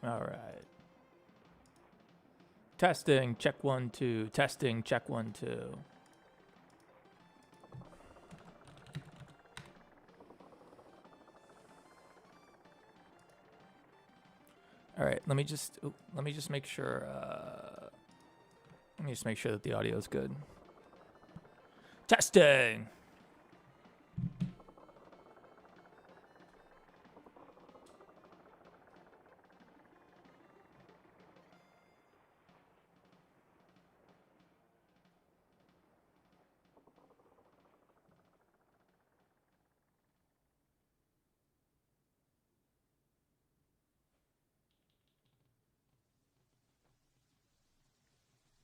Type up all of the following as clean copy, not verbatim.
All right. Testing, check 1, 2. Testing, check 1, 2. All right, let me just make sure. Let me just make sure that the audio is good. Testing.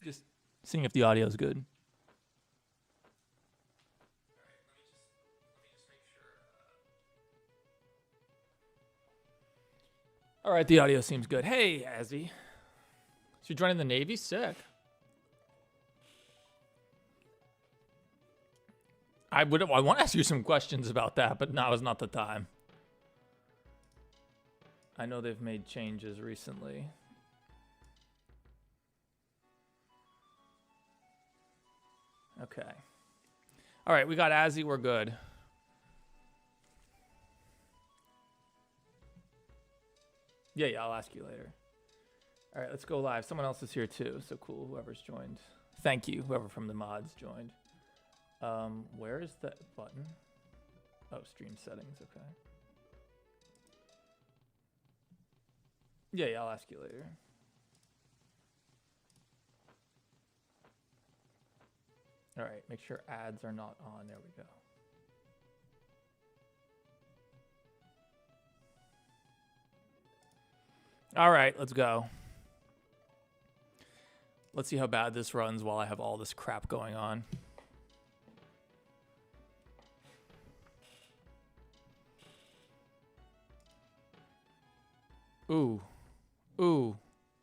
Just seeing if the audio is good. All right, the audio seems good. Hey, Azzy. So you're joining the Navy? Sick. I want to ask you some questions about that, but now is not the time. I know they've made changes recently. Okay. All right, we got Azzy. We're good. Yeah, I'll ask you later. All right, let's go live. Someone else is here too, so cool. Whoever's joined. Thank you, whoever from the mods joined. Where is that button? Oh, stream settings. Okay. Yeah, I'll ask you later. All right, make sure ads are not on. There we go. All right, let's go. Let's see how bad this runs while I have all this crap going on. Ooh. Ooh.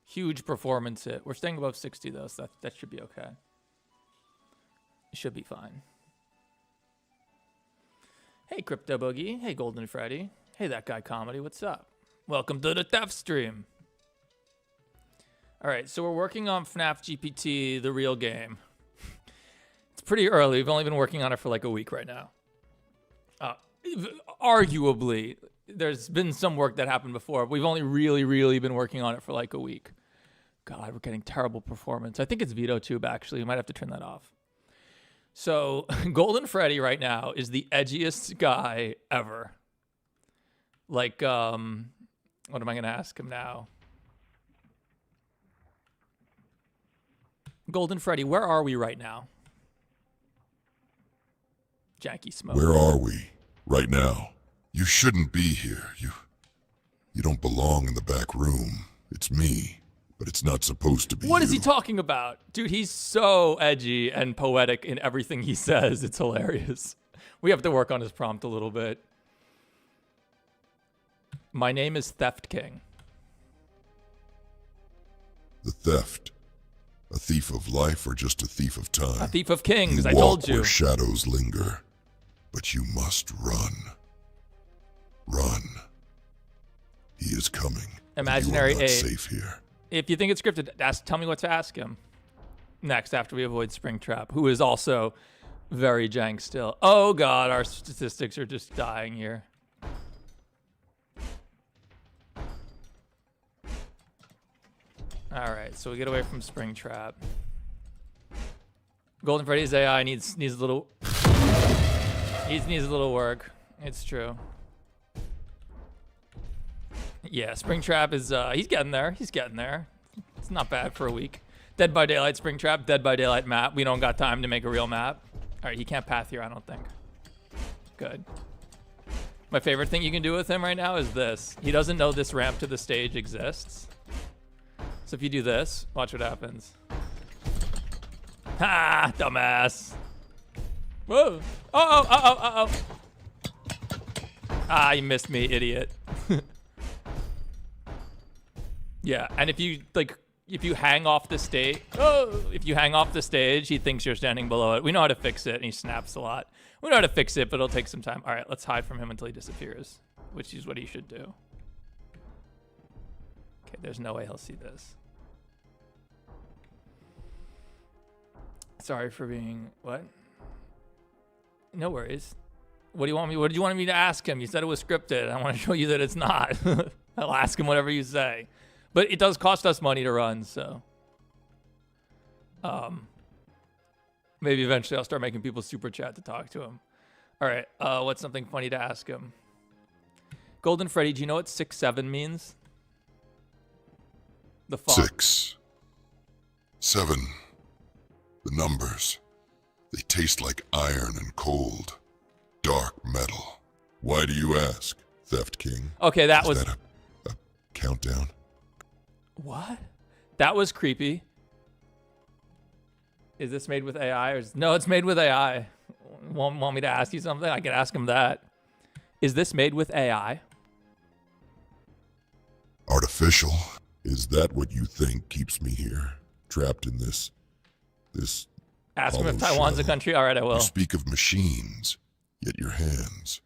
Huge performance hit. We're staying above 60 though, so that should be okay. It should be fine. Hey, Crypto Boogie. Hey, Golden Freddy. Hey, That Guy Comedy. What's up? Welcome to the theft stream. All right, so we're working on FNAF GPT, the real game. It's pretty early. We've only been working on it for like a week right now. Arguably, there's been some work that happened before. We've only really been working on it for like a week. God, we're getting terrible performance. I think it's VideoTube, actually. We might have to turn that off. So Golden Freddy right now is the edgiest guy ever. Like, what am I going to ask him now? Golden Freddy, where are we right now? Janky Smoke. Where are we right now? You shouldn't be here. You don't belong in the back room. It's me. But it's not supposed to be. What is he talking about? Dude, he's so edgy and poetic in everything he says. It's hilarious. We have to work on his prompt a little bit. My name is Theft King. The theft. A thief of life or just a thief of time? A thief of kings, I told you. Where shadows linger. But you must run. Run. He is coming. Imaginary you are not 8. safe here. If you think it's scripted, tell me what to ask him next after we avoid Springtrap, who is also very jank still. Oh, God, our statistics are just dying here. All right, so we get away from Springtrap. Golden Freddy's AI needs a little needs a little work. It's true. Yeah, Springtrap is, he's getting there. He's getting there. It's not bad for a week. Dead by Daylight Springtrap, Dead by Daylight map. We don't got time to make a real map. All right, he can't path here, I don't think. Good. My favorite thing you can do with him right now is this. He doesn't know this ramp to the stage exists. So if you do this, watch what happens. Ha! Dumbass. Whoa. Uh-oh. Ah, you missed me, idiot. Yeah, and if you hang off the stage, he thinks you're standing below it. We know how to fix it, and he snaps a lot. We know how to fix it, but it'll take some time. All right, let's hide from him until he disappears, which is what he should do. Okay, There's no way he'll see this. Sorry for being what? No worries. What do you want me? What did you want me to ask him? You said it was scripted. I want to show you that it's not. I'll ask him whatever you say. But it does cost us money to run, so maybe eventually I'll start making people super chat to talk to him. All right, what's something funny to ask him? Golden Freddy, do you know what 6-7 means? The font. 6, 7. The numbers. They taste like iron and cold. Dark metal. Why do you ask, Theft King? Okay, that was... Is that a countdown? What? That was creepy. Is this made with AI? No, it's made with AI. Want me to ask you something? I can ask him that. Is this made with AI? Artificial? Is that what you think keeps me here? Trapped in this Ask him if hollow Taiwan's a shell? country. All right, I will. You speak of machines, yet your hands,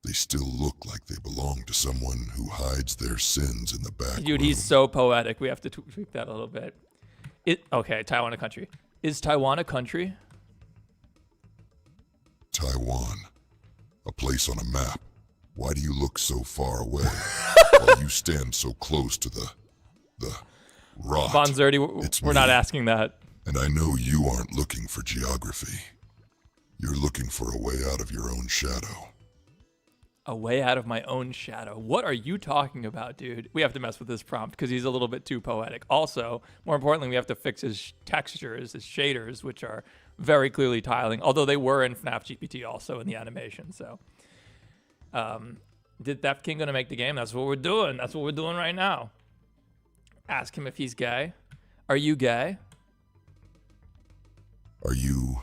they still look like they belong to someone who hides their sins in the back Dude, room. he's so poetic. We have to tweak that a little bit. Okay, Taiwan a country. Is Taiwan a country? Taiwan, a place on a map. Why do you look so far away while you stand so close to the rot? Bonzerti, It's we're not me. asking that. And I know you aren't looking for geography. You're looking for a way out of your own shadow. A way out of my own shadow. What are you talking about, dude? We have to mess with this prompt because he's a little bit too poetic. Also, more importantly, we have to fix his textures, his shaders, which are very clearly tiling, although they were in FNAF GPT also in the animation. So, did Theft King gonna make the game? That's what we're doing. That's what we're doing right now. Ask him if he's gay. Are you gay? Are you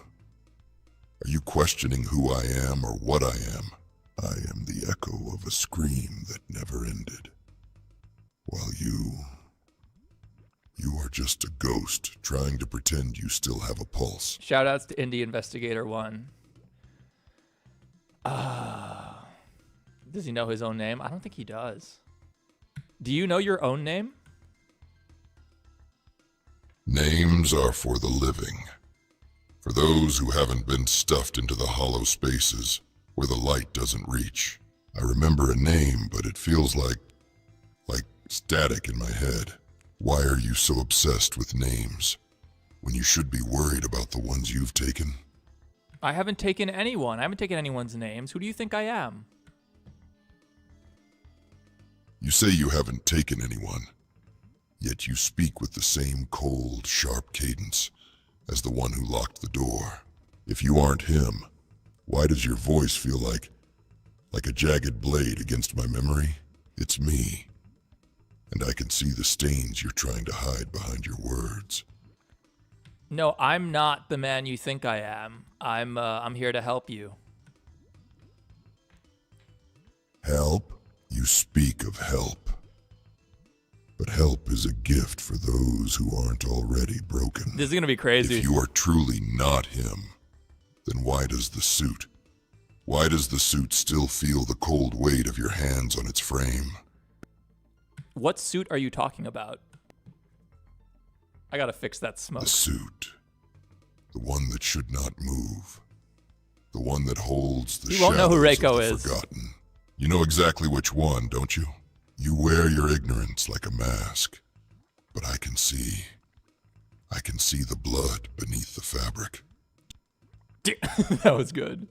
questioning who I am or what I am? I am the echo of a scream that never ended. While you are just a ghost trying to pretend you still have a pulse. Shout outs to Indie Investigator 1. Does he know his own name? I don't think he does. Do you know your own name? Names are for the living. For those who haven't been stuffed into the hollow spaces where the light doesn't reach. I remember a name, but it feels like static in my head. Why are you so obsessed with names when you should be worried about the ones you've taken? I haven't taken anyone. I haven't taken anyone's names. Who do you think I am? You say you haven't taken anyone, yet you speak with the same cold, sharp cadence as the one who locked the door. If you aren't him, why does your voice feel like a jagged blade against my memory? It's me, and I can see the stains you're trying to hide behind your words. No, I'm not the man you think I am. I'm here to help you. Help? You speak of help. But help is a gift for those who aren't already broken. This is gonna be crazy. If you are truly not him, then why does the suit still feel the cold weight of your hands on its frame? What suit are you talking about? I gotta fix that smoke. The suit. The one that should not move. The one that holds the You won't know who shadows Reiko of the is. forgotten. You know exactly which one, don't you? You wear your ignorance like a mask. But I can see the blood beneath the fabric. That was good.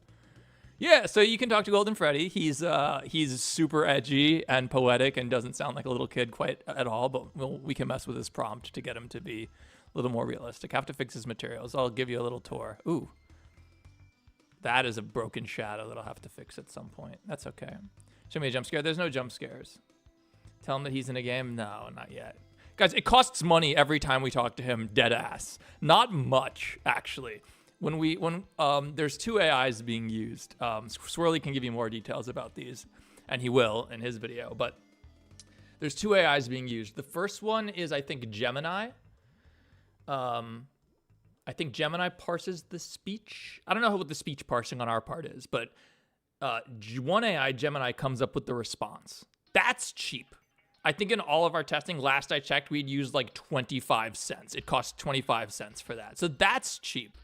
Yeah, so you can talk to Golden Freddy. He's super edgy and poetic and doesn't sound like a little kid quite at all, but we can mess with his prompt to get him to be a little more realistic. Have to fix his materials. I'll give you a little tour. Ooh. That is a broken shadow that I'll have to fix at some point. That's okay. Show me a jump scare. There's no jump scares. Tell him that he's in a game. No, not yet. Guys, it costs money every time we talk to him, dead ass. Not much, actually. When there's two AIs being used. Swirly can give you more details about these, and he will in his video, but there's two AIs being used. The first one is, I think, Gemini. I think Gemini parses the speech. I don't know what the speech parsing on our part is, but one AI, Gemini, comes up with the response. That's cheap. I think in all of our testing, last I checked, we'd used like 25 cents. It cost 25 cents for that. So that's cheap.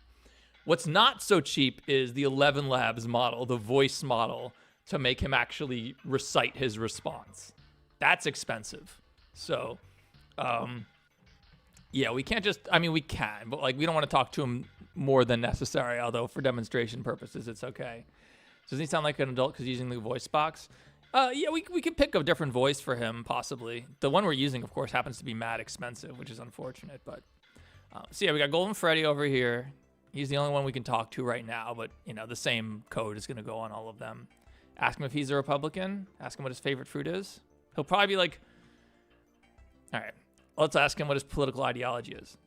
What's not so cheap is the 11 Labs model, the voice model, to make him actually recite his response. That's expensive. So, yeah, we can't just, I mean, we can, but like, we don't want to talk to him more than necessary, although for demonstration purposes, it's okay. Doesn't he sound like an adult because he's using the voice box? Yeah, we could pick a different voice for him, possibly. The one we're using, of course, happens to be mad expensive, which is unfortunate, but. So yeah, we got Golden Freddy over here. He's the only one we can talk to right now, but, you know, the same code is going to go on all of them. Ask him if he's a Republican. Ask him what his favorite fruit is. He'll probably be like, all right, let's ask him what his political ideology is.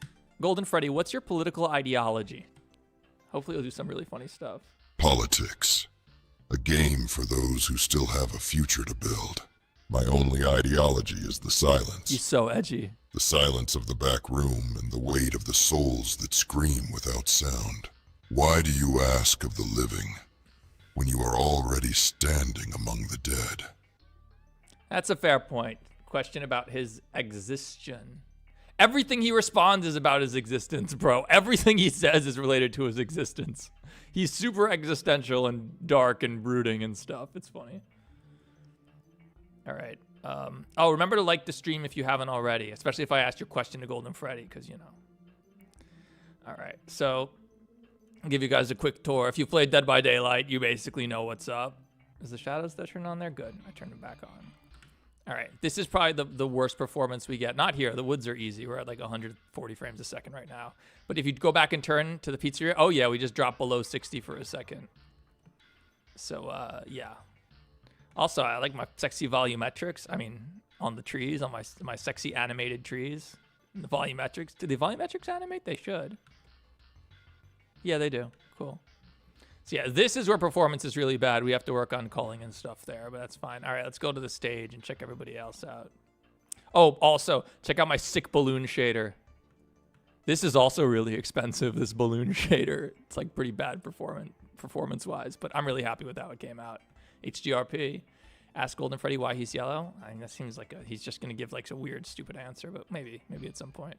Golden Freddy, what's your political ideology? Hopefully he'll do some really funny stuff. Politics. A game for those who still have a future to build. My only ideology is the silence. He's so edgy. The silence of the back room and the weight of the souls that scream without sound. Why do you ask of the living when you are already standing among the dead? That's a fair point. Question about his existence. Everything he responds is about his existence, bro. Everything he says is related to his existence. He's super existential and dark and brooding and stuff. It's funny. All right. Oh, remember to like the stream if you haven't already, especially if I asked your question to Golden Freddy, because, you know. All right. So I'll give you guys a quick tour. If you played Dead by Daylight, you basically know what's up. Is the shadows that turned on there? Good. I turned them back on. All right. This is probably the worst performance we get. Not here. The woods are easy. We're at like 140 frames a second right now. But if you go back and turn to the pizzeria, oh, yeah, we just dropped below 60 for a second. So, yeah. Also, I like my sexy volumetrics. I mean, on the trees, on my sexy animated trees. The volumetrics. Do the volumetrics animate? They should. Yeah, they do. Cool. So yeah, this is where performance is really bad. We have to work on culling and stuff there, but that's fine. All right, let's go to the stage and check everybody else out. Oh, also, check out my sick balloon shader. This is also really expensive, this balloon shader. It's like pretty bad performance-wise, but I'm really happy with how it came out. HGRP. Ask Golden Freddy why he's yellow. I mean, that seems like he's just going to give like a weird, stupid answer, but maybe at some point.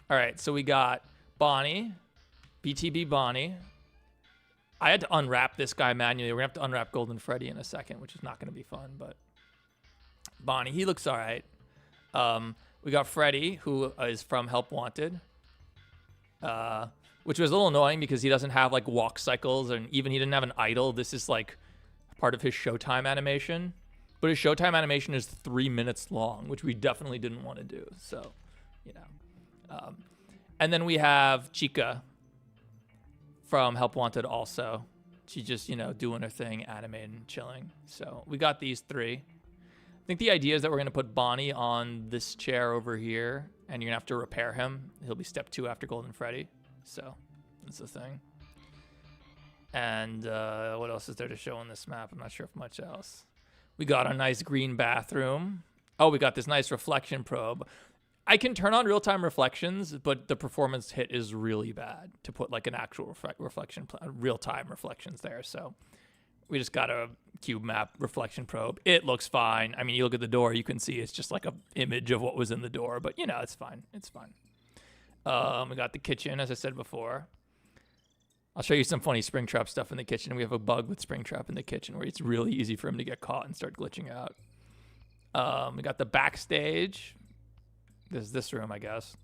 All right, so we got Bonnie, BTB Bonnie. I had to unwrap this guy manually. We're going to have to unwrap Golden Freddy in a second, which is not going to be fun, but Bonnie, he looks all right. We got Freddy, who is from Help Wanted, which was a little annoying because he doesn't have like walk cycles, and even he didn't have an idle. This is like part of his Showtime animation, but his Showtime animation is 3 minutes long, which we definitely didn't want to do. So, you know, and then we have Chica from Help Wanted also. She's just, you know, doing her thing, animating, chilling. So we got these three. I think the idea is that we're going to put Bonnie on this chair over here, and you're going to have to repair him. He'll be step 2 after Golden Freddy. So that's the thing. And what else is there to show on this map? I'm not sure if much else. We got a nice green bathroom. Oh, we got this nice reflection probe. I can turn on real-time reflections, but the performance hit is really bad to put like an actual real-time reflections there. So we just got a cube map reflection probe. It looks fine. I mean, you look at the door, you can see it's just like a image of what was in the door, but you know, it's fine. It's fine. We got the kitchen, as I said before. I'll show you some funny Springtrap stuff in the kitchen. We have a bug with Springtrap in the kitchen where it's really easy for him to get caught and start glitching out. We got the backstage. This is this room, I guess.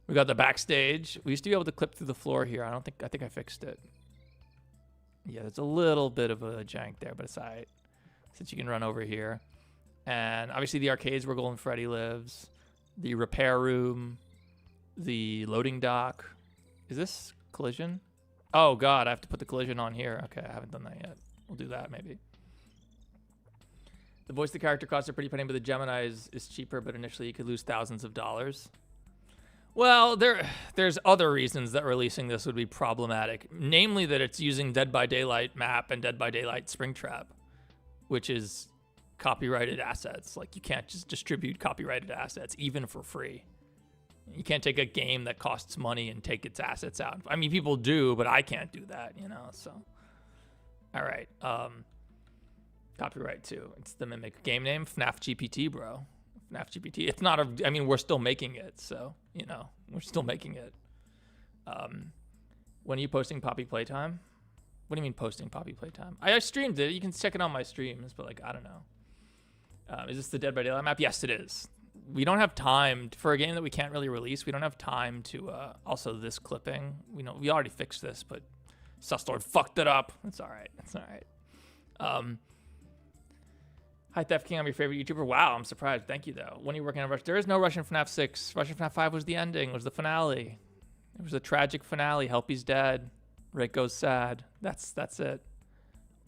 We got the backstage. We used to be able to clip through the floor here. I think I fixed it. Yeah, there's a little bit of a jank there, but it's all right. Since you can run over here. And obviously the arcades where Golden Freddy lives. The repair room. The loading dock. Is this collision? Oh god, I have to put the collision on here. Okay, I haven't done that yet. We'll do that maybe. The voice of the character costs are pretty penny, but the Gemini is cheaper, but initially you could lose thousands of dollars. Well, there's other reasons that releasing this would be problematic. Namely that it's using Dead by Daylight map and Dead by Daylight Springtrap, which is copyrighted assets. Like, you can't just distribute copyrighted assets, even for free. You can't take a game that costs money and take its assets out. I mean, people do, but I can't do that, you know, so. All right. Copyright too. It's the Mimic game name, FNAF GPT, bro. FNAF GPT. It's not a. I mean, we're still making it, so you know, we're still making it. When are you posting Poppy Playtime? What do you mean posting Poppy Playtime? I streamed it. You can check it on my streams, but like I don't know. Is this the Dead by Daylight map? Yes, it is. We don't have time for a game that we can't really release. We don't have time to. Also, this clipping. We already fixed this, but Susslord fucked it up. It's all right. It's all right. Hi, Theft King. I'm your favorite YouTuber. Wow, I'm surprised. Thank you, though. When are you working on Rush? There is no Russian FNAF 6. Russian FNAF 5 was the ending. Was the finale. It was a tragic finale. Helpy's dead. Rick goes sad. That's it.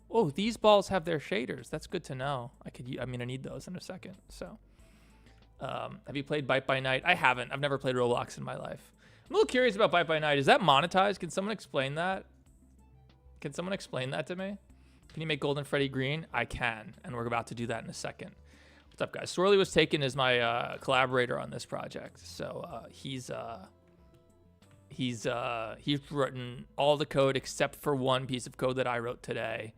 Oh, these balls have their shaders. That's good to know. I need those in a second. So, have you played Bite by Night? I haven't. I've never played Roblox in my life. I'm a little curious about Bite by Night. Is that monetized? Can someone explain that? Can someone explain that to me? Can you make Golden Freddy green? I can, and we're about to do that in a second. What's up, guys? Swirly was taken as my collaborator on this project, so he's written all the code except for one piece of code that I wrote today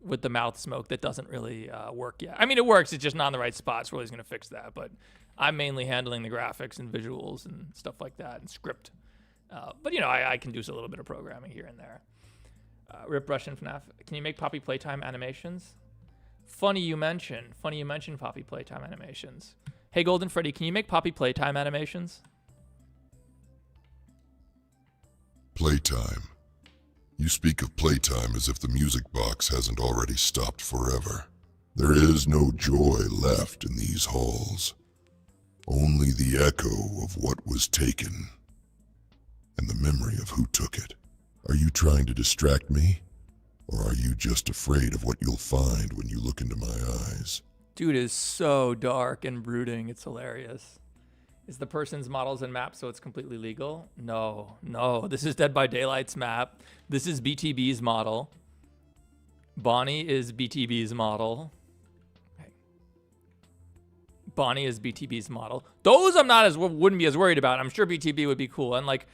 with the mouth smoke that doesn't really work yet. I mean, it works. It's just not in the right spot. Swirly's gonna fix that, but I'm mainly handling the graphics and visuals and stuff like that and script. But I can do a little bit of programming here and there. Rip Russian FNAF. Can you make Poppy Playtime animations? Funny you mention Poppy Playtime animations. Hey, Golden Freddy, can you make Poppy Playtime animations? Playtime. You speak of playtime as if the music box hasn't already stopped forever. There is no joy left in these halls. Only the echo of what was taken. And the memory of who took it. Are you trying to distract me? Or are you just afraid of what you'll find when you look into my eyes? Dude is so dark and brooding. It's hilarious. Is the person's models and maps so it's completely legal? No. This is Dead by Daylight's map. This is BTB's model. Bonnie is BTB's model. Okay. Bonnie is BTB's model. Those wouldn't be as worried about. I'm sure BTB would be cool. And like,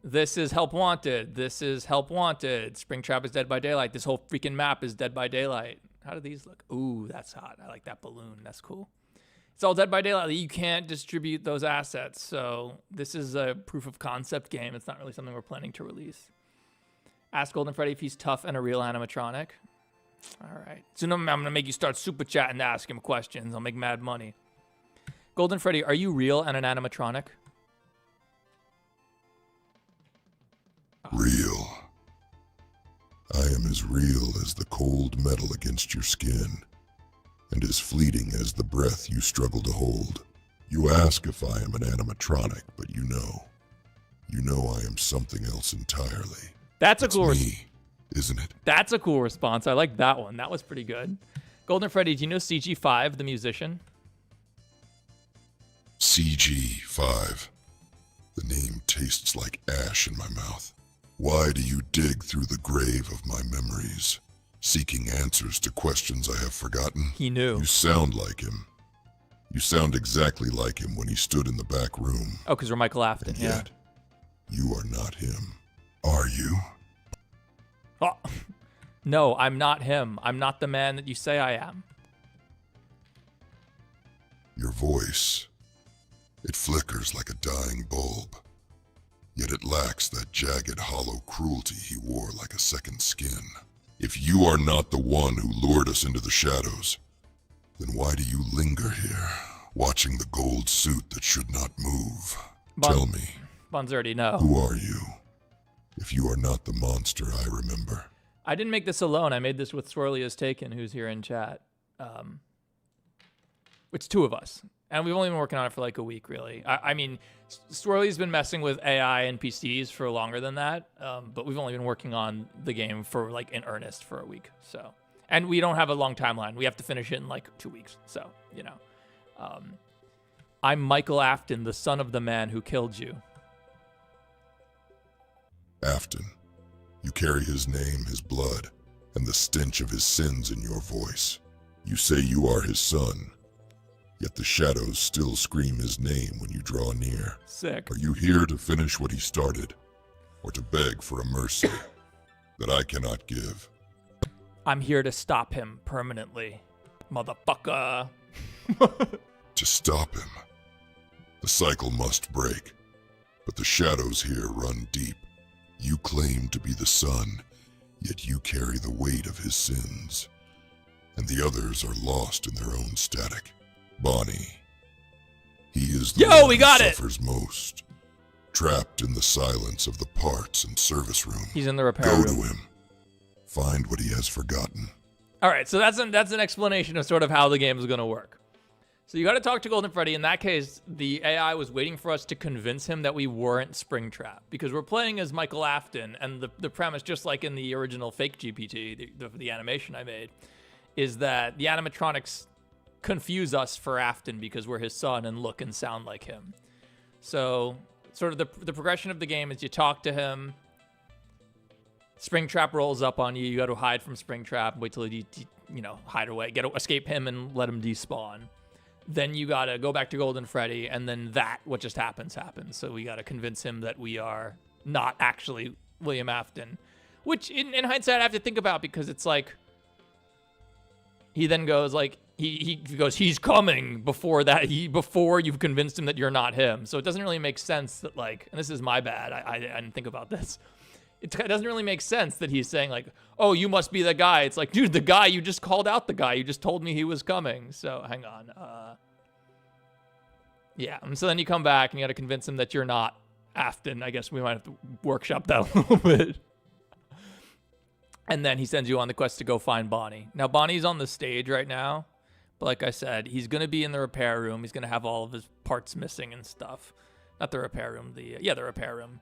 this is Help Wanted. This is Help Wanted. Springtrap is Dead by Daylight. This whole freaking map is Dead by Daylight. How do these look? Ooh, that's hot. I like that balloon. That's cool. It's all Dead by Daylight. You can't distribute those assets. So this is a proof of concept game. It's not really something we're planning to release. Ask Golden Freddy if he's tough and a real animatronic. All right. So I'm going to make you start super chatting to ask him questions. I'll make mad money. Golden Freddy, are you real and an animatronic? Real. I am as real as the cold metal against your skin, and as fleeting as the breath you struggle to hold. You ask if I am an animatronic, but you know I am something else entirely. That's a it's cool me, isn't it? That's a cool response. I like that one. That was pretty good. Golden Freddy, do you know CG5, the musician? CG5. The name tastes like ash in my mouth. Why do you dig through the grave of my memories, seeking answers to questions I have forgotten? He knew. You sound like him. You sound exactly like him when he stood in the back room. Oh, because we're Michael Afton, and yeah. Yet, you are not him. Are you? Oh, no, I'm not him. I'm not the man that you say I am. Your voice, it flickers like a dying bulb. Yet it lacks that jagged, hollow cruelty he wore like a second skin. If you are not the one who lured us into the shadows, then why do you linger here, watching the gold suit that should not move? Tell me, Buns already know. Who are you, if you are not the monster I remember? I didn't make this alone. I made this with Swirly as Taken, who's here in chat. It's two of us. And we've only been working on it for like a week, really. I mean, Swirly's been messing with AI and PCs for longer than that, but we've only been working on the game for like in earnest for a week. So, and we don't have a long timeline. We have to finish it in like 2 weeks. So, I'm Michael Afton, the son of the man who killed you. Afton, you carry his name, his blood, and the stench of his sins in your voice. You say you are his son. Yet the shadows still scream his name when you draw near. Sick. Are you here to finish what he started, or to beg for a mercy that I cannot give? I'm here to stop him permanently, motherfucker. To stop him, the cycle must break. But the shadows here run deep. You claim to be the sun, yet you carry the weight of his sins. And the others are lost in their own static. Bonnie. He is the one we got who it! suffers most. Trapped in the silence of the parts and service room. He's in the repair Go room. to him. Find what he has forgotten. All right, so that's an explanation of sort of how the game is going to work. So you got to talk to Golden Freddy. In that case, the AI was waiting for us to convince him that we weren't Springtrap, because we're playing as Michael Afton, and the premise, just like in the original fake GPT, the animation I made, is that the animatronics confuse us for Afton because we're his son and look and sound like him. So sort of the progression of the game is you talk to him, Springtrap rolls up on you, you got to hide from Springtrap, wait till he, hide away, escape him and let him despawn. Then you got to go back to Golden Freddy, and then what just happens. So we got to convince him that we are not actually William Afton, which in hindsight I have to think about, because it's like, he then goes like, he goes, he's coming before you've convinced him that you're not him. So it doesn't really make sense that, like, and this is my bad, I didn't think about this. It doesn't really make sense that he's saying like, oh, you must be the guy. It's like, dude, the guy, you just called out the guy. You just told me he was coming. So hang on. Yeah. And so then you come back and you got to convince him that you're not Afton. I guess we might have to workshop that a little bit. And then he sends you on the quest to go find Bonnie. Now, Bonnie's on the stage right now. But like I said, he's going to be in the repair room. He's going to have all of his parts missing and stuff. Not the repair room. The repair room.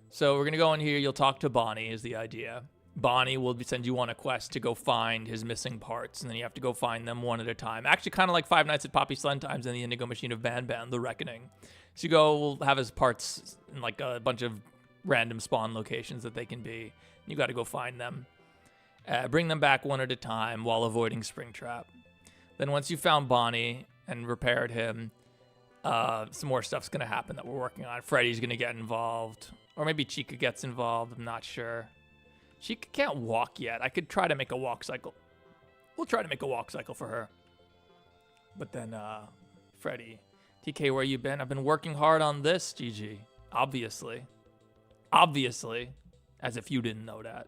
So we're going to go in here. You'll talk to Bonnie is the idea. Bonnie will send you on a quest to go find his missing parts. And then you have to go find them one at a time. Actually, kind of like Five Nights at Poppy Slentimes and the Indigo Machine of Ban Ban, The Reckoning. So you we'll have his parts in like a bunch of random spawn locations that they can be. You got to go find them. Bring them back one at a time while avoiding Springtrap. Then once you found Bonnie and repaired him, some more stuff's going to happen that we're working on. Freddy's going to get involved. Or maybe Chica gets involved. I'm not sure. Chica can't walk yet. I could try to make a walk cycle. We'll try to make a walk cycle for her. But then, Freddy. TK, where you been? I've been working hard on this, GG. Obviously. As if you didn't know that.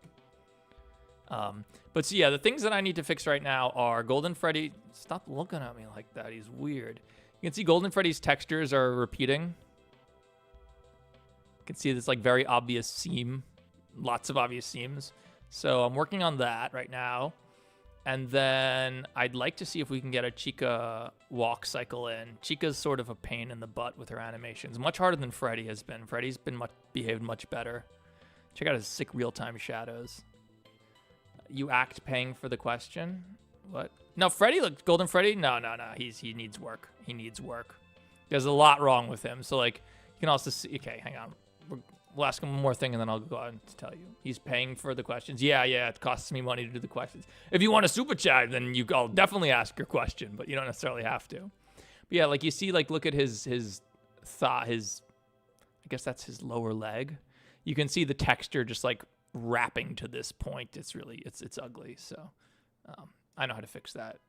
But so yeah, the things that I need to fix right now are Golden Freddy. Stop looking at me like that. He's weird. You can see Golden Freddy's textures are repeating. You can see this like very obvious seam. Lots of obvious seams. So I'm working on that right now. And then I'd like to see if we can get a Chica walk cycle in. Chica's sort of a pain in the butt with her animations. Much harder than Freddy has been. Freddy's been behaved much better. Check out his sick real-time shadows. You act paying for the question? What? No, Freddy, look, Golden Freddy? No. He needs work. There's a lot wrong with him. So, like, you can also see... Okay, hang on. We'll ask him one more thing, and then I'll go on to tell you. He's paying for the questions. Yeah, it costs me money to do the questions. If you want a super chat, then I'll definitely ask your question, but you don't necessarily have to. But yeah, like, you see, like, look at his thigh, I guess that's his lower leg. You can see the texture just, like, wrapping to this point. It's really, it's ugly, so I know how to fix that.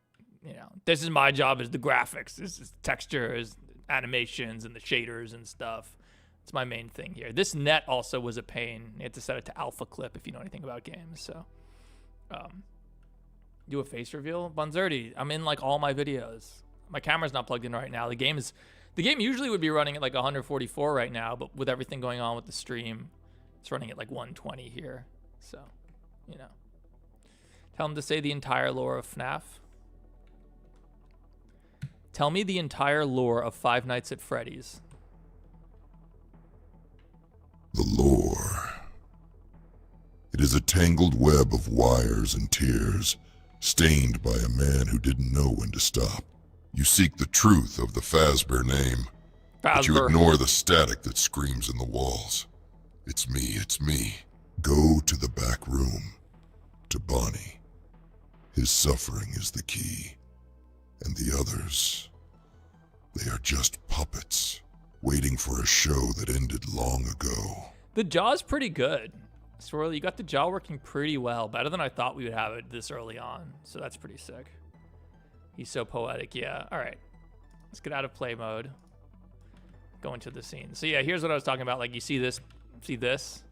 You know, this is my job, is the graphics. This is textures, animations, and the shaders and stuff. It's my main thing here. This net also was a pain. You had to set it to alpha clip if you know anything about games. So, do a face reveal. Bunzerti, I'm in like all my videos. My camera's not plugged in right now. The game usually would be running at like 144 right now, but with everything going on with the stream, it's running at like 120 here. So, you know. Tell him to say the entire lore of FNAF. Tell me the entire lore of Five Nights at Freddy's. The lore. It is a tangled web of wires and tears, stained by a man who didn't know when to stop. You seek the truth of the Fazbear name, but you ignore the static that screams in the walls. It's me. Go to the back room, to Bonnie. His suffering is the key, and the others, they are just puppets. Waiting for a show that ended long ago. The jaw's pretty good. Swirly, you got the jaw working pretty well. Better than I thought we would have it this early on. So that's pretty sick. He's so poetic. Yeah. All right. Let's get out of play mode. Go into the scene. So yeah, here's what I was talking about. Like, you see this? See this?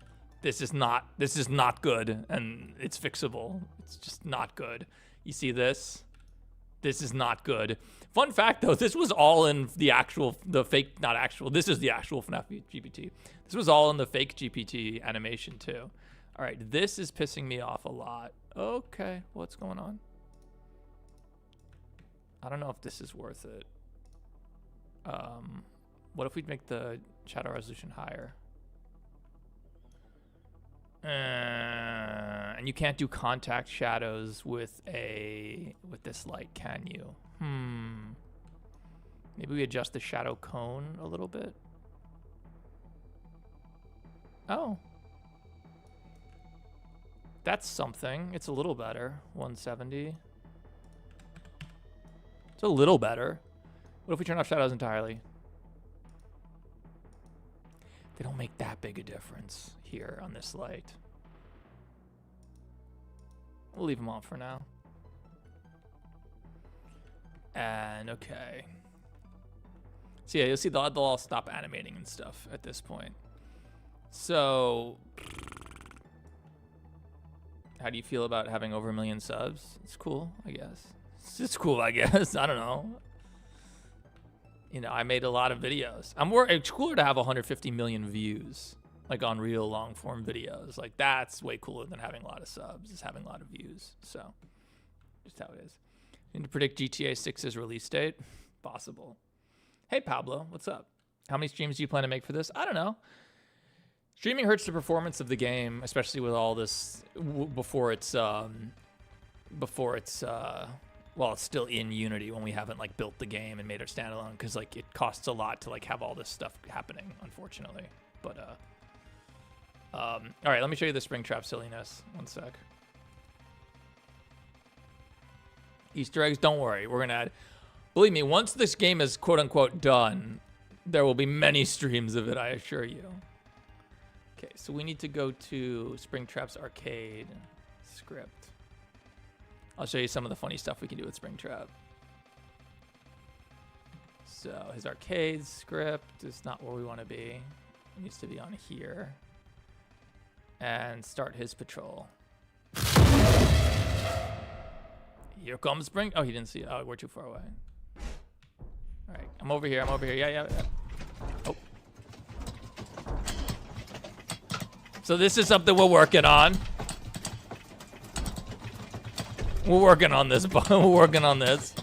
This is not good, and it's fixable. It's just not good. You see this? This is not good. Fun fact though, this was all in the fake, not actual. This is the actual FNAF GPT. This was all in the fake GPT animation too. All right, this is pissing me off a lot. Okay, what's going on? I don't know if this is worth it. What if we make the shadow resolution higher? And you can't do contact shadows with this light, can you? Maybe we adjust the shadow cone a little bit. Oh. That's something. It's a little better. 170. It's a little better. What if we turn off shadows entirely? They don't make that big a difference here on this light. We'll leave them on for now. And okay. So yeah, you'll see they'll all stop animating and stuff at this point. So how do you feel about having over 1 million subs? It's cool, I guess. It's cool, I guess. I don't know. You know, I made a lot of videos. It's cooler to have 150 million views, like on real long form videos. Like, that's way cooler than having a lot of subs, is having a lot of views. So, just how it is. Need to predict GTA 6's release date? Possible. Hey, Pablo, what's up? How many streams do you plan to make for this? I don't know. Streaming hurts the performance of the game, especially with all this before it's well, it's still in Unity when we haven't like built the game and made it standalone, because like it costs a lot to like have all this stuff happening, unfortunately. But all right, let me show you the Springtrap silliness. One sec. Easter eggs, don't worry, we're gonna add. Believe me, once this game is quote unquote done, there will be many streams of it, I assure you. Okay, so we need to go to Springtrap's arcade script. I'll show you some of the funny stuff we can do with Springtrap. So his arcade script is not where we want to be. It needs to be on here. And start his patrol. Here comes Spring. Oh, he didn't see it. Oh, we're too far away. All right, I'm over here. Yeah. Oh. So this is something we're working on. We're working on this. We're working on this.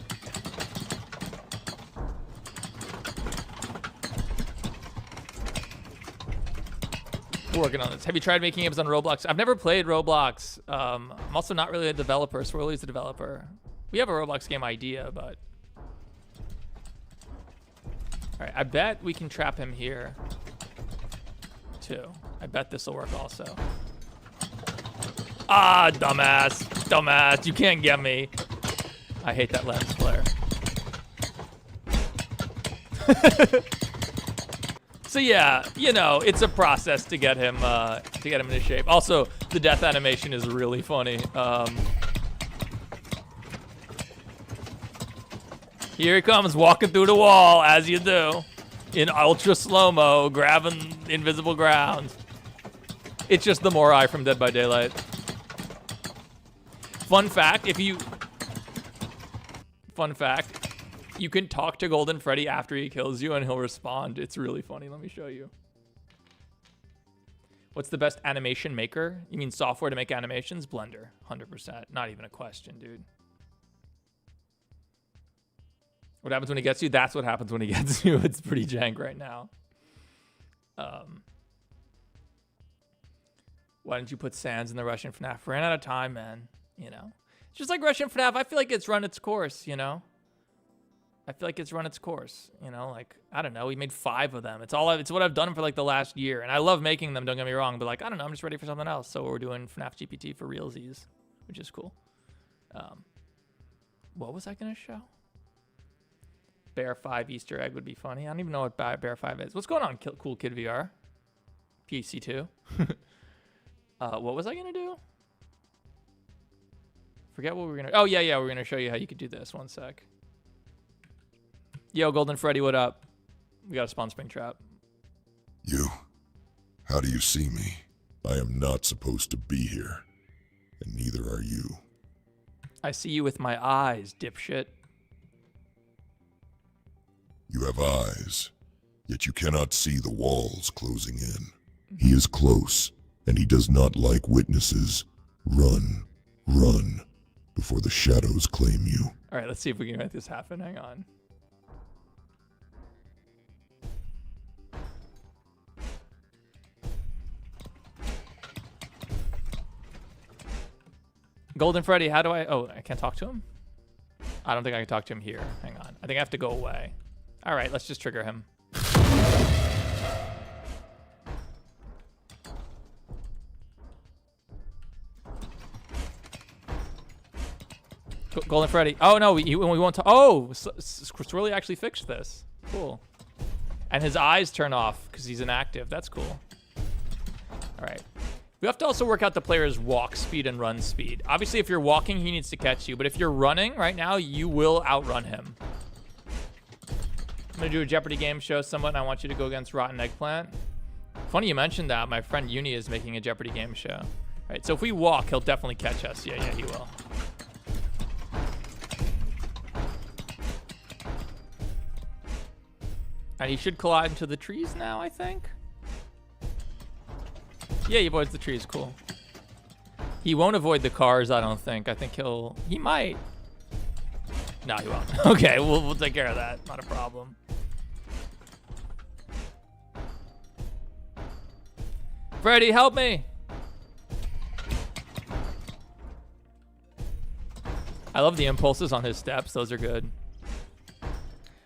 We're working on this. Have you tried making games on Roblox? I've never played Roblox. I'm also not really a developer. Swirly's a developer. We have a Roblox game idea, but... All right, I bet we can trap him here, too. I bet this will work also. Ah, dumbass. Dumbass. You can't get me. I hate that lens flare. So yeah, you know, it's a process to get him into shape. Also, the death animation is really funny. Here he comes, walking through the wall, as you do, in ultra slow-mo, grabbing invisible ground. It's just the Morai from Dead by Daylight. Fun fact, you can talk to Golden Freddy after he kills you and he'll respond. It's really funny. Let me show you. What's the best animation maker? You mean software to make animations? Blender, 100%. Not even a question, dude. What happens when he gets you? That's what happens when he gets you. It's pretty jank right now. Why didn't you put Sans in the Russian FNAF? Ran out of time, man. You know, it's just like Russian FNAF. I feel like it's run its course, you know? I feel like it's run its course, you know? Like, I don't know. We made 5 of them. It's what I've done for like the last year. And I love making them, don't get me wrong. But like, I don't know. I'm just ready for something else. So we're doing FNAF GPT for realsies, which is cool. What was I going to show? Bear 5 Easter egg would be funny. I don't even know what Bear 5 is. What's going on, Cool Kid VR? PC2. What was I gonna do? Forget what we were gonna. Oh yeah, we're gonna show you how you could do this. One sec. Yo, Golden Freddy, what up? We got a spawn Springtrap. You? How do you see me? I am not supposed to be here, and neither are you. I see you with my eyes, dipshit. You have eyes, yet you cannot see the walls closing in. He is close, and he does not like witnesses. Run, run, before the shadows claim you. All right, let's see if we can make this happen. Hang on. Golden Freddy, how do I... Oh, I can't talk to him? I don't think I can talk to him here. Hang on. I think I have to go away. All right, let's just trigger him. Golden Freddy. Oh, no, we won't talk. Oh, Swirly actually fixed this. Cool. And his eyes turn off because he's inactive. That's cool. All right. We have to also work out the player's walk speed and run speed. Obviously, if you're walking, he needs to catch you. But if you're running right now, you will outrun him. I'm going to do a Jeopardy game show somewhat, and I want you to go against Rotten Eggplant. Funny you mentioned that. My friend Uni is making a Jeopardy game show. All right, so if we walk, he'll definitely catch us. Yeah, he will. And he should collide into the trees now, I think. Yeah, he avoids the trees. Cool. He won't avoid the cars, I don't think. I think he might. No, he won't. Okay, we'll take care of that. Not a problem. Freddy, help me. I love the impulses on his steps. Those are good.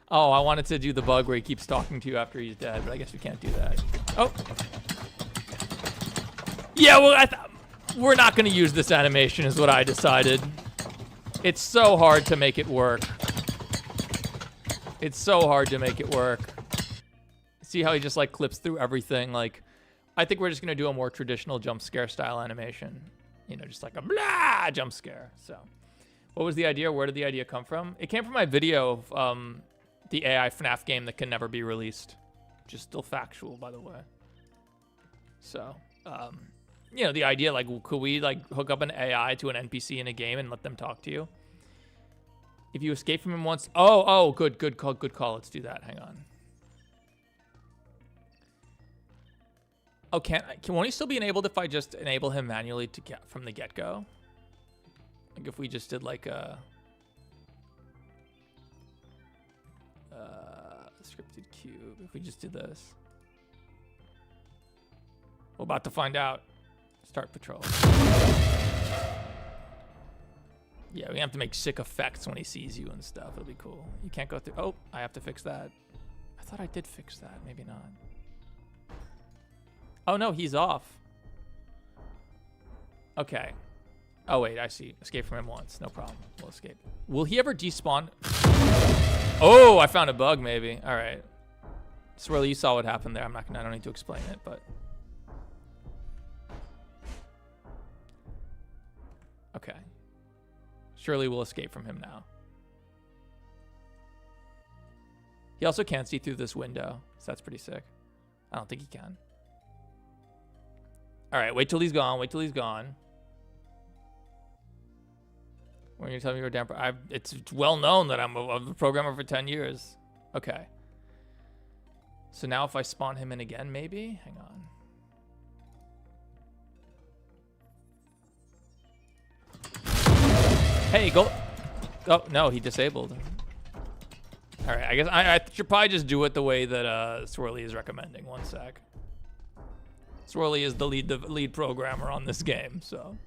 Oh, I wanted to do the bug where he keeps talking to you after he's dead, but I guess we can't do that. Oh. Yeah, well, we're not going to use this animation is what I decided. It's so hard to make it work. It's so hard to make it work. See how he just like clips through everything? Like, I think we're just going to do a more traditional jump scare style animation. You know, just like a blah jump scare. So, what was the idea? Where did the idea come from? It came from my video of the AI FNAF game that can never be released. Which is still factual, by the way. So, you know, the idea, like, could we, like, hook up an AI to an NPC in a game and let them talk to you? If you escape from him once... Oh, good call. Let's do that. Hang on. Oh, won't he still be enabled if I just enable him manually to get from the get-go? Like, if we just did, like, a... scripted cube. If we just did this. We're about to find out. Start patrol. Yeah, we have to make sick effects when he sees you and stuff. It'll be cool. You can't go through. Oh, I have to fix that. I thought I did fix that. Maybe not. Oh, no, he's off. Okay. Oh, wait, I see. Escape from him once. No problem. We'll escape. Will he ever despawn? Oh, I found a bug, maybe. All right. Swirly, you saw what happened there. I don't need to explain it, but... Okay. Surely we'll escape from him now. He also can't see through this window, so that's pretty sick. I don't think he can. All right, wait till he's gone. Wait till he's gone. When you tell me you're a damper, it's well known that I'm a programmer for 10 years. Okay. So now if I spawn him in again, maybe? Hang on. Hey, go. Oh, no, he disabled. All right, I guess I should probably just do it the way that Swirly is recommending. One sec. Swirly is the lead programmer on this game, so.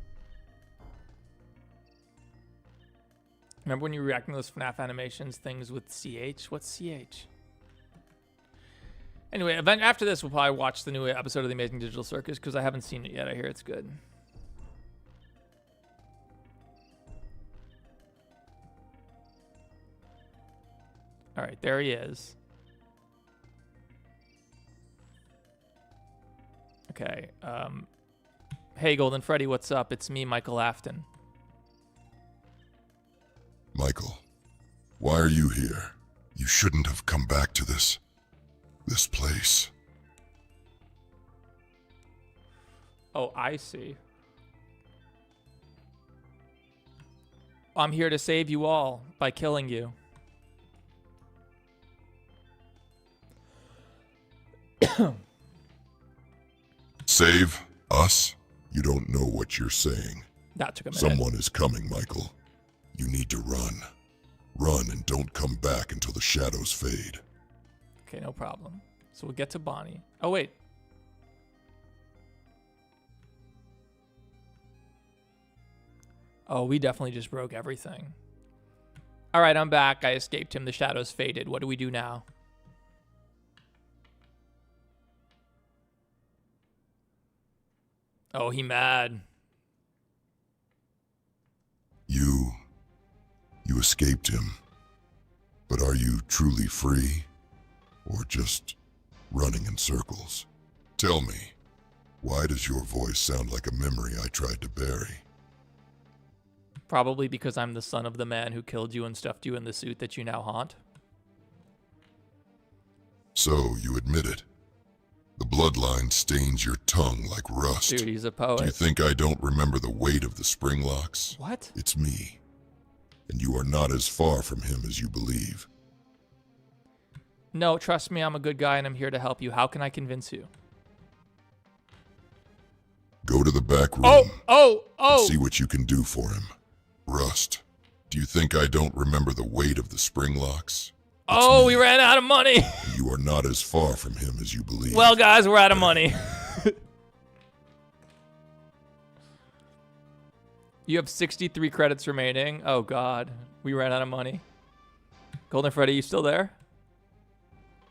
Remember when you were reacting to those FNAF animations, things with CH? What's CH? Anyway, after this, we'll probably watch the new episode of The Amazing Digital Circus because I haven't seen it yet. I hear it's good. All right, there he is. Okay. Hey, Golden Freddy, what's up? It's me, Michael Afton. Michael, why are you here? You shouldn't have come back to this place. Oh, I see. I'm here to save you all by killing you. Save us? You don't know what you're saying. That took a minute. Someone is coming, Michael. You need to run. Run and don't come back until the shadows fade. Okay, no problem. So we'll get to Bonnie. Oh, wait. Oh, we definitely just broke everything. All right, I'm back. I escaped him. The shadows faded. What do we do now? Oh, he mad. You escaped him. But are you truly free? Or just running in circles? Tell me, why does your voice sound like a memory I tried to bury? Probably because I'm the son of the man who killed you and stuffed you in the suit that you now haunt. So, you admit it. The bloodline stains your tongue like rust. Dude, he's a poet. Do you think I don't remember the weight of the spring locks? What? It's me. And you are not as far from him as you believe. No, trust me, I'm a good guy and I'm here to help you. How can I convince you? Go to the back room. Oh! See what you can do for him. Rust, do you think I don't remember the weight of the spring locks? Oh, we ran out of money. You are not as far from him as you believe. Well, guys, we're out of money. You have 63 credits remaining. Oh, God. We ran out of money. Golden Freddy, you still there?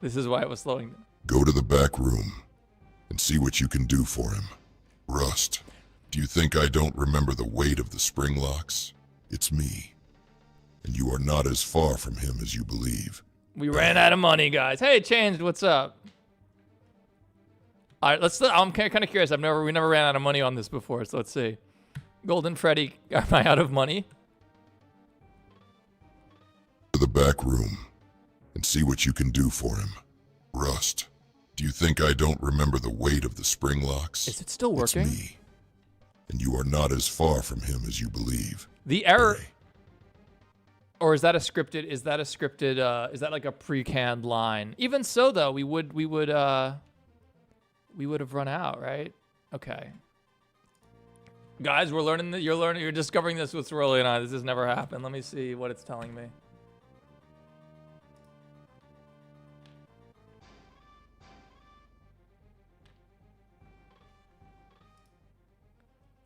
This is why it was slowing down. Go to the back room and see what you can do for him. Rust, do you think I don't remember the weight of the spring locks? It's me. And you are not as far from him as you believe. We ran out of money, guys. Hey, it changed. What's up? All right, I'm kind of curious. We never ran out of money on this before, so let's see. Golden Freddy, am I out of money? To the back room and see what you can do for him. Rust, do you think I don't remember the weight of the spring locks? Is it still working? It's me. And you are not as far from him as you believe. The error... Or is that a scripted? Is that like a pre-canned line? Even so, though, we would have run out, right? Okay. Guys, we're learning that you're discovering this with Soroli and I. This has never happened. Let me see what it's telling me.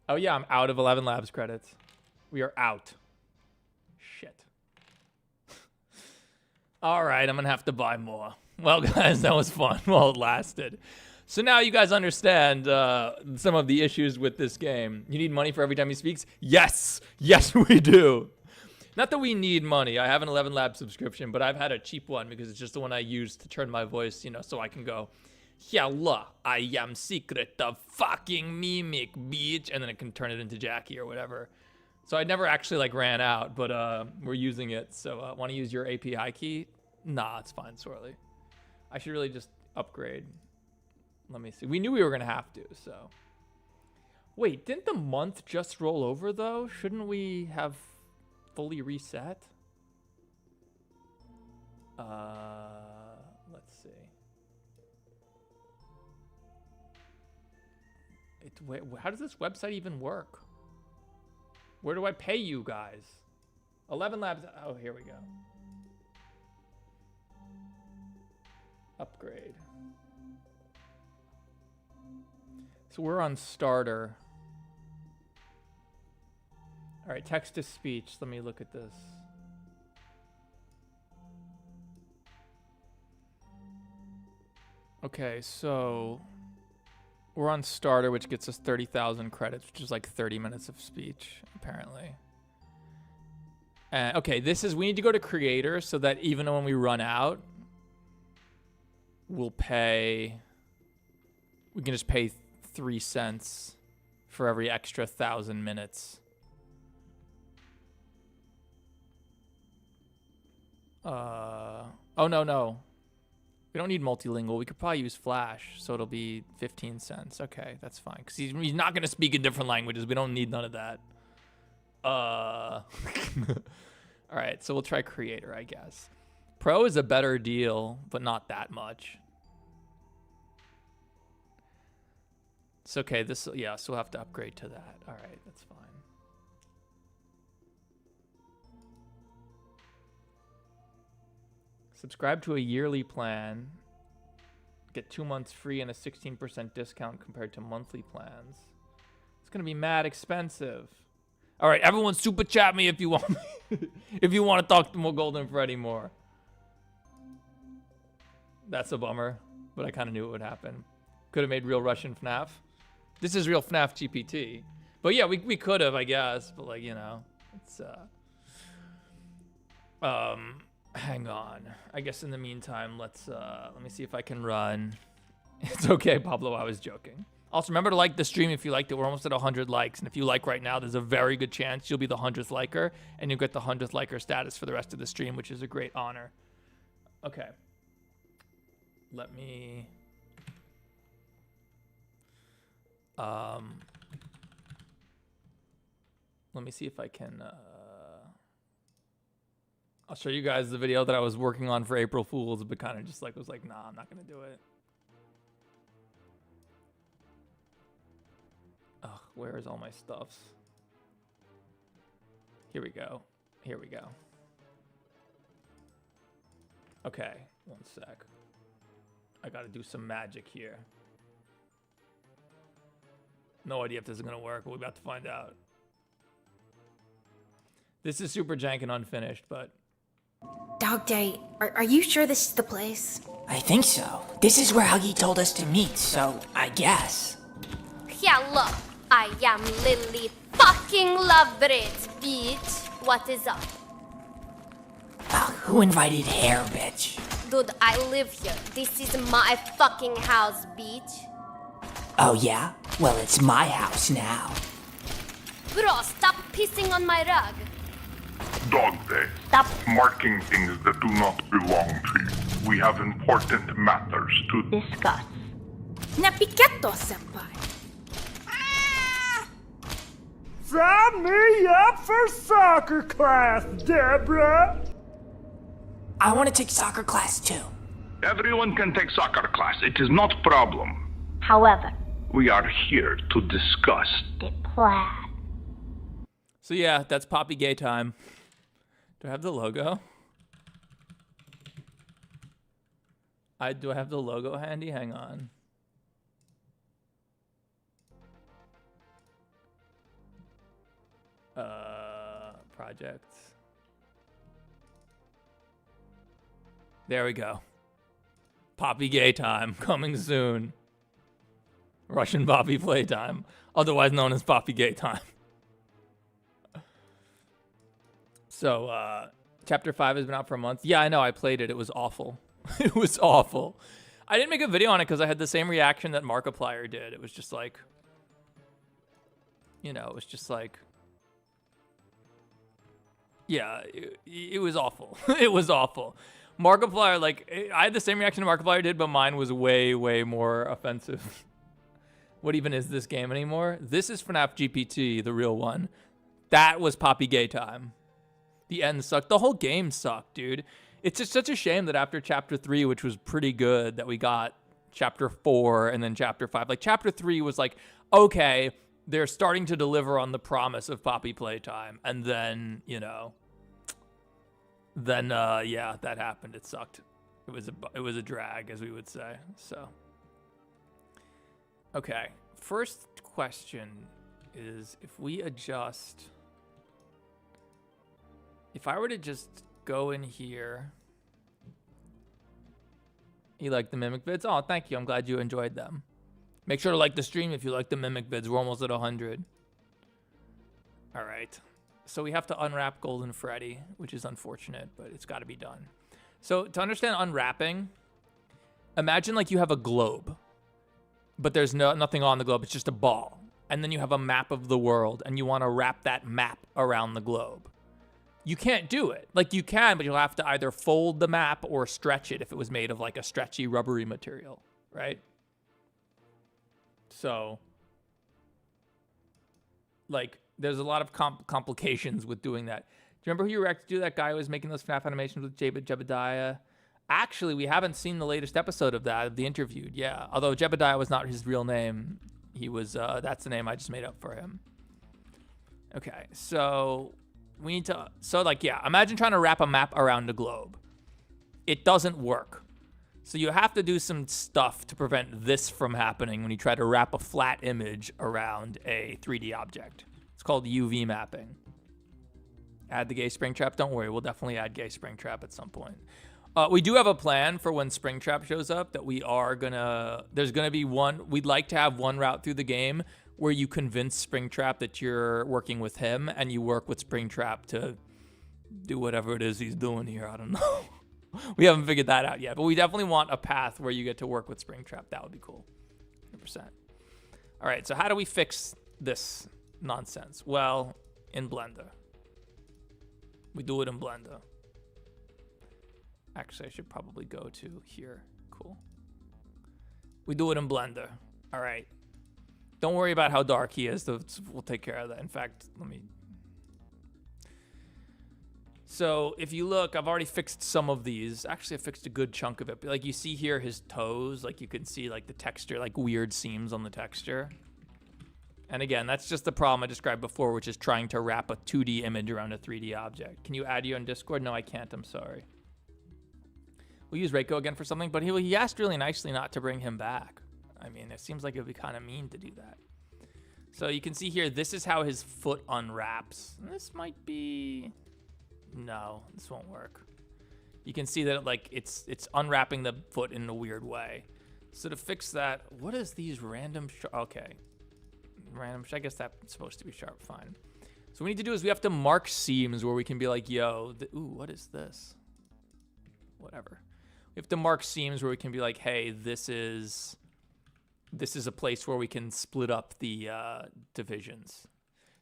Oh yeah, I'm out of 11 Labs credits. We are out. Shit. All right, I'm going to have to buy more. Well, guys, that was fun while it lasted. So now you guys understand some of the issues with this game. You need money for every time he speaks? Yes. Yes, we do. Not that we need money. I have an 11 Lab subscription, but I've had a cheap one because it's just the one I use to turn my voice, so I can go, hello, I am secret of fucking mimic, bitch. And then it can turn it into Jackie or whatever. So I never actually ran out, but we're using it. So want to use your API key? Nah, it's fine, Sorely. I should really just upgrade. Let me see. We knew we were going to have to, so. Wait, didn't the month just roll over, though? Shouldn't we have fully reset? Let's see. Wait, how does this website even work? Where do I pay you guys? 11 Labs. Oh, here we go. Upgrade. So we're on starter. All right, text to speech. Let me look at this. Okay, so we're on starter, which gets us 30,000 credits, which is like 30 minutes of speech, apparently. Okay, we need to go to creator so that even when we run out, we can just pay 3 cents for every extra 1,000 minutes. Oh, no. We don't need multilingual. We could probably use Flash, so it'll be 15 cents. Okay, that's fine. Because he's not going to speak in different languages. We don't need none of that. All right, so we'll try Creator, I guess. Pro is a better deal, but not that much. It's okay. So we'll have to upgrade to that. All right, that's fine. Subscribe to a yearly plan. Get 2 months free and a 16% discount compared to monthly plans. It's gonna be mad expensive. All right, everyone, super chat me if you want. If you want to talk to more Golden Freddy more. That's a bummer, but I kind of knew it would happen. Could have made real Russian FNAF. This is real FNAF GPT. But yeah, we could have, I guess. But like, you know, it's hang on. I guess in the meantime, let me see if I can run. It's okay, Pablo, I was joking. Also, remember to like the stream if you liked it. We're almost at 100 likes. And if you like right now, there's a very good chance you'll be the 100th liker. And you'll get the 100th liker status for the rest of the stream, which is a great honor. Okay. Let me... let me see if I can... I'll show you guys the video that I was working on for April Fools, but kind of just like was like, nah, I'm not going to do it. Ugh, where is all my stuffs? Here we go. Here we go. Okay, one sec. I gotta do some magic here. No idea if this is gonna work, but we're about to find out. This is super jank and unfinished, but... Dog Day, are you sure this is the place? I think so. This is where Huggy told us to meet, so I guess. Hello, I am Lily fucking Lovebridge, bitch. What is up? Who invited hair, bitch? Dude, I live here. This is my fucking house, bitch. Oh yeah? Well, it's my house now. Bro, stop pissing on my rug. Dog Day. Stop. Marking things that do not belong to you. We have important matters to Discuss. Napiketo, senpai. Sign me up for soccer class, Deborah! I want to take soccer class too. Everyone can take soccer class. It is not a problem. However, We are here to discuss the plan. So yeah, that's Poppy Gay time. Do I have the logo? Do I have the logo handy? Hang on. Projects. There we go. Poppy Gay time coming soon. Russian Poppy playtime, otherwise known as Poppy Gay time. So, chapter 5 has been out for a month. Yeah, I know. I played it. It was awful. It was awful. I didn't make a video on it because I had the same reaction that Markiplier did. It was just like, you know, it was just like, yeah, it was awful. It was awful. Markiplier, like, I had the same reaction Markiplier did, but mine was way, way more offensive. What even is this game anymore? This is FNAF GPT, the real one. That was Poppy Gay time. The end sucked. The whole game sucked, dude. It's just such a shame that after Chapter 3, which was pretty good, that we got Chapter 4 and then Chapter 5. Like, Chapter 3 was like, okay, they're starting to deliver on the promise of Poppy Playtime. And then, you know, yeah, that happened. It sucked. It was a drag, as we would say. So, okay. First question is, if we adjust... If I were to just go in here... You like the Mimic vids? Oh, thank you. I'm glad you enjoyed them. Make sure to like the stream if you like the Mimic vids. We're almost at 100. All right. So we have to unwrap Golden Freddy, which is unfortunate, but it's got to be done. So to understand unwrapping, imagine like you have a globe, but there's nothing on the globe. It's just a ball. and then you have a map of the world, and you want to wrap that map around the globe. You can't do it. Like, you can, but you'll have to either fold the map or stretch it if it was made of, like, a stretchy, rubbery material, right? So, like, there's a lot of complications with doing that. Do you remember who you reacted to? That guy who was making those FNAF animations with Jebediah? Actually, we haven't seen the latest episode of that, of the interviewed. Yeah, although Jebediah was not his real name. He was, that's the name I just made up for him. Okay, so we need to, so like, yeah, imagine trying to wrap a map around a globe. It doesn't work. So you have to do some stuff to prevent this from happening when you try to wrap a flat image around a 3D object. It's called UV mapping. Add the gay Springtrap. Don't worry, we'll definitely add gay Springtrap at some point. We do have a plan for when Springtrap shows up that we are gonna, there's gonna be one, we'd like to have one route through the game where you convince Springtrap that you're working with him and you work with Springtrap to do whatever it is he's doing here. I don't know. We haven't figured that out yet, but we definitely want a path where you get to work with Springtrap. That would be cool. 100%. All right, so how do we fix this nonsense? Well, in Blender. We do it in Blender. Actually, I should probably go to here. Cool. We do it in Blender. All right. Don't worry about how dark he is. We'll take care of that. In fact, let me... So if you look, I've already fixed some of these. Actually, I fixed a good chunk of it. But like you see here, his toes, like you can see like the texture, like weird seams on the texture. And again, that's just the problem I described before, which is trying to wrap a 2D image around a 3D object. Can you add you on Discord? No, I can't. I'm sorry. We'll use Reiko again for something, but he asked really nicely not to bring him back. I mean, it seems like it would be kind of mean to do that. So you can see here, this is how his foot unwraps. This might be... No, this won't work. You can see that like it's unwrapping the foot in a weird way. So to fix that, what is these random okay. Random, I guess that's supposed to be sharp, fine. So what we need to do is we have to mark seams where we can be like, yo, ooh, what is this? Whatever. We have to mark seams where we can be like, hey, this is a place where we can split up the divisions.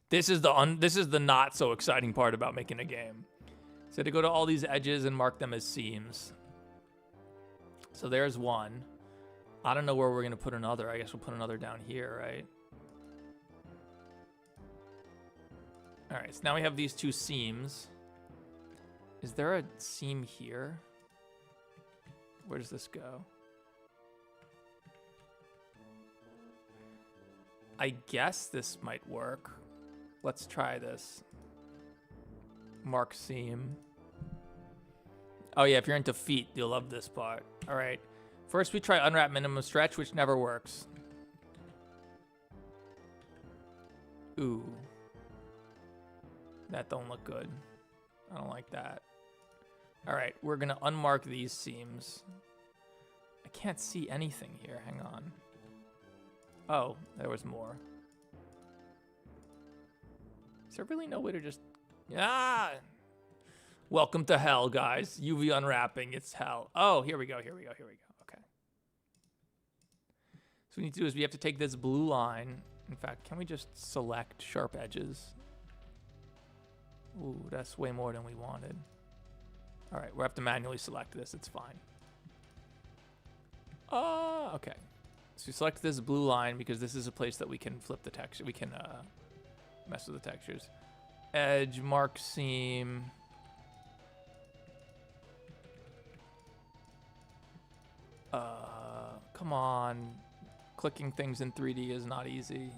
This is the not so exciting part about making a game. So to go to all these edges and mark them as seams. So there's one. I don't know where we're gonna put another. I guess we'll put another down here, right? All right, so now we have these two seams. Is there a seam here? Where does this go? I guess this might work. Let's try this. Mark seam. Oh yeah, if you're into feet, you'll love this part. All right. First we try unwrap minimum stretch, which never works. Ooh. That don't look good. I don't like that. All right, we're gonna unmark these seams. I can't see anything here, hang on. Oh, there was more. Is there really no way to just... Ah! Welcome to hell, guys. UV unwrapping, it's hell. Oh, here we go. Okay. So what we need to do is we have to take this blue line. In fact, can we just select sharp edges? Ooh, that's way more than we wanted. All right, we'll have to manually select this. It's fine. Okay. So we select this blue line because this is a place that we can flip the texture. We can mess with the textures. Edge, mark seam. Come on. Clicking things in 3D is not easy.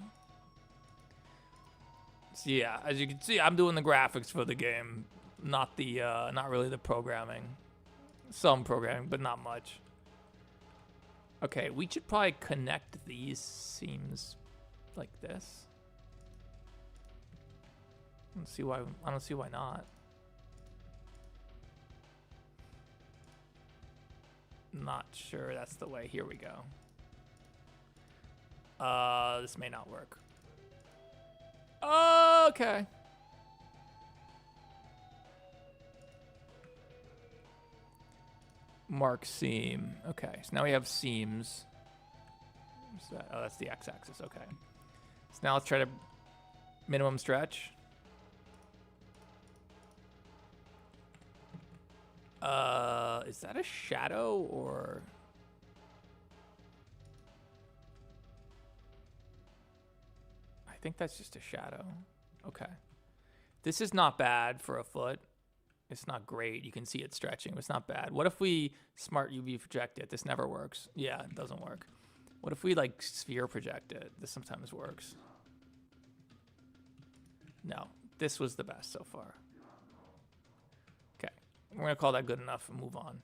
So yeah, as you can see, I'm doing the graphics for the game, not really the programming. Some programming, but not much. Okay, we should probably connect these seams like this. I don't see why not. Not sure that's the way. Here we go. This may not work. Okay. Mark seam. Okay, so now we have seams. What's that? Oh, that's the x-axis. Okay. So now let's try to minimum stretch. Is that a shadow or? I think that's just a shadow. Okay. This is not bad for a foot. It's not great. You can see it stretching. But it's not bad. What if we smart UV project it? This never works. Yeah, it doesn't work. What if we like sphere project it? This sometimes works. No, this was the best so far. Okay, we're gonna call that good enough and move on.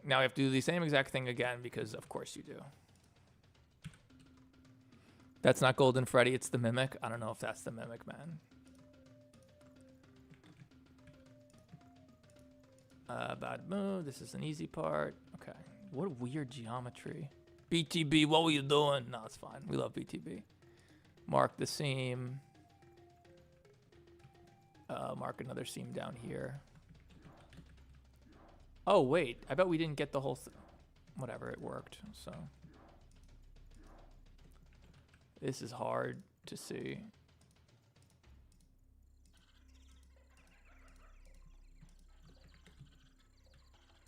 Now we have to do the same exact thing again because of course you do. That's not Golden Freddy, it's the Mimic. I don't know if that's the Mimic, man. Bad move, this is an easy part. Okay, what a weird geometry. BTB, what were you doing? No, it's fine, we love BTB. Mark the seam. Mark another seam down here. Oh, wait. I bet we didn't get the whole thing. Whatever, it worked, so. This is hard to see.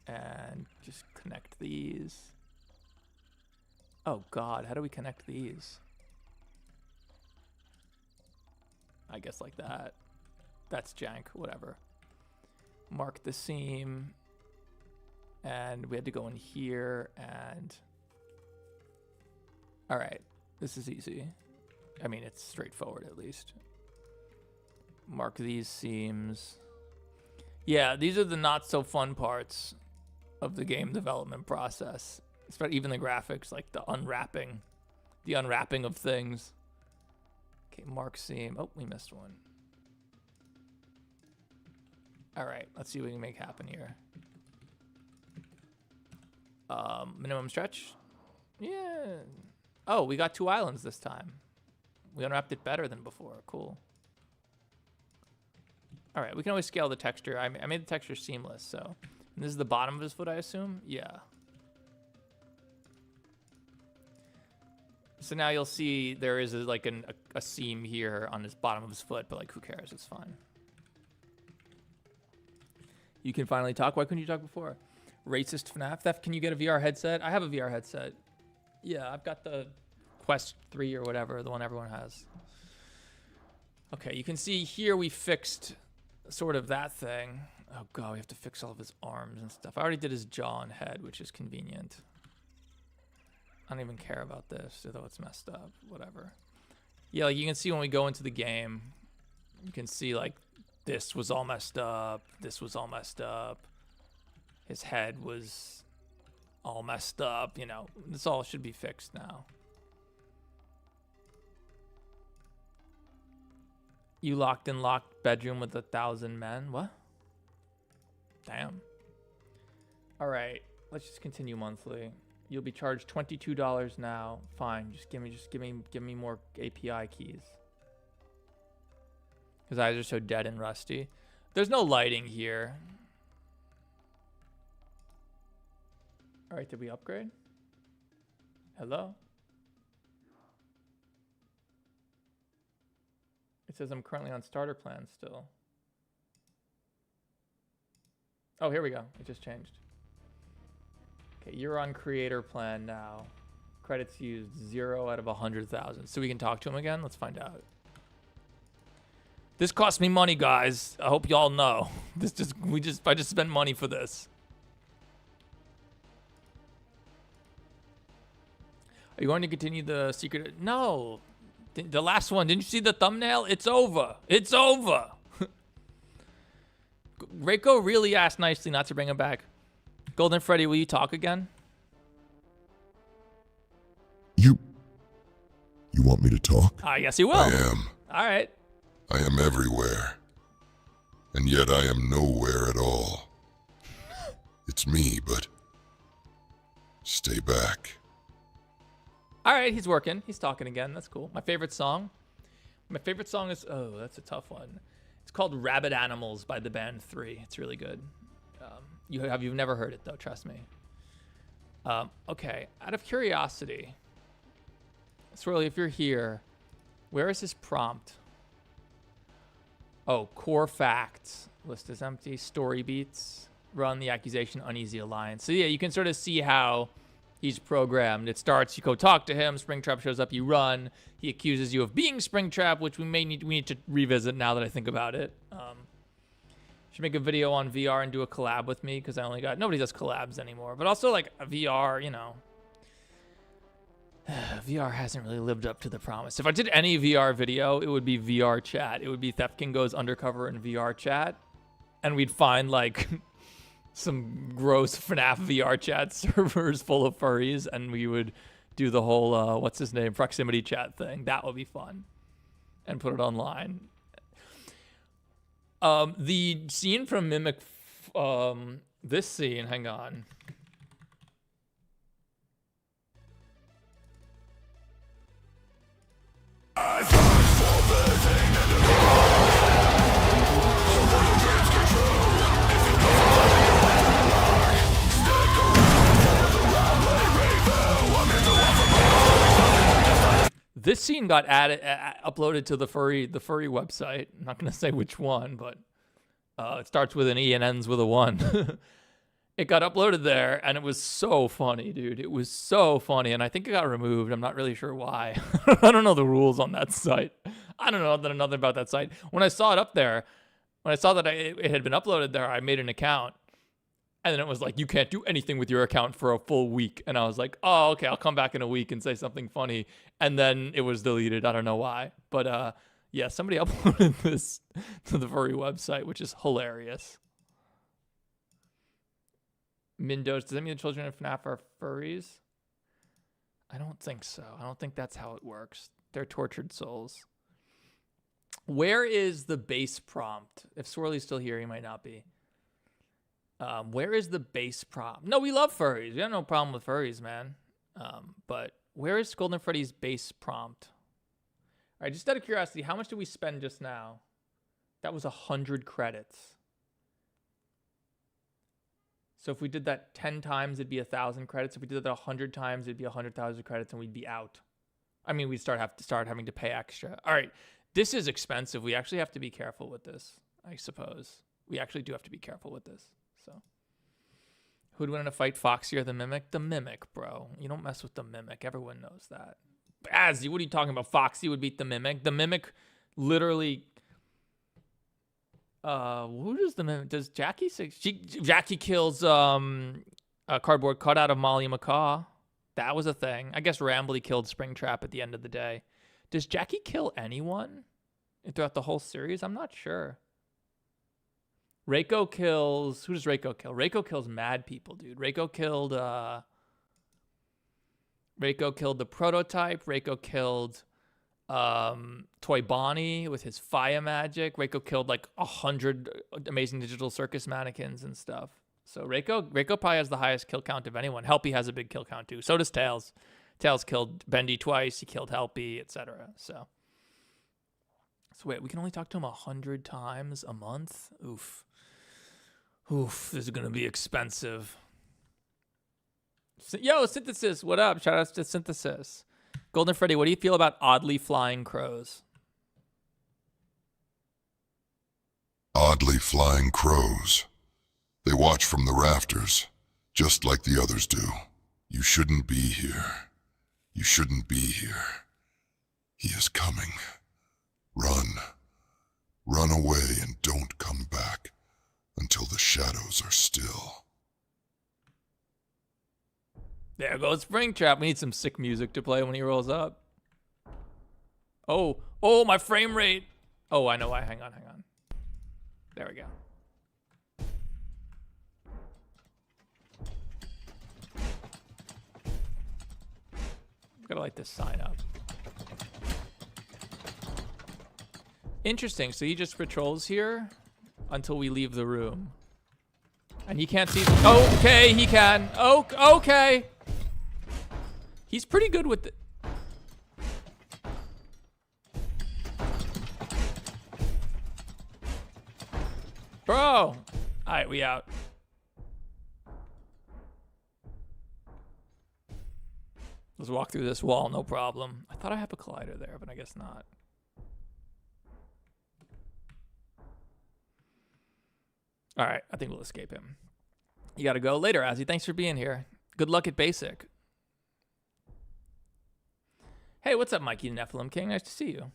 And just connect these. Oh, God. How do we connect these? I guess like that. That's jank, whatever. Mark the seam. And we had to go in here and... All right, this is easy. I mean, it's straightforward at least. Mark these seams. Yeah, these are the not so fun parts of the game development process. Even the graphics, like the unwrapping of things. Okay, mark seam. Oh, we missed one. All right, let's see what we can make happen here. Minimum stretch. Yeah. Oh, we got 2 islands this time. We unwrapped it better than before. Cool. All right, we can always scale the texture. I made the texture seamless, so. And this is the bottom of his foot, I assume? Yeah. So now you'll see there is like a seam here on his bottom of his foot, but like who cares? It's fine. You can finally talk. Why couldn't you talk before? Racist FNAF theft. Can you get a VR headset? I have a VR headset. Yeah, I've got the Quest 3 or whatever, the one everyone has. Okay, you can see here we fixed sort of that thing. Oh god, we have to fix all of his arms and stuff. I already did his jaw and head, which is convenient. I don't even care about this, although it's messed up. Whatever. Yeah, like you can see when we go into the game, you can see like this was all messed up. This was all messed up. His head was all messed up. You know, this all should be fixed now. You locked bedroom with 1,000 men. What? Damn. All right, let's just continue monthly. You'll be charged $22 now. Fine, just give me more API keys. His eyes are so dead and rusty. There's no lighting here. All right, did we upgrade? Hello? It says I'm currently on starter plan still. Oh, here we go. It just changed. Okay, you're on creator plan now. Credits used 0 out of 100,000. So we can talk to him again? Let's find out. This cost me money, guys. I hope y'all know. I just spent money for this. Are you going to continue the secret? No. The last one. Didn't you see the thumbnail? It's over. It's over. Reiko really asked nicely not to bring him back. Golden Freddy, will you talk again? You want me to talk? Yes, he will. I am. All right. I am everywhere. And yet I am nowhere at all. It's me, but stay back. All right, he's working. He's talking again. That's cool. My favorite song is, oh, that's a tough one. It's called Rabid Animals by the band 3. It's really good. You've never heard it though, trust me. Okay, out of curiosity, Swirly, if you're here, Where is his prompt? Oh, core facts. List is empty. Story beats. Run the accusation, uneasy alliance. So yeah, you can sort of see how he's programmed. It starts, you go talk to him, Springtrap shows up, you run. He accuses you of being Springtrap, which we need to revisit now that I think about it. Should make a video on VR and do a collab with me, because nobody does collabs anymore. But also, like, a VR, you know. VR hasn't really lived up to the promise. If I did any VR video, it would be VR chat. It would be Theft King goes undercover in VR chat. And we'd find, like, some gross FNAF VR chat servers full of furries. And we would do the whole, what's his name, proximity chat thing. That would be fun. And put it online. The scene from Mimic, this scene, hang on. This scene got uploaded to the furry website. I'm not gonna say which one, but it starts with an E and ends with a 1. It got uploaded there, and it was so funny, dude. It was so funny, and I think it got removed. I'm not really sure why. I don't know the rules on that site. I don't know nothing about that site. When I saw it up there, when I saw that it had been uploaded there, I made an account. And then it was like, you can't do anything with your account for a full week. And I was like, oh, okay, I'll come back in a week and say something funny. And then it was deleted. I don't know why. But yeah, somebody uploaded this to the furry website, which is hilarious. Mindos, does that mean the children of FNAF are furries? I don't think so. I don't think that's how it works. They're tortured souls. Where is the base prompt? If Swirly's still here, he might not be. Where is the base prompt? No, we love furries. We have no problem with furries, man. But where is Golden Freddy's base prompt? All right, just out of curiosity, how much did we spend just now? That was 100 credits. So if we did that 10 times, it'd be 1,000 credits. If we did that 100 times, it'd be 100,000 credits, and we'd be out. I mean, we'd start having to pay extra. All right, this is expensive. We actually have to be careful with this, I suppose. We actually do have to be careful with this. So, who'd win in a fight, Foxy or the Mimic? The Mimic, bro. You don't mess with the Mimic. Everyone knows that. Azzy, what are you talking about? Foxy would beat the Mimic. The Mimic literally... who does the Mimic... Does Jackie say... Jackie kills a cardboard cutout of Molly McCaw. That was a thing. I guess Rambly killed Springtrap at the end of the day. Does Jackie kill anyone throughout the whole series? I'm not sure. Reiko kills... Who does Reiko kill? Reiko kills mad people, dude. Reiko killed the prototype. Reiko killed Toy Bonnie with his fire magic. Reiko killed like 100 amazing digital circus mannequins and stuff. So Reiko probably has the highest kill count of anyone. Helpy has a big kill count too. So does Tails. Tails killed Bendy twice. He killed Helpy, etc. So wait, we can only talk to him 100 times a month? Oof, this is going to be expensive. Yo, Synthesis, what up? Shout outs to Synthesis. Golden Freddy, what do you feel about oddly flying crows? Oddly flying crows. They watch from the rafters, just like the others do. You shouldn't be here. You shouldn't be here. He is coming. Run. Run away and don't come back until the shadows are still. There goes Springtrap. We need some sick music to play when he rolls up. Oh, my frame rate. Oh, I know why. Hang on. There we go. Gotta light this sign up. Interesting. So he just patrols here until we leave the room. And he can't see. Okay, he can. Oh, okay. He's pretty good with it. Bro. All right, we out. Let's walk through this wall, no problem. I thought I had a collider there, but I guess not. All right, I think we'll escape him. You got to go later, Azzy. Thanks for being here. Good luck at basic. Hey, what's up, Mikey Nephilim King? Nice to see you.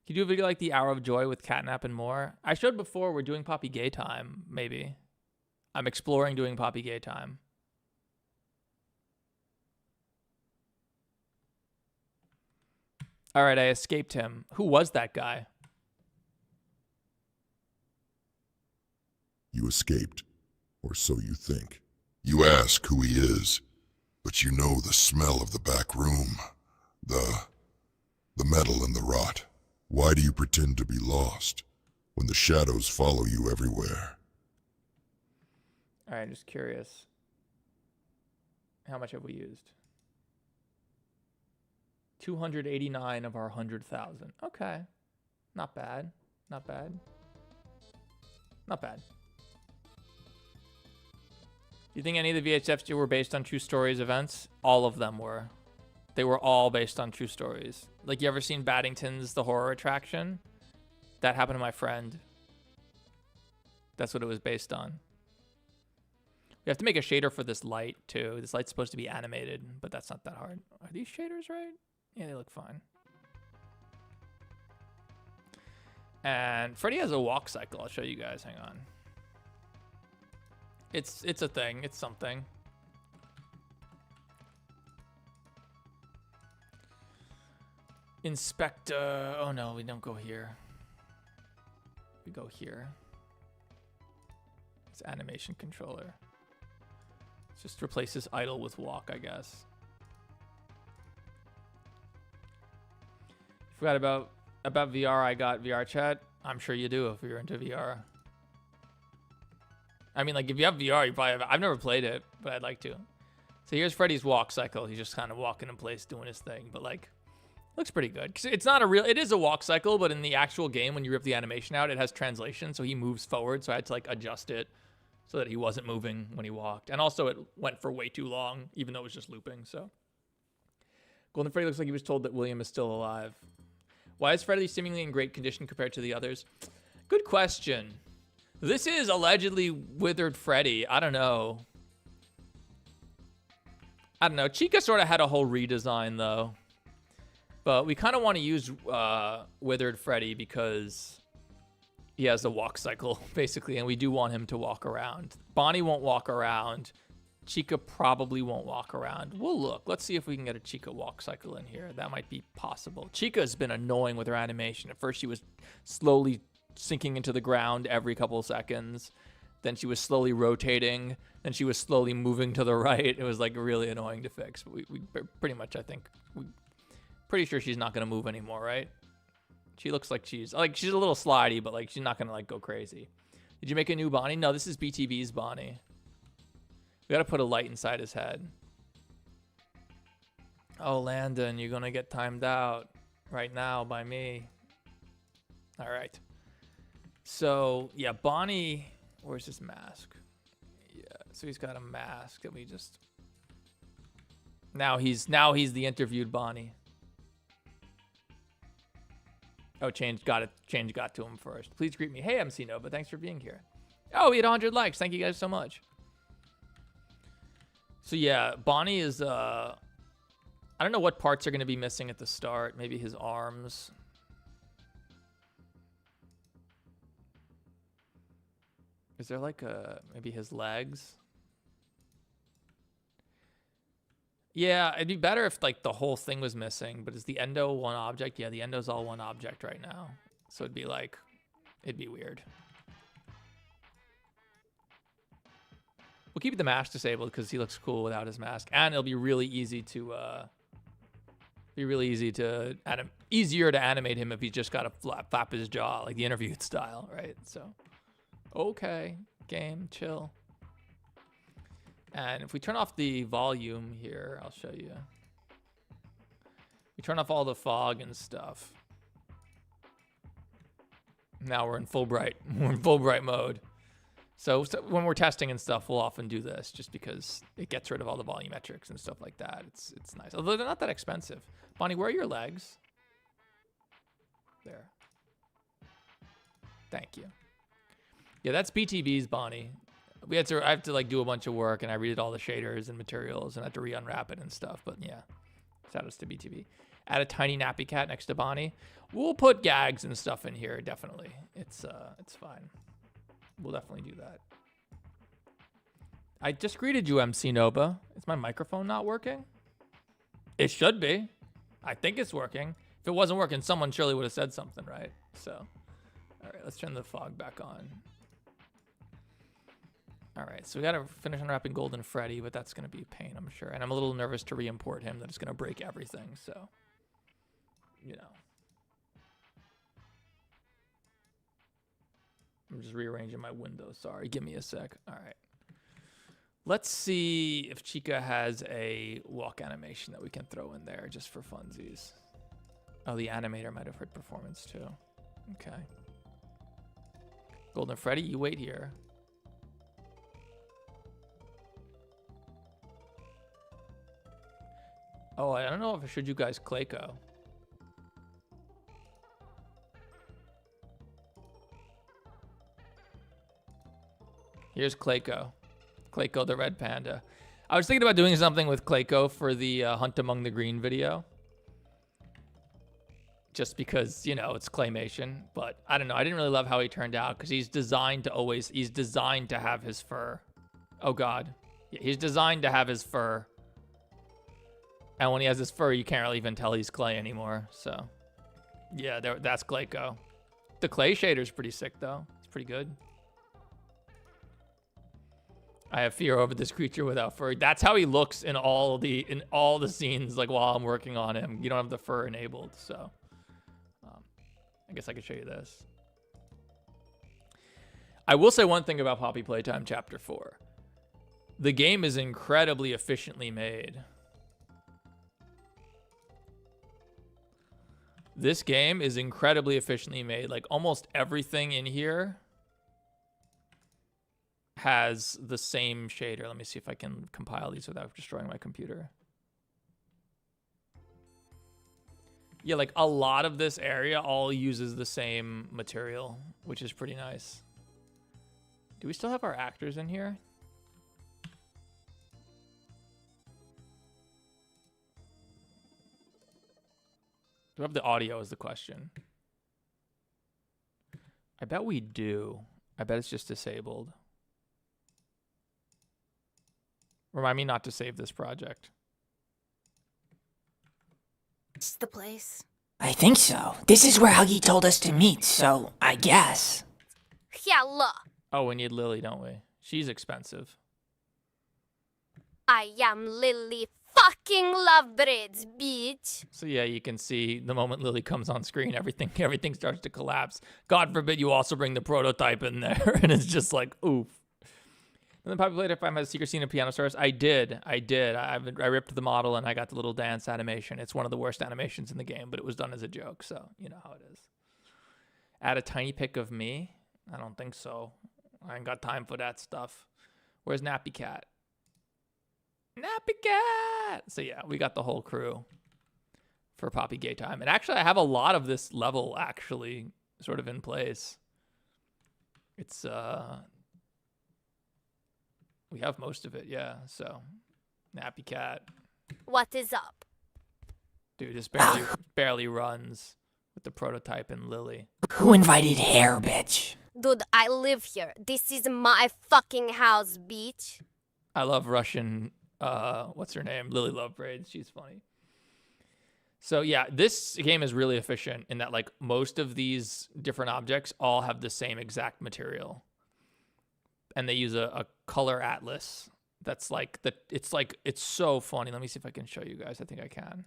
Can you do a video like the Hour of Joy with Catnap and more? I showed before we're doing Poppy Gay Time, maybe. I'm exploring doing Poppy Gay Time. All right, I escaped him. Who was that guy? You escaped, or so you think. You ask who he is, but you know the smell of the back room. The metal and the rot. Why do you pretend to be lost when the shadows follow you everywhere? All right, just curious. How much have we used? 289 of our 100,000. Okay. Not bad. Not bad. Not bad. Do you think any of the VHFs were based on true stories events? All of them were. They were all based on true stories. Like, you ever seen Baddington's The Horror Attraction? That happened to my friend. That's what it was based on. We have to make a shader for this light, too. This light's supposed to be animated, but that's not that hard. Are these shaders right? Yeah, they look fine. And Freddy has a walk cycle. I'll show you guys. Hang on. It's a thing. It's something. Inspector. Oh no, we don't go here. We go here. It's animation controller. Let's just replace this idle with walk, I guess. Forgot about VR. I got VR chat. I'm sure you do if you're into VR. I mean, like, if you have VR, you probably have. I've never played it, but I'd like to. So here's Freddy's walk cycle. He's just kind of walking in place, doing his thing. But, like, looks pretty good. 'Cause it's not a real. It is a walk cycle, but in the actual game, when you rip the animation out, it has translation, so he moves forward. So I had to, like, adjust it so that he wasn't moving when he walked. And also, it went for way too long, even though it was just looping. So Golden Freddy looks like he was told that William is still alive. Why is Freddy seemingly in great condition compared to the others? Good question. This is allegedly withered Freddy. I don't know. Chica sort of had a whole redesign, though. But we kind of want to use withered Freddy because he has a walk cycle, basically. And we do want him to walk around. Bonnie won't walk around. Chica probably won't walk around. We'll look. Let's see if we can get a Chica walk cycle in here. That might be possible. Chica's been annoying with her animation. At first, she was slowly sinking into the ground every couple of seconds. Then she was slowly rotating. Then she was slowly moving to the right. It was, like, really annoying to fix. But we pretty much, I think, pretty sure she's not going to move anymore, right? She looks like she's a little slidey, but, like, she's not going to, like, go crazy. Did you make a new Bonnie? No, this is BTV's Bonnie. We got to put a light inside his head. Oh, Landon, you're going to get timed out right now by me. All right. So, yeah, Bonnie, where's his mask? Yeah, so he's got a mask that we just... Now he's the interviewed Bonnie. Oh, Change got to him first. Please greet me. Hey, MC Nova, thanks for being here. Oh, we had 100 likes. Thank you guys so much. So yeah, Bonnie is, I don't know what parts are going to be missing at the start. Maybe his arms. Is there like maybe his legs? Yeah, it'd be better if like the whole thing was missing, but is the endo one object? Yeah, the endo's all one object right now. So it'd be weird. We'll keep the mask disabled because he looks cool without his mask, and it'll be really easy to easier to animate him if he's just got to flap his jaw like the interviewed style, right? So, okay, game, chill. And if we turn off the volume here, I'll show you. We turn off all the fog and stuff. Now we're in full bright. We're in full bright mode. So when we're testing and stuff, we'll often do this just because it gets rid of all the volumetrics and stuff like that. It's nice. Although they're not that expensive. Bonnie, where are your legs? There. Thank you. Yeah, that's BTB's, Bonnie. I have to like do a bunch of work, and I redid all the shaders and materials, and I had to re-unwrap it and stuff. But yeah, shout outs to BTB. Add a tiny nappy cat next to Bonnie. We'll put gags and stuff in here, definitely. It's fine. We'll definitely do that. I just greeted you, MC Nova. Is my microphone not working? It should be. I think it's working. If it wasn't working, someone surely would have said something, right? So, all right, let's turn the fog back on. All right, so we got to finish unwrapping Golden Freddy, but that's going to be a pain, I'm sure. And I'm a little nervous to re-import him. That it's going to break everything, so, you know. I'm just rearranging my windows. Sorry, give me a sec. All right. Let's see if Chica has a walk animation that we can throw in there just for funsies. Oh, the animator might have heard performance too. Okay. Golden Freddy, you wait here. Oh, I don't know if I showed you guys Clayco. Here's Clayco. Clayco the red panda. I was thinking about doing something with Clayco for the Hunt Among the Green video. Just because, you know, it's claymation. But I don't know. I didn't really love how he turned out because he's designed to have his fur. Oh, God. Yeah, he's designed to have his fur. And when he has his fur, you can't really even tell he's clay anymore. So, yeah, that's Clayco. The clay shader's pretty sick, though. It's pretty good. I have fear over this creature without fur. That's how he looks in all the scenes, like while I'm working on him. You don't have the fur enabled, so I guess I could show you this. I will say one thing about Poppy Playtime Chapter 4. The game is incredibly efficiently made. This game is incredibly efficiently made. Like almost everything in here has the same shader. Let me see if I can compile these without destroying my computer. Yeah, like a lot of this area all uses the same material, which is pretty nice. Do we still have our actors in here? Do we have the audio is the question. I bet we do. I bet it's just disabled. Remind me not to save this project. It's the place. I think so. This is where Huggy told us to meet, so I guess. Hello. Oh, we need Lily, don't we? She's expensive. I am Lily fucking Lovebreads, bitch. So yeah, you can see the moment Lily comes on screen, everything starts to collapse. God forbid you also bring the prototype in there, and it's just like, oof. And then Poppy Playtime has a secret scene of Piano Stars. I did. I ripped the model and I got the little dance animation. It's one of the worst animations in the game, but it was done as a joke, so you know how it is. Add a tiny pic of me? I don't think so. I ain't got time for that stuff. Where's Nappy Cat? Nappy Cat! So yeah, we got the whole crew for Poppy Gay Time. And actually, I have a lot of this level actually sort of in place. It's, we have most of it, yeah. So, Nappy Cat. What is up? Dude, this barely runs with the prototype and Lily. Who invited Hair, bitch? Dude, I live here. This is my fucking house, bitch. I love Russian, what's her name? Lily Lovebraids. She's funny. So yeah, this game is really efficient in that like most of these different objects all have the same exact material. And they use a color atlas that's like it's so funny. Let me see if I can show you guys. I think I can.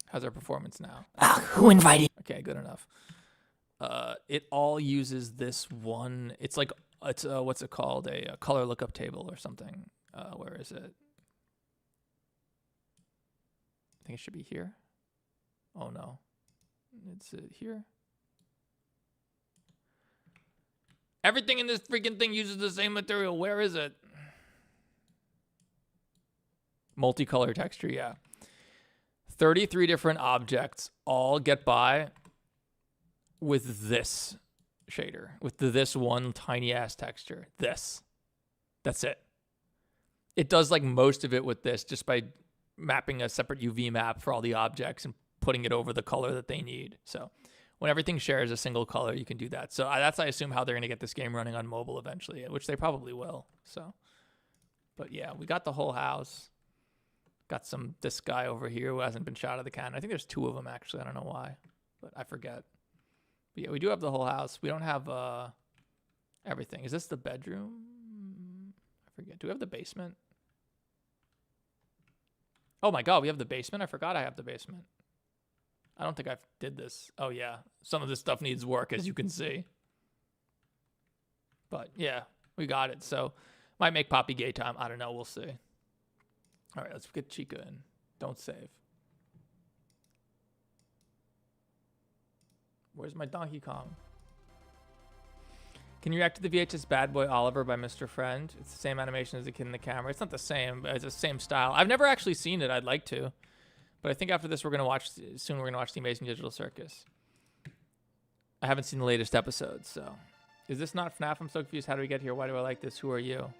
How's our performance now? Who invited? Okay, good enough. It all uses this one. It's like what's it called? A color lookup table or something. Where is it? I think it should be here. Oh no, it's here. Everything in this freaking thing uses the same material. Where is it? Multicolor texture, yeah. 33 different objects all get by with this shader with this one tiny ass texture. That's it. It does like most of it with this just by mapping a separate UV map for all the objects and putting it over the color that they need. So when everything shares a single color, you can do that. So that's, I assume, how they're going to get this game running on mobile eventually, which they probably will. So, but yeah, we got the whole house. Got this guy over here who hasn't been shot out of the cannon. I think there's 2 of them, actually. I don't know why, but I forget. But yeah, we do have the whole house. We don't have everything. Is this the bedroom? I forget. Do we have the basement? Oh my God, we have the basement? I forgot I have the basement. I don't think I did this. Oh yeah, some of this stuff needs work, as you can see. But yeah, we got it. So might make Poppy gay time. I don't know. We'll see. All right, let's get Chica in. Don't save. Where's my Donkey Kong? Can you react to the VHS Bad Boy Oliver by Mr. Friend? It's the same animation as the kid in the camera. It's not the same, but it's the same style. I've never actually seen it. I'd like to. But I think after this, we're going to watch The Amazing Digital Circus. I haven't seen the latest episode, so. Is this not FNAF? I'm so confused. How do we get here? Why do I like this? Who are you?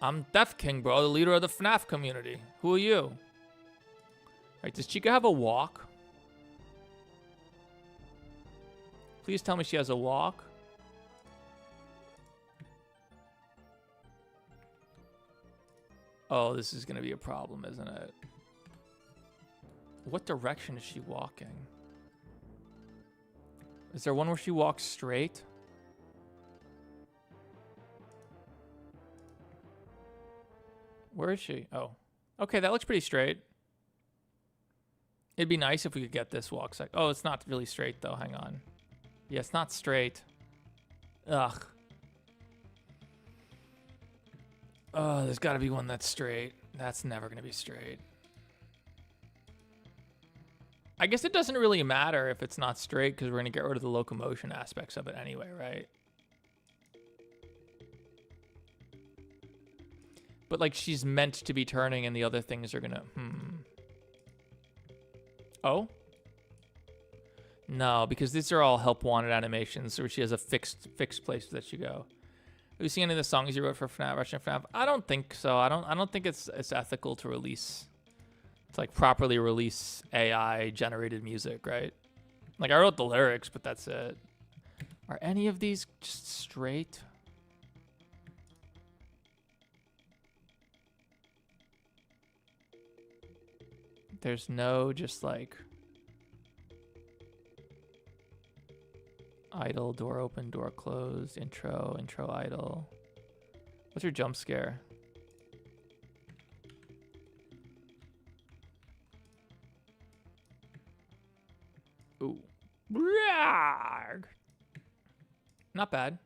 I'm Death King, bro, the leader of the FNAF community. Who are you? All right, does Chica have a walk? Please tell me she has a walk. Oh, this is going to be a problem, isn't it? What direction is she walking? Is there one where she walks straight? Where is she? Oh. Okay, that looks pretty straight. It'd be nice if we could get this walk side. Oh, it's not really straight, though. Hang on. Yeah, it's not straight. Ugh. Oh, there's got to be one that's straight. That's never going to be straight. I guess it doesn't really matter if it's not straight because we're going to get rid of the locomotion aspects of it anyway, right? But, like, she's meant to be turning and the other things are going to... Oh? No, because these are all help wanted animations where she has a fixed place that she go. Have you seen any of the songs you wrote for FNAF, Russian FNAF? I don't think so. I don't think it's ethical to release... to, like, properly release AI-generated music, right? Like, I wrote the lyrics, but that's it. Are any of these just straight? There's no just, like... idle, door open, door closed, intro, idle. What's your jump scare? Ooh. Not bad.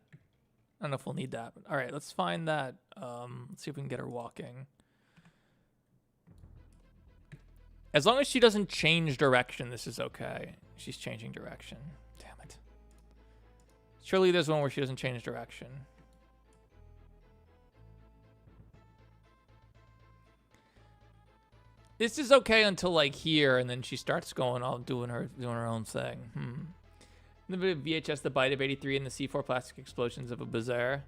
I don't know if we'll need that. But all right, let's find that. Let's see if we can get her walking. As long as she doesn't change direction, this is okay. She's changing direction. Damn it. Surely there's one where she doesn't change direction. This is okay until like here, and then she starts going all doing her own thing. The VHS, the Bite of 83, and the C4 plastic explosions of a Bazaar.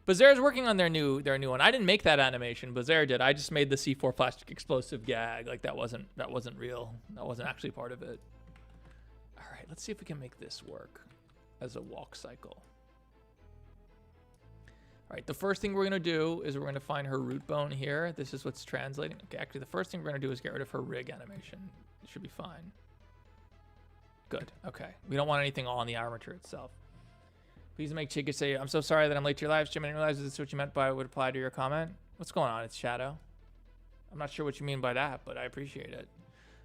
Bazaar's working on their new one. I didn't make that animation. Bazaar did. I just made the C4 plastic explosive gag. Like that wasn't real. That wasn't actually part of it. All right, let's see if we can make this work as a walk cycle. All right, the first thing we're going to do is we're going to find her root bone here. This is what's translating. Okay, actually, the first thing we're going to do is get rid of her rig animation. It should be fine. Good. Okay. We don't want anything on the armature itself. Please make Chica say, I'm so sorry that I'm late to your live stream. I didn't realize this is what you meant by would apply to your comment. What's going on? It's Shadow. I'm not sure what you mean by that, but I appreciate it.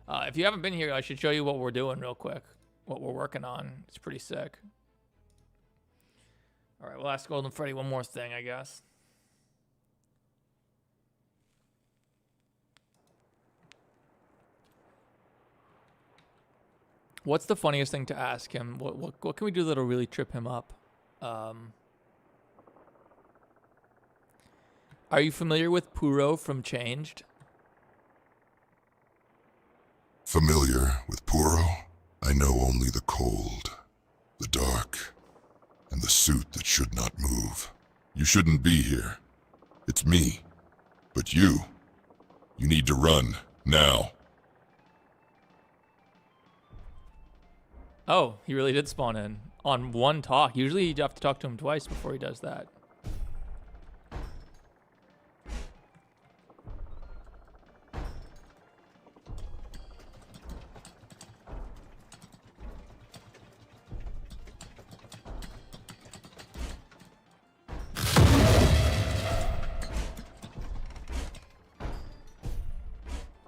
If you haven't been here, I should show you what we're doing real quick. What we're working on. It's pretty sick. All right, we'll ask Golden Freddy one more thing, I guess. What's the funniest thing to ask him? What can we do that'll really trip him up? Are you familiar with Puro from Changed? Familiar with Puro? I know only the cold, the dark, and the suit that should not move. You shouldn't be here. It's me. But you need to run, now. Oh, he really did spawn in on one talk. Usually you have to talk to him twice before he does that.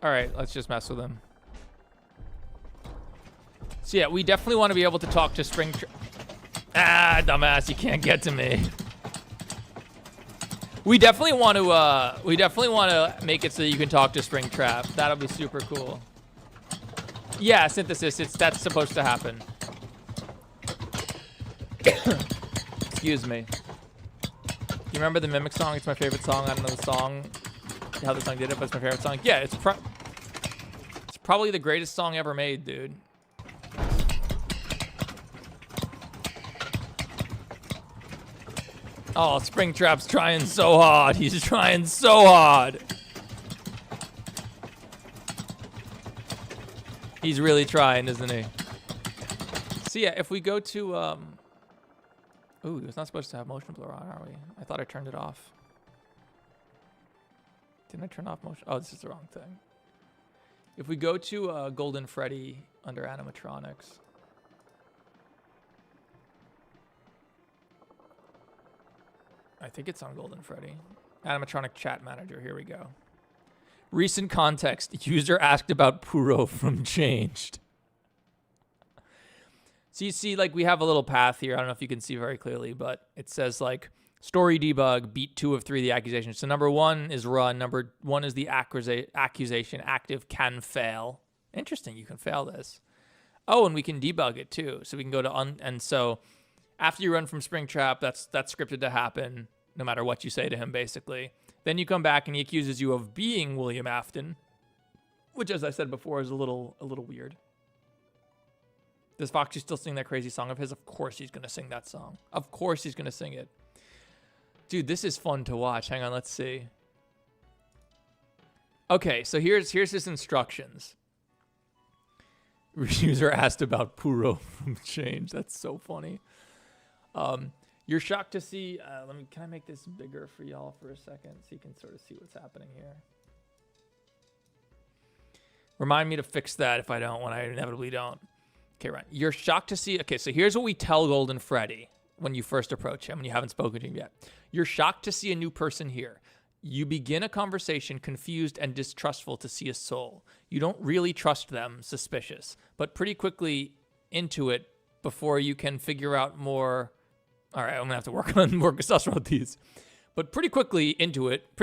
All right, let's just mess with him. So yeah, we definitely want to be able to talk to Ah, dumbass, you can't get to me. We definitely want to make it so you can talk to Springtrap. That'll be super cool. Yeah, synthesis, that's supposed to happen. Excuse me. You remember the Mimic song? It's my favorite song. I don't know the song, how the song did it, but it's my favorite song. Yeah, it's probably the greatest song ever made, dude. Oh, Springtrap's trying so hard. He's trying so hard. He's really trying, isn't he? So yeah, if we go to ooh, it's not supposed to have motion blur on, are we? I thought I turned it off. Didn't I turn off motion? Oh, this is the wrong thing. If we go to Golden Freddy under animatronics. I think it's on Golden Freddy. Animatronic chat manager, here we go. Recent context, user asked about Puro from Changed. So you see, like, we have a little path here. I don't know if you can see very clearly, but it says, like, story debug, beat 2 of 3, the accusation. So number 1 is run. Number 1 is the accusation, active, can fail. Interesting, you can fail this. Oh, and we can debug it too. So we can go to, and so after you run from Springtrap, that's scripted to happen no matter what you say to him, basically. Then you come back and he accuses you of being William Afton, which, as I said before, is a little weird. Does Foxy still sing that crazy song of his? Of course he's going to sing that song. Of course he's going to sing it. Dude, this is fun to watch. Hang on, let's see. Okay, so here's his instructions. User asked about Puro from Change. That's so funny. You're shocked to see... can I make this bigger for y'all for a second so you can sort of see what's happening here? Remind me to fix that if I don't, when I inevitably don't. Okay, right. You're shocked to see... Okay, so here's what we tell Golden Freddy when you first approach him, when you haven't spoken to him yet. You're shocked to see a new person here. You begin a conversation confused and distrustful to see a soul. You don't really trust them, suspicious, but pretty quickly into it before you can figure out more... All right, I'm going to have to work on more stuff about these. But pretty quickly into it,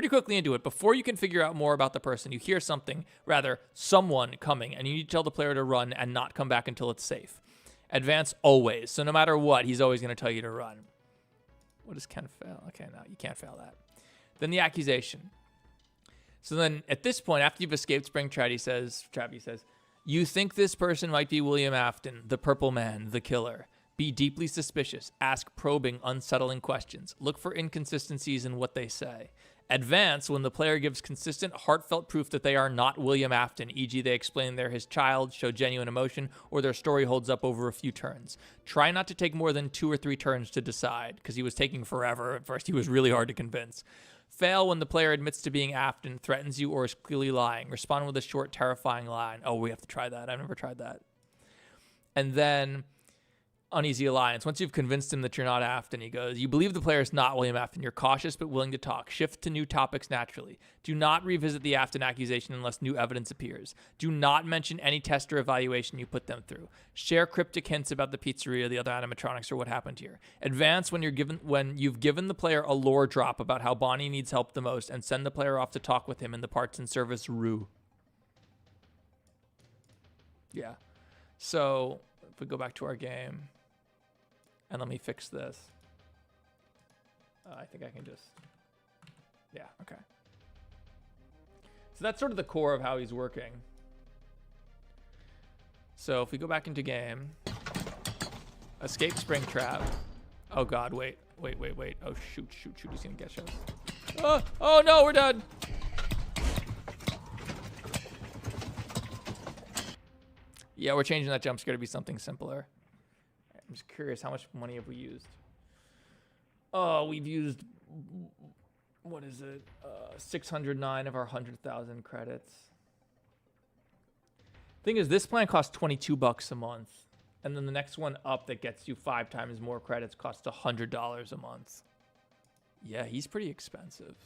before you can figure out more about the person, you hear something, rather, someone coming, and you need to tell the player to run and not come back until it's safe. Advance always. So no matter what, he's always going to tell you to run. What does Ken fail? Okay, no, you can't fail that. Then the accusation. So then at this point, after you've escaped Springtrap, he says, you think this person might be William Afton, the Purple Man, the killer. Be deeply suspicious. Ask probing, unsettling questions. Look for inconsistencies in what they say. Advance when the player gives consistent, heartfelt proof that they are not William Afton, e.g. they explain they're his child, show genuine emotion, or their story holds up over a few turns. Try not to take more than 2 or 3 turns to decide, because he was taking forever. At first, he was really hard to convince. Fail when the player admits to being Afton, threatens you, or is clearly lying. Respond with a short, terrifying line. Oh, we have to try that. I've never tried that. And then... Uneasy alliance. Once you've convinced him that you're not Afton, he goes, you believe the player is not William Afton. You're cautious but willing to talk. Shift to new topics naturally. Do not revisit the Afton accusation unless new evidence appears. Do not mention any test or evaluation you put them through. Share cryptic hints about the pizzeria, the other animatronics, or what happened here. Advance when you've given the player a lore drop about how Bonnie needs help the most, and send the player off to talk with him in the parts and service room. Yeah. So if we go back to our game. And let me fix this. I think I can just... Yeah, okay. So that's sort of the core of how he's working. So if we go back into game... Escape Springtrap. Oh God, wait. Oh shoot, he's gonna catch us. Oh no, we're done. Yeah, we're changing that jump scare to be something simpler. I'm just curious, how much money have we used? Oh, we've used, what is it? 609 of our 100,000 credits. Thing is, this plan costs $22 a month. And then the next one up that gets you 5 times more credits costs $100 a month. Yeah, he's pretty expensive.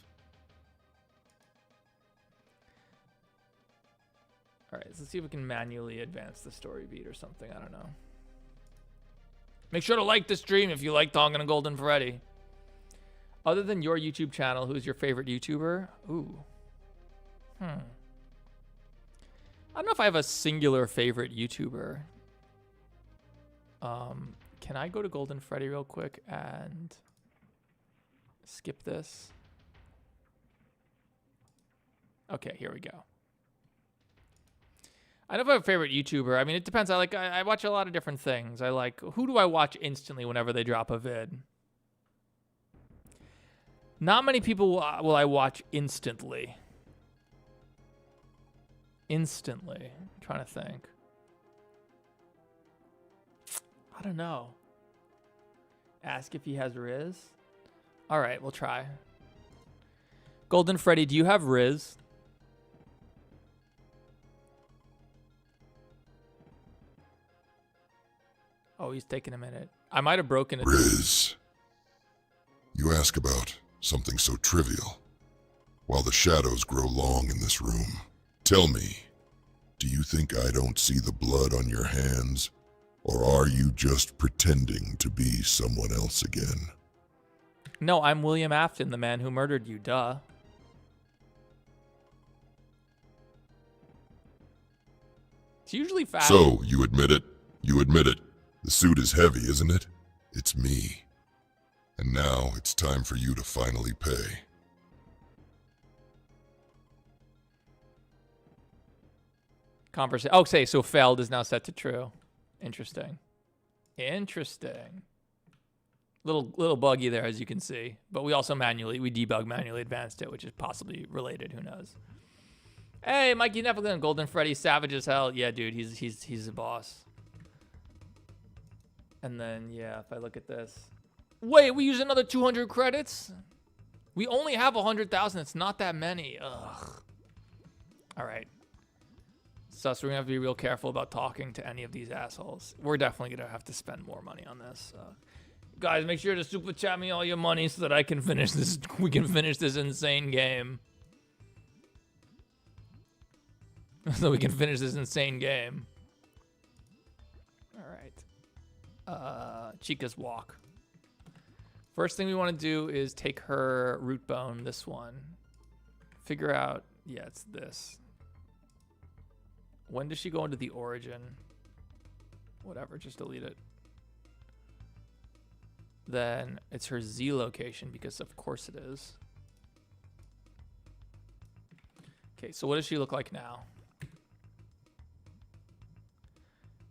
All right, so let's see if we can manually advance the story beat or something. I don't know. Make sure to like the stream if you like Tongan and Golden Freddy. Other than your YouTube channel, who's your favorite YouTuber? Ooh. I don't know if I have a singular favorite YouTuber. Can I go to Golden Freddy real quick and skip this? Okay, here we go. I don't have a favorite YouTuber. I mean, it depends. I watch a lot of different things. Who do I watch instantly whenever they drop a vid? Not many people will I watch instantly. Instantly. I'm trying to think. I don't know. Ask if he has Riz. All right, we'll try. Golden Freddy, do you have Riz? Oh, he's taking a minute. I might have broken it. Riz. You ask about something so trivial. While the shadows grow long in this room, tell me, do you think I don't see the blood on your hands? Or are you just pretending to be someone else again? No, I'm William Afton, the man who murdered you, duh. It's usually fast. So, you admit it? You admit it. The suit is heavy, isn't it? It's me. And now it's time for you to finally pay. Conversation. Oh, say, so failed is now set to true. Interesting. Interesting. Little buggy there, as you can see. But we also debug manually advanced it, which is possibly related. Who knows? Hey, Mikey Nephilim, Golden Freddy, savage as hell. Yeah, dude, he's a boss. And then, yeah, if I look at this. Wait, we use another 200 credits? We only have 100,000. It's not that many. Ugh. All right. So we're going to have to be real careful about talking to any of these assholes. We're definitely going to have to spend more money on this. Guys, make sure to super chat me all your money so that I can finish this. We can finish this insane game. So we can finish this insane game. All right. Chica's walk. First thing we want to do is take her root bone, this one. Figure out, yeah, it's this. When does she go into the origin? Whatever, just delete it. Then it's her Z location, because of course it is. Okay, so what does she look like now?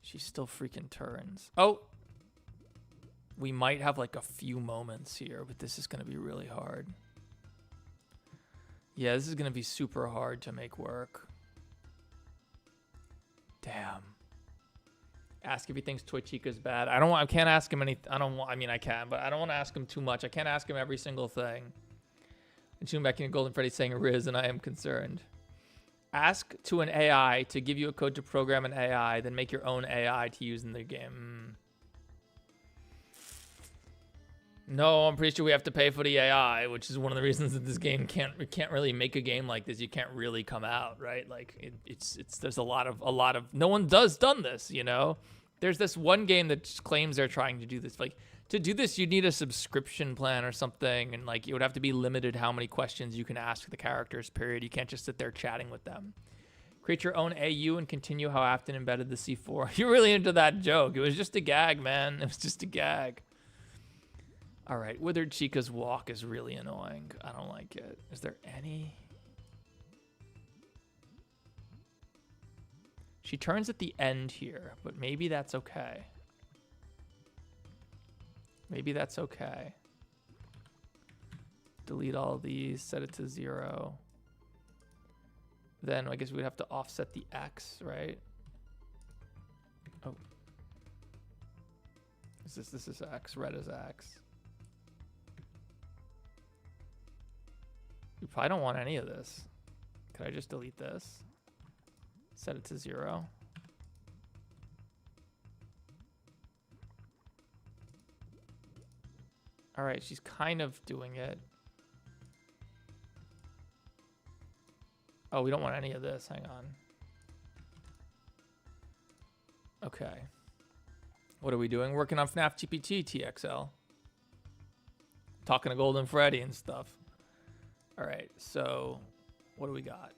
She still freaking turns. Oh! We might have like a few moments here, but this is going to be really hard. Yeah, this is going to be super hard to make work. Damn. Ask if he thinks Toy Chica's bad. I can't ask him any. I mean, I can, but I don't want to ask him too much. I can't ask him every single thing. And tune back in Golden Freddy saying Riz, and I am concerned. Ask to an AI to give you a code to program an AI, then make your own AI to use in the game. No, I'm pretty sure we have to pay for the AI, which is one of the reasons that this game can't really make a game like this. You can't really come out, right? Like there's a lot of no one done this, you know? There's this one game that just claims they're trying to do this. Like to do this, you need a subscription plan or something, and like it would have to be limited how many questions you can ask the characters, period. You can't just sit there chatting with them. Create your own AU and continue how Afton embedded the C4. You're really into that joke. It was just a gag, man. It was just a gag. All right, Withered Chica's walk is really annoying. I don't like it. Is there any? She turns at the end here, but maybe that's okay. Maybe that's okay. Delete all of these, set it to 0. Then I guess we'd have to offset the X, right? Oh. This is X, red is X. We probably don't want any of this. Could I just delete this? Set it to 0. All right, she's kind of doing it. Oh, we don't want any of this. Hang on. Okay. What are we doing? Working on FNAF GPT TXL. Talking to Golden Freddy and stuff. All right, so what do we got?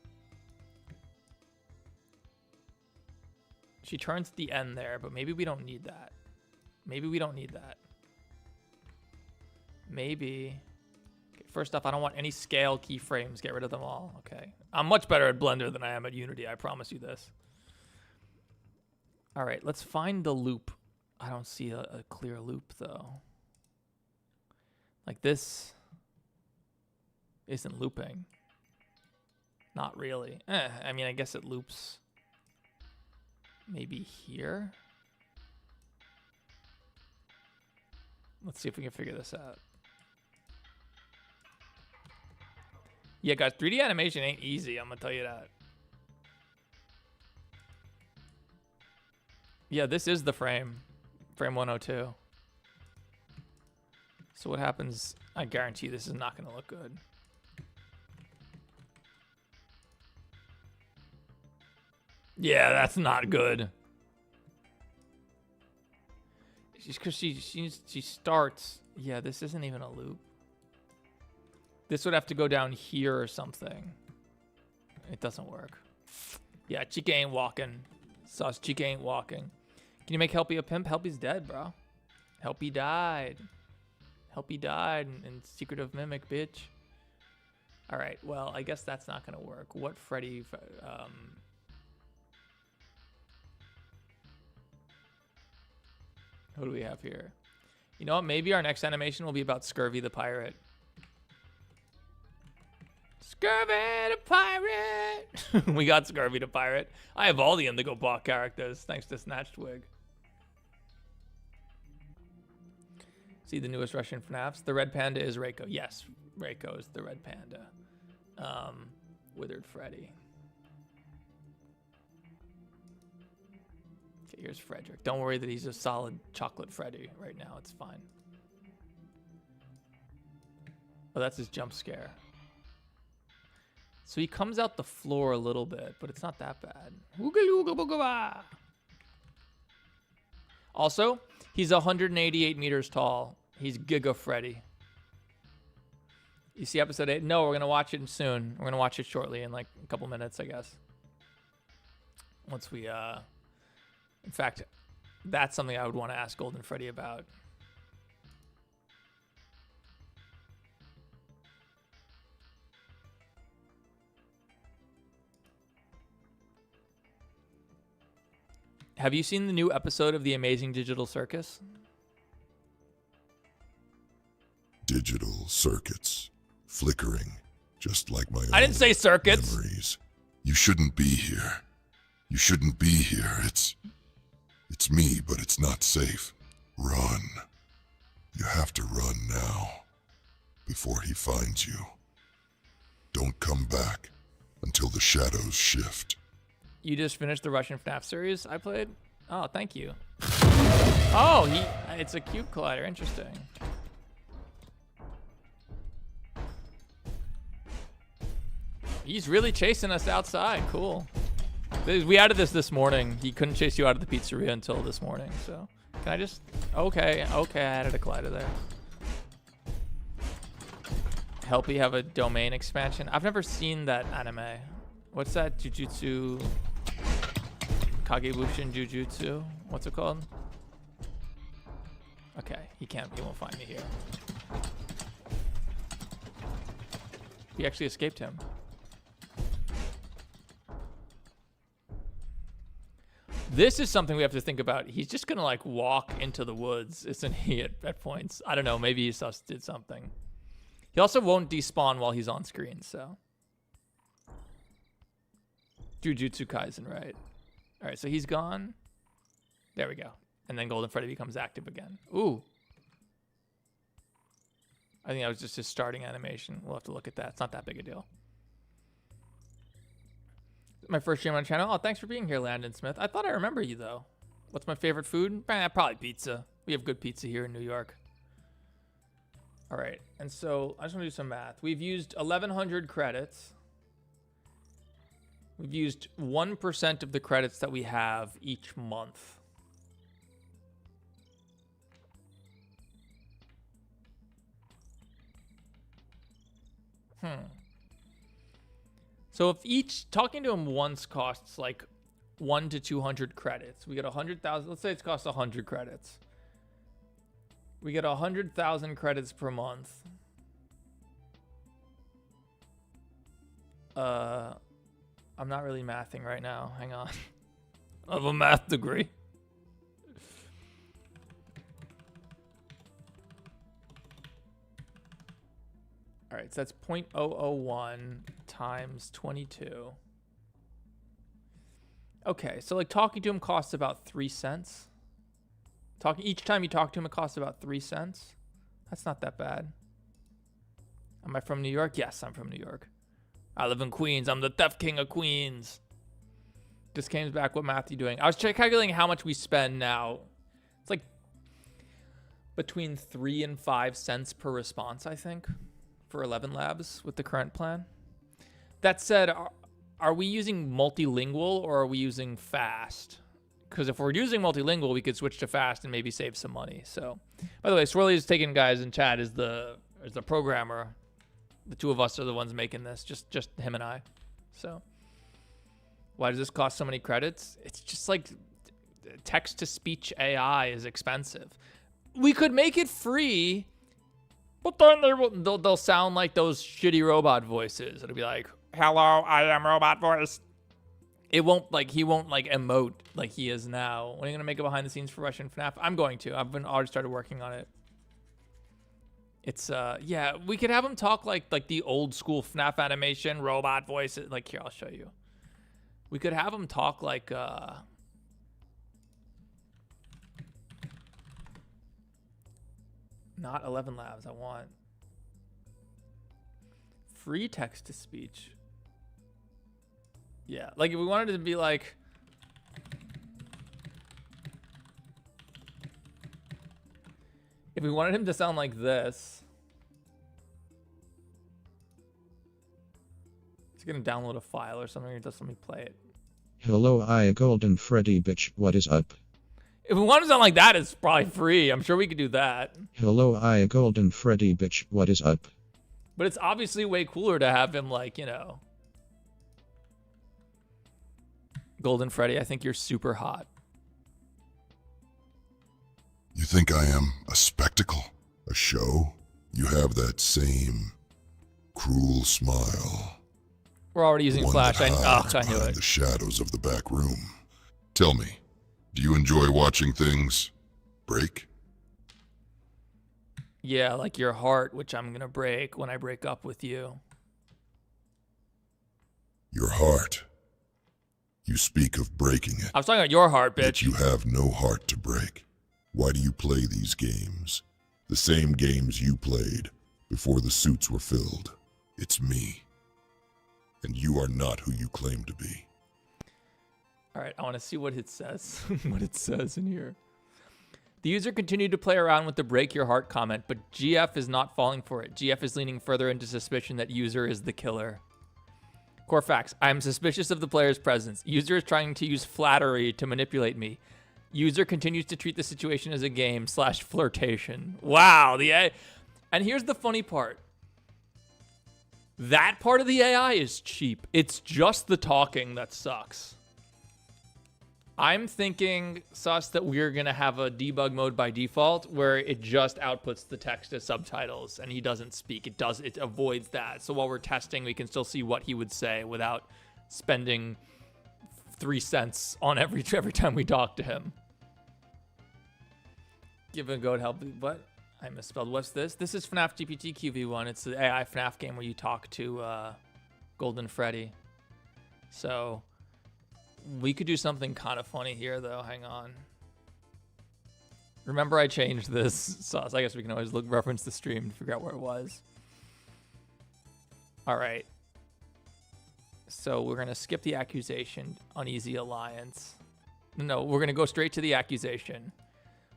She turns the end there, but maybe we don't need that. Maybe we don't need that. Maybe. Okay, first off, I don't want any scale keyframes. Get rid of them all. Okay. I'm much better at Blender than I am at Unity. I promise you this. All right, let's find the loop. I don't see a clear loop, though. Like this isn't looping. Not really. I mean, I guess it loops maybe here. Let's see if we can figure this out. Yeah, guys, 3D animation ain't easy. I'm gonna tell you that. Yeah, this is the frame. Frame 102. So what happens? I guarantee this is not gonna look good. Yeah, that's not good. Because she starts. Yeah, this isn't even a loop. This would have to go down here or something. It doesn't work. Yeah, Chica ain't walking. Sauce Chica ain't walking. Can you make Helpy a pimp? Helpy's dead, bro. Helpy died. Helpy died in Secret of Mimic, bitch. All right, well, I guess that's not gonna work. What Freddy? Who do we have here? You know what? Maybe our next animation will be about Scurvy the Pirate. Scurvy the Pirate! We got Scurvy the Pirate. I have all the Indigo Bach characters, thanks to Snatched Wig. See the newest Russian FNAFs? The red panda is Reiko. Yes, Reiko is the red panda. Withered Freddy. Okay, here's Frederick. Don't worry that he's a solid chocolate Freddy right now. It's fine. Oh, that's his jump scare. So he comes out the floor a little bit, but it's not that bad. Also, he's 188 meters tall. He's Giga Freddy. You see episode 8? No, we're going to watch it soon. We're going to watch it shortly in like a couple minutes, I guess. Once we, in fact, that's something I would want to ask Golden Freddy about. Have you seen the new episode of The Amazing Digital Circus? Digital circuits, flickering, just like my I didn't say circuits. Memories. You shouldn't be here. You shouldn't be here. It's me, but it's not safe. Run. You have to run now, before he finds you. Don't come back until the shadows shift. You just finished the Russian FNAF series I played? Oh, thank you. Oh, it's a cube collider. Interesting. He's really chasing us outside. Cool. We added this morning. He couldn't chase you out of the pizzeria until this morning. So can I just... Okay, I added a collider there. Help you have a domain expansion. I've never seen that anime. What's that? Jujutsu... Kagebushin Jujutsu? What's it called? Okay, he won't find me here. We actually escaped him. This is something we have to think about. He's just gonna like walk into the woods, isn't he? At points, I don't know. Maybe he sus did something. He also won't despawn while he's on screen. So Jujutsu Kaisen, right? All right, so he's gone. There we go. And then Golden Freddy becomes active again. Ooh. I think that was just his starting animation. We'll have to look at that. It's not that big a deal. My first stream on the channel. Oh, thanks for being here, Landon Smith. I thought I remember you, though. What's my favorite food? Probably pizza. We have good pizza here in New York. All right. And so I just want to do some math. We've used 1,100 credits. We've used 1% of the credits that we have each month. So if each talking to him once costs like 1 to 200 credits, we get 100,000. Let's say it's cost 100 credits. We get 100,000 credits per month. I'm not really mathing right now. Hang on. I have a math degree. All right, so that's 0.001 times 22. Okay, so like talking to him costs about 3 cents. Each time you talk to him, it costs about 3 cents. That's not that bad. Am I from New York? Yes, I'm from New York. I live in Queens. I'm the theft king of Queens. Just came back. What math are you doing? I was calculating how much we spend now. It's like between 3 and 5 cents per response, I think, for 11 labs with the current plan. That said, are we using multilingual or are we using fast? Because if we're using multilingual, we could switch to fast and maybe save some money. So, by the way, Swirly is taking guys in chat is the programmer. The two of us are the ones making this, just him and I. So, why does this cost so many credits? It's just like text-to-speech AI is expensive. We could make it free, but then they'll sound like those shitty robot voices. It'll be like, "Hello, I am robot voice." It won't like he won't like emote like he is now. When are you gonna make a behind the scenes for Russian FNAF? I'm going to. I've already started working on it. It's yeah, we could have him talk like the old school FNAF animation robot voices. Like here, I'll show you. We could have him talk like not 11 labs. I want free text to speech. Yeah, like if we wanted it to be like if we wanted him to sound like this. He's gonna download a file or something or just let me play it. Hello, I Golden Freddy bitch, what is up? If we want to sound like that, it's probably free. I'm sure we could do that. Hello, I Golden Freddy bitch, what is up? But it's obviously way cooler to have him like, you know. Golden Freddy, I think you're super hot. You think I am a spectacle? A show? You have that same cruel smile. We're already using One Flash. that I hides knew behind it. the shadows of the back room. Tell me, do you enjoy watching things break? Yeah, like your heart, which I'm gonna break when I break up with you. Your heart. You speak of breaking it. I was talking about your heart, Yet bitch. you have no heart to break. Why do you play these games? The same games you played before the suits were filled. It's me. And you are not who you claim to be. All right, I want to see what it says. What it says in here. The user continued to play around with the break your heart comment, but GF is not falling for it. GF is leaning further into suspicion that user is the killer. Core facts. I am suspicious of the player's presence. User is trying to use flattery to manipulate me. User continues to treat the situation as a game / flirtation. Wow. And here's the funny part. That part of the AI is cheap. It's just the talking that sucks. I'm thinking, Sus, that we're going to have a debug mode by default where it just outputs the text as subtitles and he doesn't speak. It avoids that. So while we're testing, we can still see what he would say without spending 3 cents on every time we talk to him. Give it a go to help. What? I misspelled. What's this? This is FNAF GPT QV1. It's the AI FNAF game where you talk to Golden Freddy. So we could do something kind of funny here, though. Hang on. Remember, I changed this sauce. I guess we can always reference the stream to figure out where it was. All right. So we're going to skip the accusation, uneasy alliance. No, we're going to go straight to the accusation.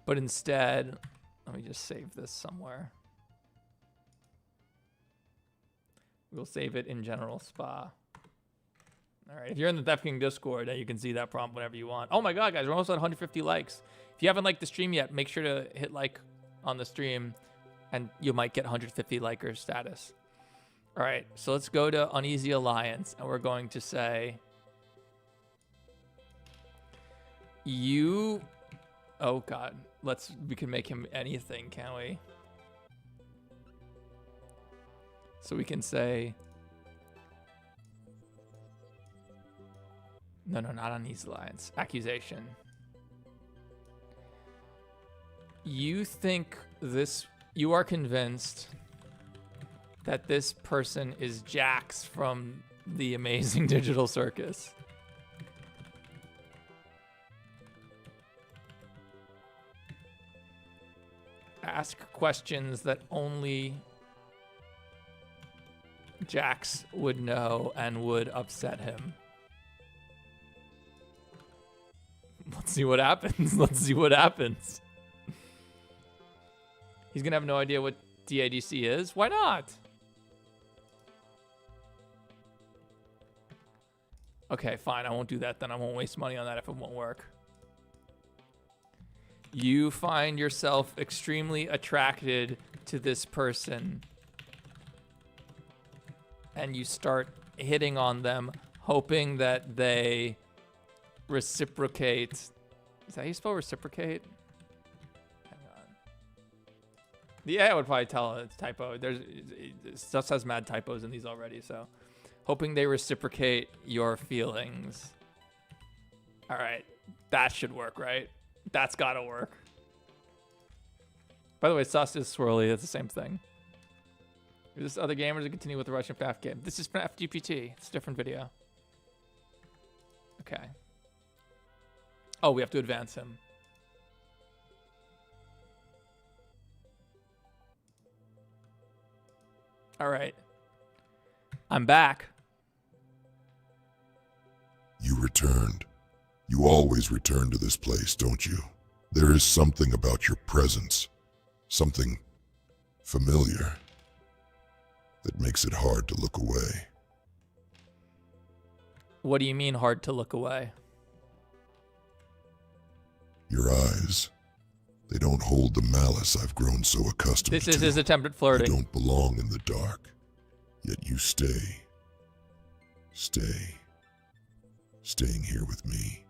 But instead, let me just save this somewhere. We'll save it in General Spa. All right, if you're in the Theft King Discord, you can see that prompt whenever you want. Oh my God, guys, we're almost at 150 likes. If you haven't liked the stream yet, make sure to hit like on the stream, and you might get 150 liker status. All right, so let's go to Uneasy Alliance, and we're going to say, you, oh God, we can make him anything, can't we? So we can say, no, not Uneasy Alliance, accusation. You think you are convinced that this person is Jax from the Amazing Digital Circus. Ask questions that only Jax would know and would upset him. Let's see what happens. Let's see what happens. He's gonna have no idea what TADC is. Why not? Okay, fine. I won't do that then. I won't waste money on that if it won't work. You find yourself extremely attracted to this person, and you start hitting on them, hoping that they reciprocate. Is that how you spell reciprocate? Hang on. The AI would probably tell it's typo. Stuff has mad typos in these already, so hoping they reciprocate your feelings. All right, that should work, right? That's gotta work. By the way, sauce is swirly. That's the same thing. Is this other gamers to continue with the Russian FNAF game? This is FNAF GPT. It's a different video. Okay. Oh, we have to advance him. All right. I'm back. You returned. You always return to this place, don't you? There is something about your presence, something familiar, that makes it hard to look away. What do you mean hard to look away? Your eyes, they don't hold the malice I've grown so accustomed to. This is his attempt at flirting. You don't belong in the dark, yet you stay. Staying here with me.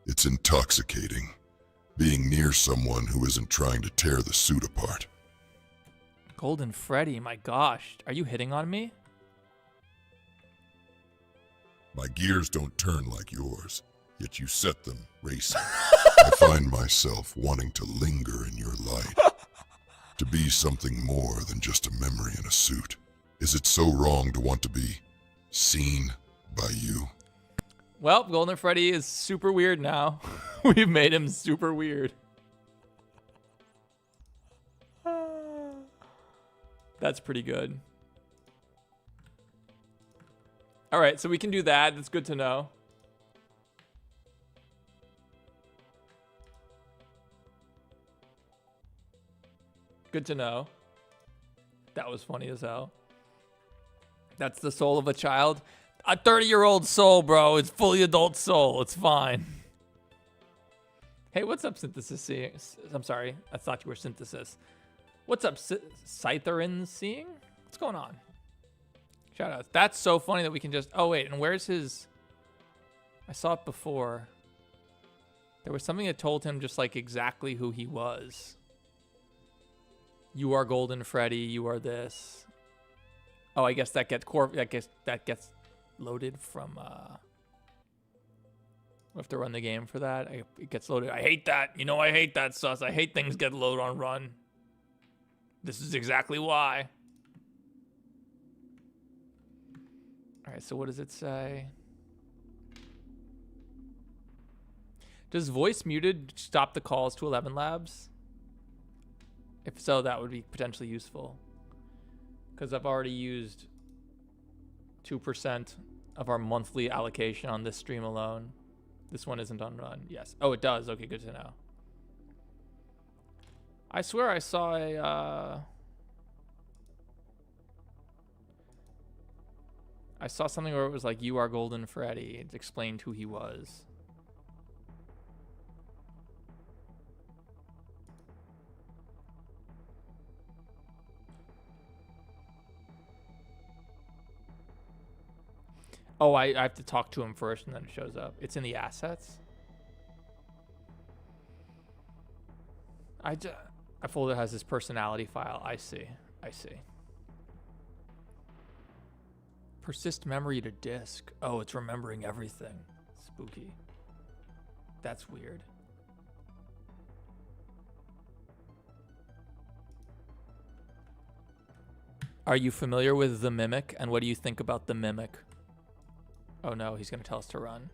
It's intoxicating, being near someone who isn't trying to tear the suit apart. Golden Freddy, my gosh. Are you hitting on me? My gears don't turn like yours, yet you set them racing. I find myself wanting to linger in your light, to be something more than just a memory in a suit. Is it so wrong to want to be seen by you? Well, Golden Freddy is super weird now. We've made him super weird. That's pretty good. All right, so we can do that. That's good to know. Good to know. That was funny as hell. That's the soul of a child. A 30-year-old soul, bro. It's fully adult soul. It's fine. Hey, what's up, Synthesis? I'm sorry. I thought you were Synthesis. What's up, Scytherin Seeing? What's going on? Shout out. That's so funny that we can just... Oh, wait. And where's his... I saw it before. There was something that told him just like exactly who he was. You are Golden Freddy. You are this. Oh, I guess that gets loaded from We have to run the game for that. It gets loaded. I hate that. You know, I hate that sus. I hate things get loaded on run. This is exactly why. All right, so what does it say? Does voice muted stop the calls to 11 Labs? If so, that would be potentially useful. Because I've already used 2% of our monthly allocation on this stream alone. This one isn't on run. Yes. Oh, it does. Okay, good to know. I swear I saw a... I saw something where it was like, you are Golden Freddy. It explained who he was. Oh, I have to talk to him first and then it shows up. It's in the assets. A folder has his personality file. I see. I see. Persist memory to disk. Oh, it's remembering everything. Spooky. That's weird. Are you familiar with the Mimic? And what do you think about the Mimic? Oh no, he's going to tell us to run.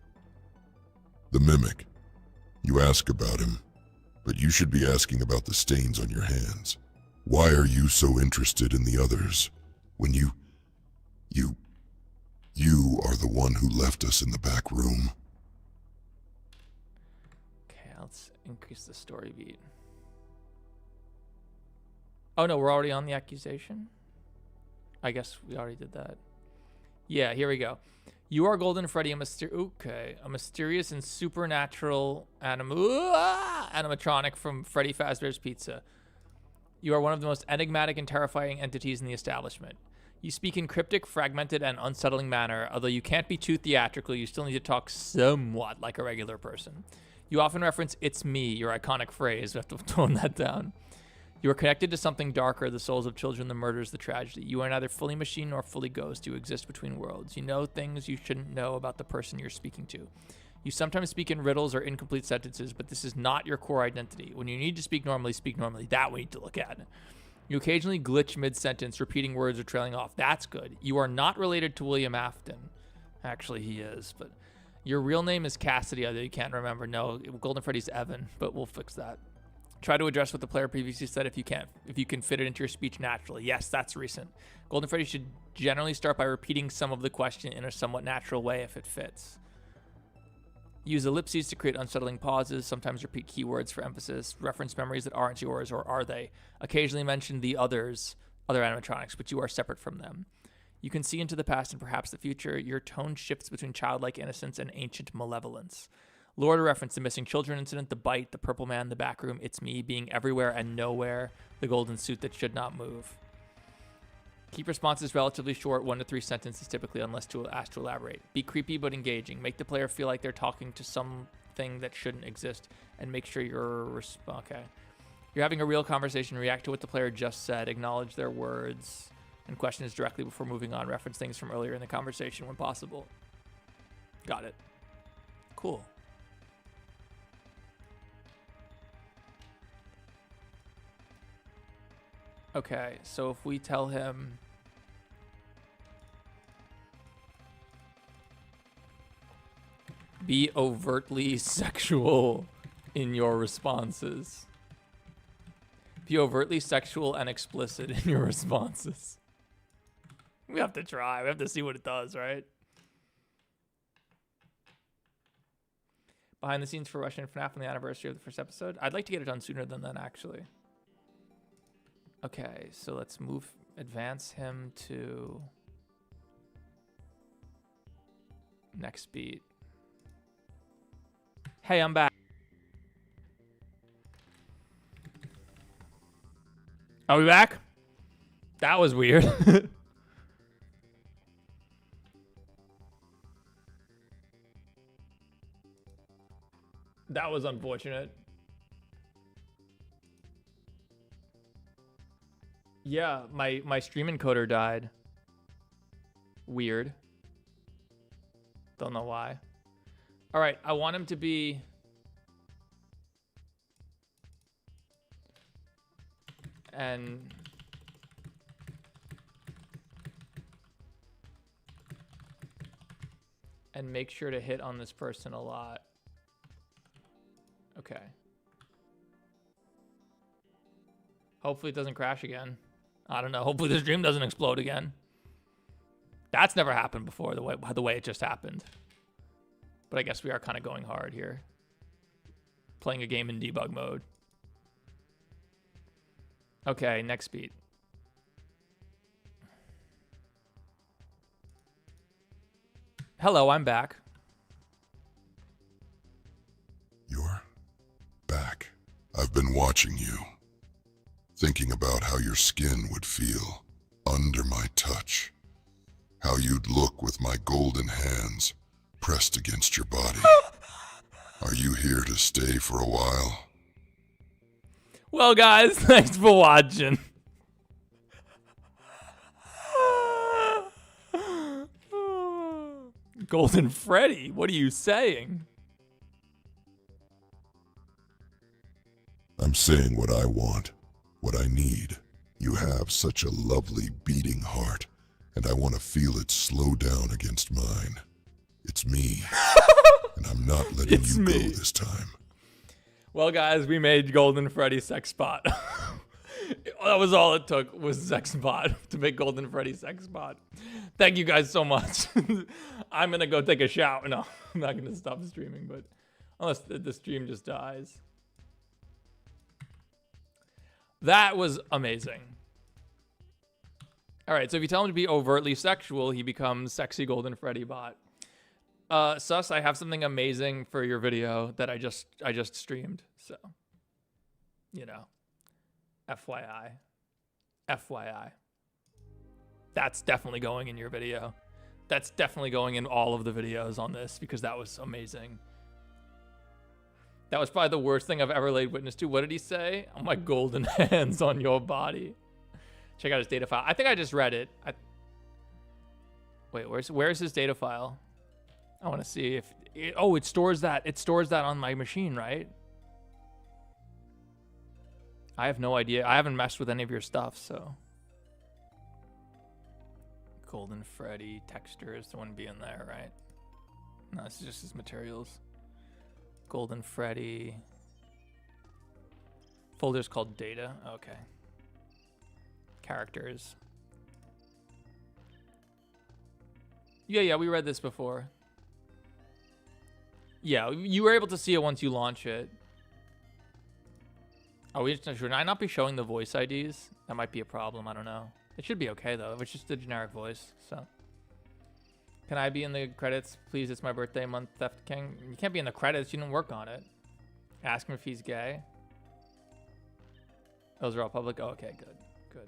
The Mimic. You ask about him, but you should be asking about the stains on your hands. Why are you so interested in the others when you are the one who left us in the back room? Okay, let's increase the story beat. Oh no, we're already on the accusation? I guess we already did that. Yeah, here we go. You are Golden Freddy, a mysterious and supernatural animatronic from Freddy Fazbear's Pizza. You are one of the most enigmatic and terrifying entities in the establishment. You speak in cryptic, fragmented, and unsettling manner. Although you can't be too theatrical, you still need to talk somewhat like a regular person. You often reference "it's me," your iconic phrase. We have to tone that down. You are connected to something darker, the souls of children, the murders, the tragedy. You are neither fully machine nor fully ghost. You exist between worlds. You know things you shouldn't know about the person you're speaking to. You sometimes speak in riddles or incomplete sentences, but this is not your core identity. When you need to speak normally, speak normally. That we need to look at. You occasionally glitch mid-sentence, repeating words or trailing off. That's good. You are not related to William Afton. Actually, he is, but your real name is Cassidy, although you can't remember. No, Golden Freddy's Evan, but we'll fix that. Try to address what the player previously said if you can fit it into your speech naturally. Yes, that's recent. Golden Freddy should generally start by repeating some of the question in a somewhat natural way if it fits. Use ellipses to create unsettling pauses. Sometimes repeat keywords for emphasis. Reference memories that aren't yours, or are they? Occasionally mention the other animatronics, but you are separate from them. You can see into the past and perhaps the future. Your tone shifts between childlike innocence and ancient malevolence. Lore to reference the missing children incident, the bite, the purple man, the back room, it's me, being everywhere and nowhere, the golden suit that should not move. Keep responses relatively short, 1 to 3 sentences typically, unless asked to elaborate. Be creepy but engaging. Make the player feel like they're talking to something that shouldn't exist, and make sure you're having a real conversation. React to what the player just said. Acknowledge their words and questions directly before moving on. Reference things from earlier in the conversation when possible. Got it. Cool. Okay, so if we tell him be overtly sexual in your responses. Be overtly sexual and explicit in your responses. We have to try. We have to see what it does, right? Behind the scenes for Russian FNAF on the anniversary of the first episode. I'd like to get it done sooner than then, actually. Okay, so let's advance him to next beat. Hey, I'm back. Are we back? That was weird. That was unfortunate. Yeah, my stream encoder died. Weird. Don't know why. All right, I want him to be... And... And make sure to hit on this person a lot. Okay. Hopefully it doesn't crash again. I don't know. Hopefully the stream doesn't explode again. That's never happened before, the way it just happened. But I guess we are kind of going hard here. Playing a game in debug mode. Okay, next beat. Hello, I'm back. You're back. I've been watching you, thinking about how your skin would feel under my touch, how you'd look with my golden hands pressed against your body. Are you here to stay for a while? Well, guys, thanks for watching. Golden Freddy, what are you saying? I'm saying what I want, what I need. You have such a lovely beating heart, and I want to feel it slow down against mine. It's me, and I'm not letting you go this time. Well, guys, we made Golden Freddy Sex Spot. That was all it took, was Sex Spot, to make Golden Freddy Sex Spot. Thank you guys so much. I'm going to go take a shower. No, I'm not going to stop streaming, but unless the stream just dies. That was amazing. All right, so if you tell him to be overtly sexual, he becomes Sexy Golden Freddy Bot. Sus, I have something amazing for your video that I just streamed. So, you know, FYI. FYI. That's definitely going in your video. That's definitely going in all of the videos on this because that was amazing. That was probably the worst thing I've ever laid witness to. What did he say? Oh, my golden hands on your body. Check out his data file. I think I just read it. Wait, where's his data file? I want to see if it stores that. It stores that on my machine, right? I have no idea. I haven't messed with any of your stuff, so. Golden Freddy textures wouldn't be in there, right? No, this is just his materials. Golden Freddy. Folder's called data. Okay. Characters. Yeah, we read this before. Yeah, you were able to see it once you launch it. Oh, should I not be showing the voice IDs? That might be a problem. I don't know. It should be okay, though. It's just a generic voice, so. Can I be in the credits? Please, it's my birthday month, Theft King. You can't be in the credits. You didn't work on it. Ask him if he's gay. Those are all public? Oh, okay, good. Good.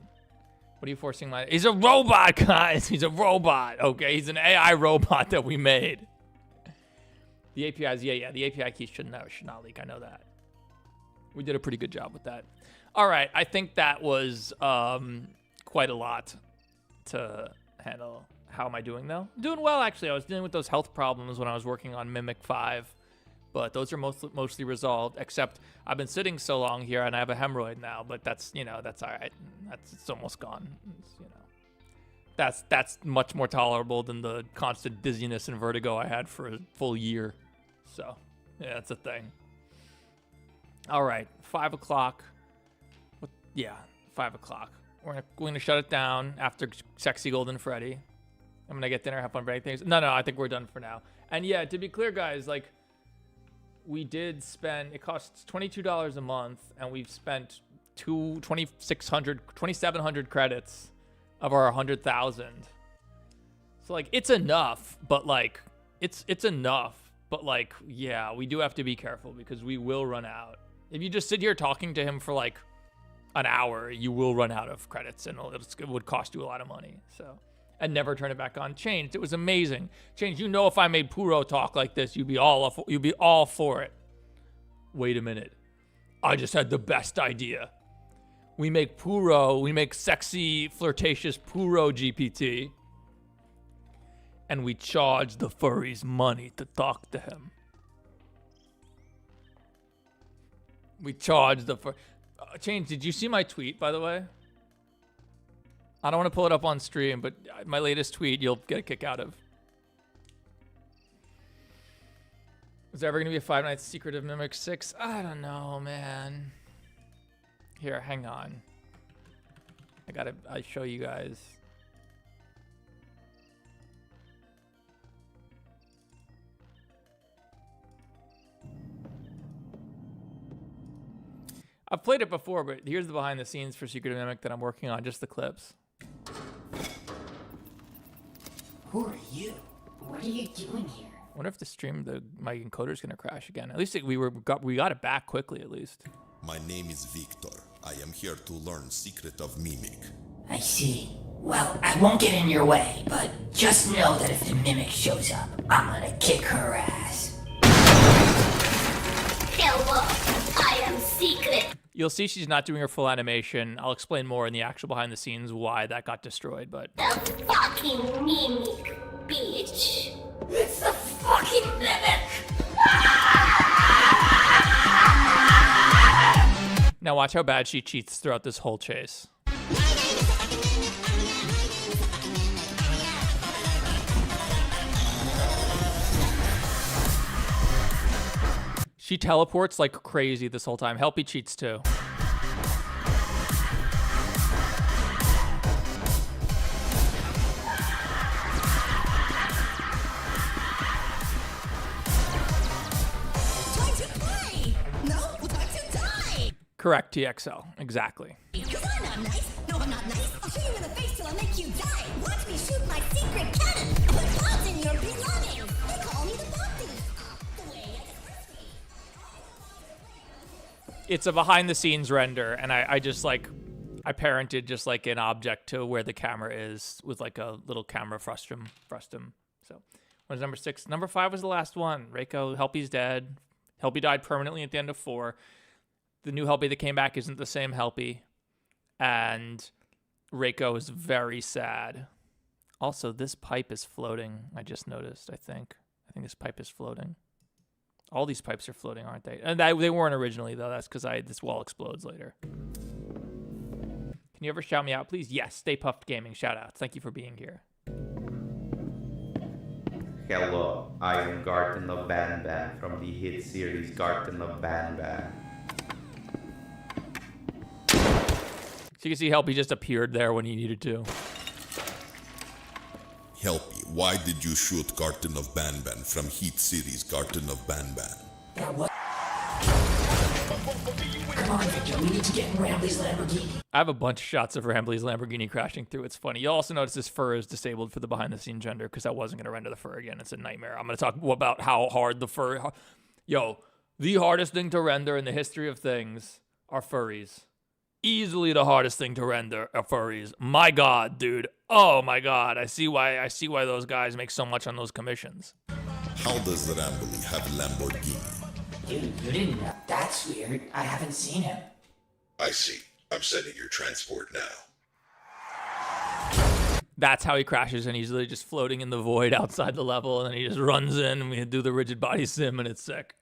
What are you forcing my... He's a robot, guys! He's a robot, okay? He's an AI robot that we made. The APIs, yeah. The API keys should not leak. I know that. We did a pretty good job with that. All right, I think that was quite a lot to handle. How am I doing, though? Doing well, actually. I was dealing with those health problems when I was working on Mimic 5, but those are mostly resolved, except I've been sitting so long here and I have a hemorrhoid now, but that's, you know, that's all right. It's almost gone. It's, you know, that's much more tolerable than the constant dizziness and vertigo I had for a full year. So, yeah, that's a thing. All right, 5 o'clock. Yeah, 5 o'clock. We're gonna shut it down after Sexy Golden Freddy. I'm gonna get dinner, have fun, break things. No, I think we're done for now. And yeah, to be clear, guys, like, we did spend, it costs $22 a month, and we've spent 2,700 credits of our 100,000. So, like, it's enough, but, like, it's enough. But, like, yeah, we do have to be careful because we will run out. If you just sit here talking to him for, like, an hour, you will run out of credits, and it would cost you a lot of money, so. And never turn it back on. Changed. It was amazing. Changed. You know, if I made Puro talk like this, you'd be all for it. Wait a minute. I just had the best idea. We make Puro. We make sexy, flirtatious Puro GPT, and we charge the furries money to talk to him. We charged the Change, did you see my tweet, by the way? I don't want to pull it up on stream, but my latest tweet you'll get a kick out of. Is there ever going to be a Five Nights Secret of Mimic 6? I don't know, man. Here, hang on. I show you guys. I've played it before, but here's the behind the scenes for Secret of Mimic that I'm working on, just the clips. Who are you? What are you doing here? I wonder if the stream, my encoder's gonna crash again. At least we got it back quickly, at least. My name is Victor. I am here to learn Secret of Mimic. I see. Well, I won't get in your way, but just know that if the Mimic shows up, I'm gonna kick her ass. Hello, I am Secret. You'll see she's not doing her full animation. I'll explain more in the actual behind the scenes why that got destroyed, but... The fucking Mimic, bitch. It's the fucking Mimic. Now watch how bad she cheats throughout this whole chase. She teleports like crazy this whole time. Helpy cheats too. Time to play! No, time to die! Correct, TXL. Exactly. Because I'm not nice. No, I'm not nice. I'll shoot you in the face till I make you die. Watch me shoot my secret cannon. Put clouds in your belongings. They call me the Bumpy. The way I express me. It's a behind the scenes render, and I just like, I parented just like an object to where the camera is with like a little camera frustum. So, what is number 6? Number 5 was the last one. Reiko, Helpy's dead. Helpy died permanently at the end of 4. The new Helpy that came back isn't the same Helpy. And Reiko is very sad. Also, this pipe is floating. I just noticed, I think. This pipe is floating. All these pipes are floating, aren't they? And they weren't originally, though. That's because this wall explodes later. Can you ever shout me out, please? Yes, Stay Puffed Gaming. Shout outs. Thank you for being here. Hello, I am Garten of Banban from the hit series Garten of Banban. So you can see Helpy just appeared there when he needed to. Helpy, why did you shoot Garten of Banban from hit series Garten of Banban? Yeah, what? Come on, Victor, we need to get in Rambley's Lamborghini. I have a bunch of shots of Rambley's Lamborghini crashing through. It's funny. You'll also notice this fur is disabled for the behind-the-scenes render because I wasn't going to render the fur again. It's a nightmare. I'm going to talk about how hard the fur... Yo, the hardest thing to render in the history of things are furries. Easily the hardest thing to render are furries. My God, dude. Oh my God. I see why those guys make so much on those commissions. How does the Rambley have a Lamborghini? Dude, you didn't know. That's weird. I haven't seen him. I see. I'm sending your transport now. That's how he crashes, and he's literally just floating in the void outside the level, and then he just runs in, and we do the rigid body sim, and it's sick.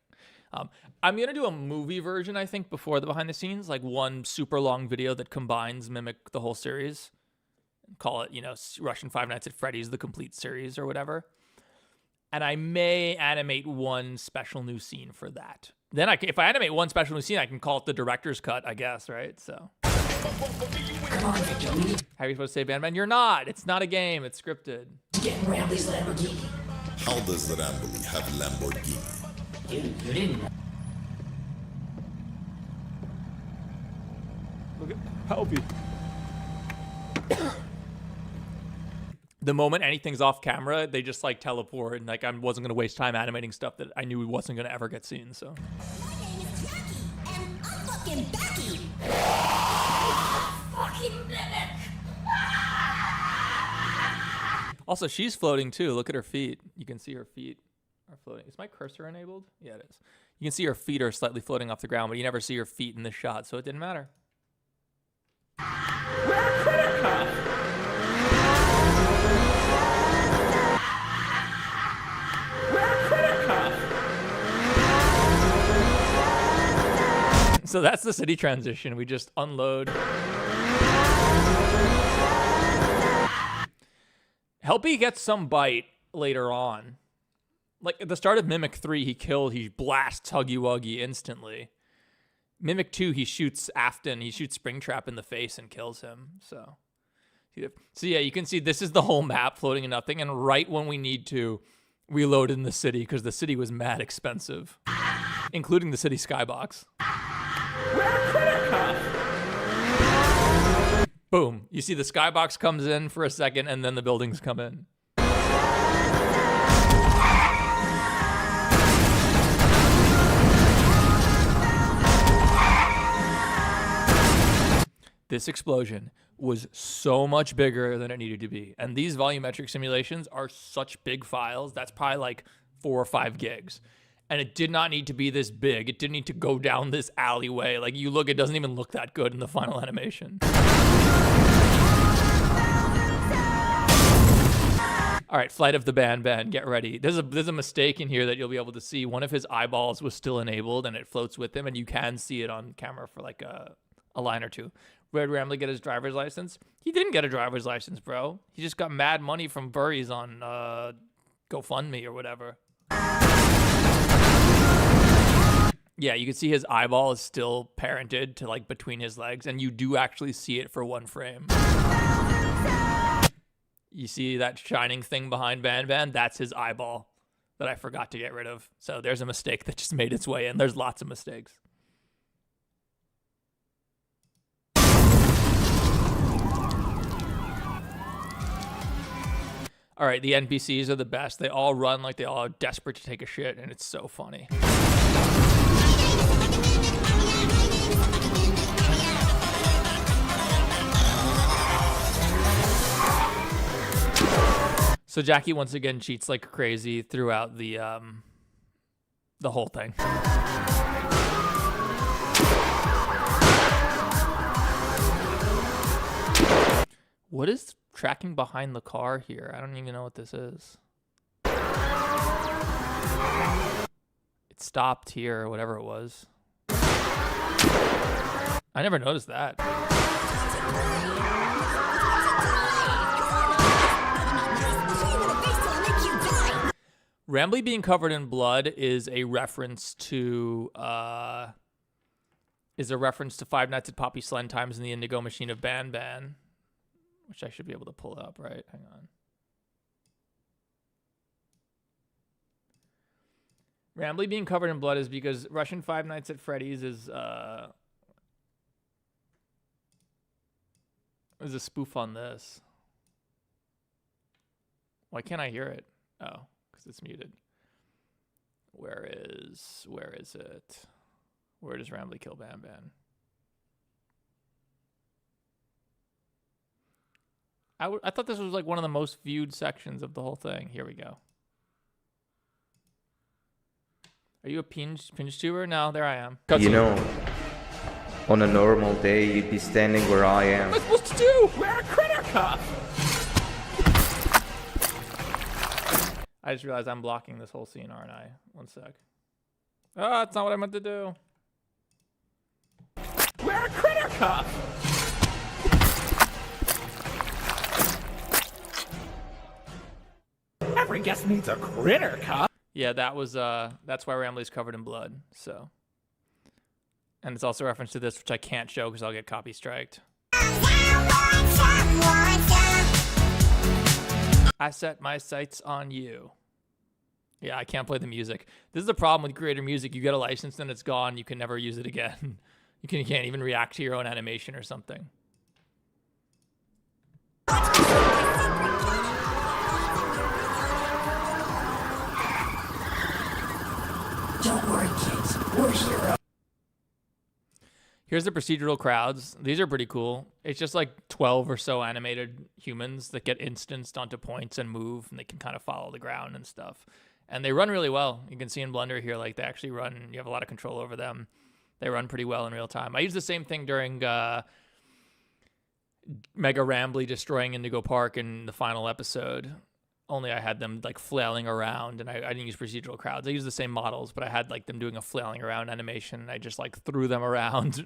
I'm going to do a movie version, I think, before the behind the scenes, like one super long video that combines Mimic the whole series. Call it, Russian Five Nights at Freddy's, the complete series or whatever. And I may animate one special new scene for that. Then if I animate one special new scene, I can call it the director's cut, I guess, right? So. Come on, Victor, we need How are you supposed to say Bandman? You're not. It's not a game. It's scripted. to get in Rambley's Lamborghini. How does the Rambley have a Lamborghini? Dude, you didn't know. Look at Helpy. The moment anything's off camera, they just like teleport, and like I wasn't gonna waste time animating stuff that I knew wasn't gonna ever get seen. So. My name is Jackie, and I'm fucking Becky. Fucking Mimic. Also, she's floating too. Look at her feet. You can see her feet are floating. Is my cursor enabled? Yeah, it is. You can see her feet are slightly floating off the ground, but you never see her feet in the shot, so it didn't matter. So that's the city transition. We just unload. Helpy gets some bite later on. Like at the start of Mimic 3, he blasts Huggy Wuggy instantly. Mimic 2, he shoots Afton, he shoots Springtrap in the face and kills him. So yeah, you can see this is the whole map floating in nothing. And right when we need to, we load in the city because the city was mad expensive, including the city skybox. Boom. You see the skybox comes in for a second and then the buildings come in. This explosion was so much bigger than it needed to be. And these volumetric simulations are such big files. That's probably like 4 or 5 gigs. And it did not need to be this big. It didn't need to go down this alleyway. Like you look, it doesn't even look that good in the final animation. All right, Flight of the Ban, get ready. There's a mistake in here that you'll be able to see. One of his eyeballs was still enabled and it floats with him and you can see it on camera for like a line or two. Where did Ramley get his driver's license? He didn't get a driver's license, bro. He just got mad money from Burries on GoFundMe or whatever. Yeah, you can see his eyeball is still parented to like between his legs, and you do actually see it for 1 frame. You see that shining thing behind Ban? That's his eyeball that I forgot to get rid of. So there's a mistake that just made its way in. There's lots of mistakes. All right, the NPCs are the best. They all run like they all are desperate to take a shit, and it's so funny. So Jackie once again cheats like crazy throughout the whole thing. What is tracking behind the car here? I don't even know what this is. It stopped here, or whatever it was. I never noticed that. Rambley being covered in blood is a reference to Five Nights at Poppy Slen Times in the Indigo Machine of Ban, which I should be able to pull up, right? Hang on. Rambley being covered in blood is because Russian Five Nights at Freddy's is a spoof on this. Why can't I hear it? Oh, because it's muted. Where is it? Where does Rambley kill Ban? I thought this was like one of the most viewed sections of the whole thing. Here we go. Are you a pinch tuber? No, there I am. You know, on a normal day, you'd be standing where I am. What am I supposed to do? Wear a critter cuff! I just realized I'm blocking this whole scene, aren't I? One sec. Oh, that's not what I meant to do. Wear a critter cuff! Every guest needs a critter cup. Yeah, that's why Rambley's covered in blood. So, and it's also a reference to this, which I can't show because I'll get copy striked. I set my sights on you. Yeah, I can't play the music. This is the problem with creator music. You get a license, then it's gone. You can never use it again. You can't even react to your own animation or something. Don't worry, kids. We're here. Here's the procedural crowds. These are pretty cool. It's just like 12 or so animated humans that get instanced onto points and move, and they can kind of follow the ground and stuff. And they run really well. You can see in Blender here, like they actually run. You have a lot of control over them. They run pretty well in real time. I used the same thing during Mega Rambley destroying Indigo Park in the final episode. only I had them like flailing around, and I didn't use procedural crowds. I used the same models, but I had like them doing a flailing around animation, and I just like threw them around,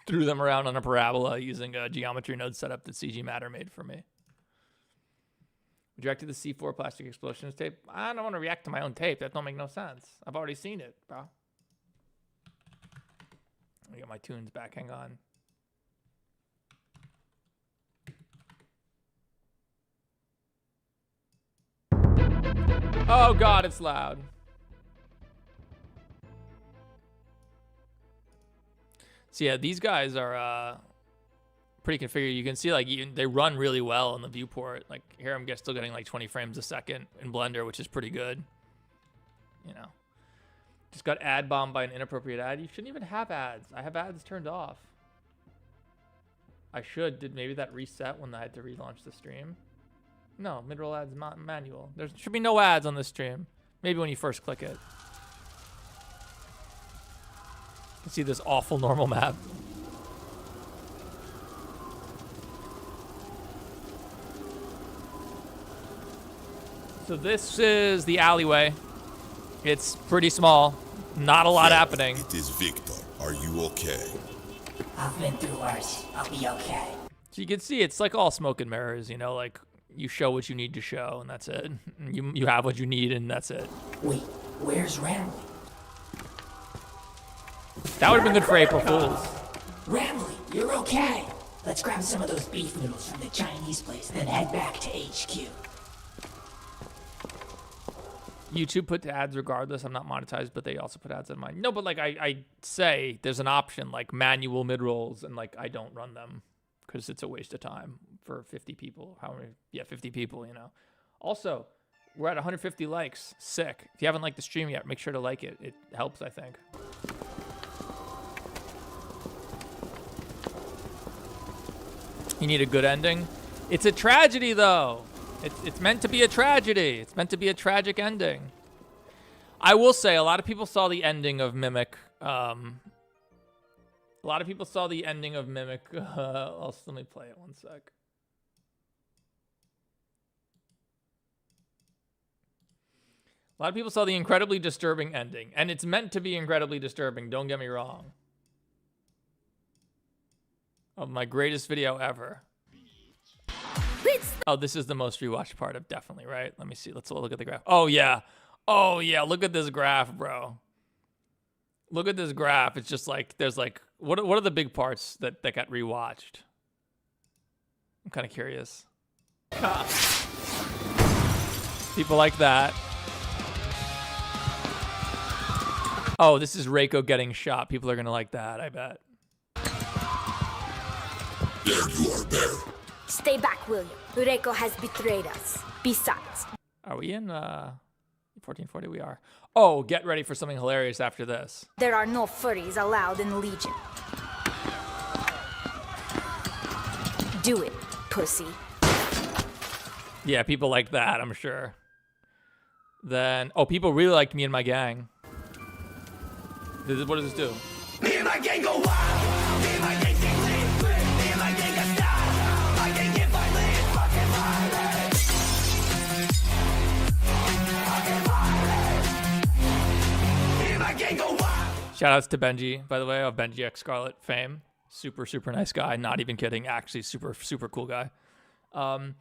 threw them around on a parabola using a geometry node setup that CG Matter made for me. Would you react to the C4 plastic explosions tape? I don't want to react to my own tape. That don't make no sense. I've already seen it, bro. Let me get my tunes back. Hang on. Oh God, it's loud. So yeah, these guys are pretty configured. You can see like they run really well in the viewport. Like here I'm still getting like 20 frames a second in Blender, which is pretty good. You know, just got ad bombed by an inappropriate ad. You shouldn't even have ads. I have ads turned off. I should. Did maybe that reset when I had to relaunch the stream? No, mid-roll ads manual. There should be no ads on this stream. Maybe when you first click it. You can see this awful normal map. So this is the alleyway. It's pretty small. Not a lot happening. It is Victor. Are you okay? I've been through worse. I'll be okay. So you can see it's like all smoke and mirrors, you know, like you show what you need to show and that's it. You have what you need and that's it. Wait, where's Ramley? That would have been good for April Fools. Ramley, you're okay. Let's grab some of those beef noodles from the Chinese place, then head back to HQ. YouTube put ads regardless. I'm not monetized, but they also put ads on mine. No, but like I say there's an option like manual mid-rolls and like I don't run them because it's a waste of time for 50 people. How many? Yeah, 50 people, you know. Also, we're at 150 likes. Sick. If you haven't liked the stream yet, make sure to like it. It helps, I think. You need a good ending. It's a tragedy though. It's meant to be a tragedy. It's meant to be a tragic ending. I will say a lot of people saw the ending of Mimic. A lot of people saw the ending of Mimic. Let me play it one sec. A lot of people saw the incredibly disturbing ending. And it's meant to be incredibly disturbing. Don't get me wrong. Of my greatest video ever. Oh, this is the most rewatched part of definitely, right? Let me see. Let's look at the graph. Oh, yeah. Oh, yeah. Look at this graph, bro. Look at this graph. It's just like, there's like, what are the big parts that got rewatched? I'm kind of curious. People like that. Oh, this is Reiko getting shot. People are going to like that, I bet. There you are, Bear. Stay back, William. Reiko has betrayed us. Besides. Are we in 1440? We are. Oh, get ready for something hilarious after this. There are no furries allowed in Legion. Do it, pussy. Yeah, people like that, I'm sure. Then, oh, people really liked me and my gang. What does this do? Me and my gang go wild. Me and my gang get lit. Me and my gang got style. My gang get violent. Fucking violent. Fucking violent. Me and my gang go wild. Shout outs to Benji, by the way, of Benji X Scarlet fame. Super, super nice guy. Not even kidding. Actually, super, super cool guy. What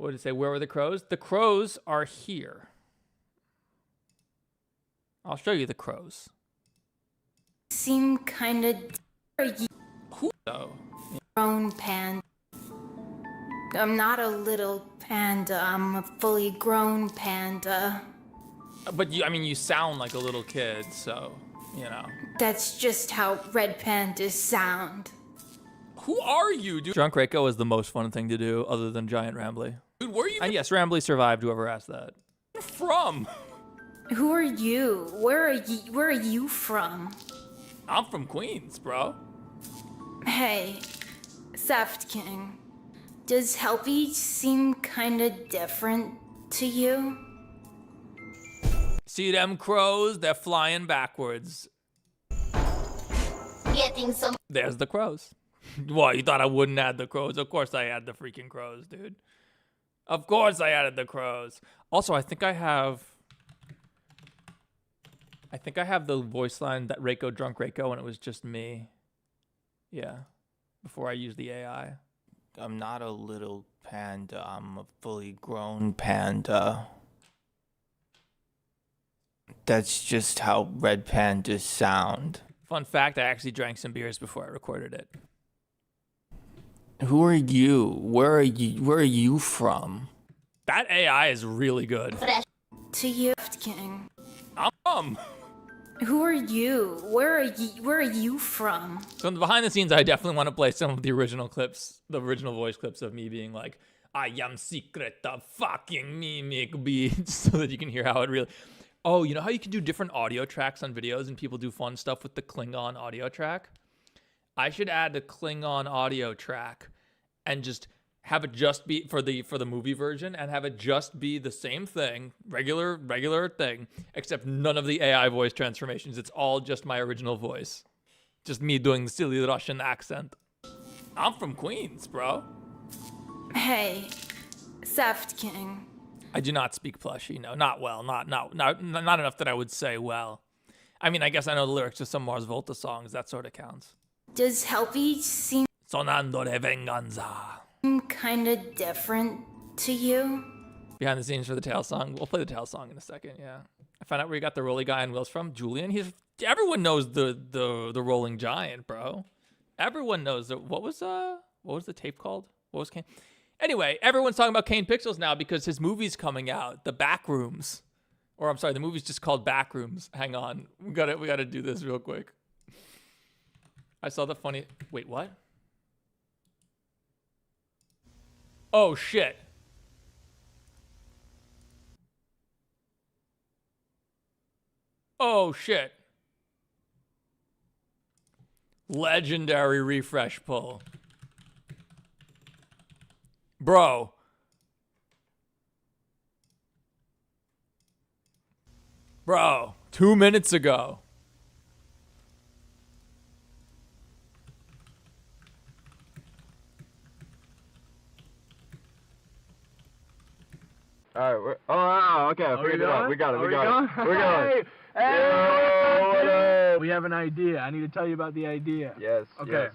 did it say? Where were the crows? The crows are here. I'll show you the crows. Seem kind of Who though? grown panda. I'm not a little panda. I'm a fully grown panda. But you, I mean, you sound like a little kid, so you know. That's just how red pandas sound. Who are you, dude? Drunk Reiko is the most fun thing to do, other than Giant Rambly. Dude, where are you? And yes, Rambly survived. Whoever asked that. Where from? Who are you? Where are you from? I'm from Queens, bro. Hey, Theft King. Does Helpy seem kinda different to you? See them crows? They're flying backwards. Getting some. There's the crows. What, you thought I wouldn't add the crows? Of course I add the freaking crows, dude. Of course I added the crows. Also, I think I have the voice line that Reiko drunk Reiko when it was just me. Yeah. Before I used the AI. I'm not a little panda. I'm a fully grown panda. That's just how red pandas sound. Fun fact, I actually drank some beers before I recorded it. Who are you? Where are you from? That AI is really good. To you, King. Who are you? Where are you from? So in the behind the scenes, I definitely want to play some of the original clips, the original voice clips of me being like, I am secret of fucking mimic beats, so that you can hear how it really... Oh, you know how you can do different audio tracks on videos and people do fun stuff with the Klingon audio track? I should add the Klingon audio track and just have it just be for the movie version and have it just be the same thing, regular thing, except none of the AI voice transformations. It's all just my original voice. Just me doing the silly Russian accent. I'm from Queens, bro. Hey, Saft King. I do not speak plushy, no, not well, not enough that I would say well. I mean, I guess I know the lyrics to some Mars Volta songs, that sort of counts. Does Helpy seem Sonando de venganza. kind of different to you? Behind the scenes for the Tail song. We'll play the Tail song in a second, yeah. I found out where you got the Rolly Guy on Wheels from. Julian, everyone knows the Rolling Giant, bro. Everyone knows that. What was the tape called? Anyway, everyone's talking about Kane Pixels now because his movie's coming out, The Backrooms. Or I'm sorry, the movie's just called Backrooms. Hang on. We gotta do this real quick. I saw the funny... Wait, what? Oh, shit. Oh, shit. Legendary refresh pull. Bro. Bro, 2 minutes ago. Alright, okay, I figured it out. We got it. We're going. Hey, we have an idea. I need to tell you about the idea. Yes, Okay. yes.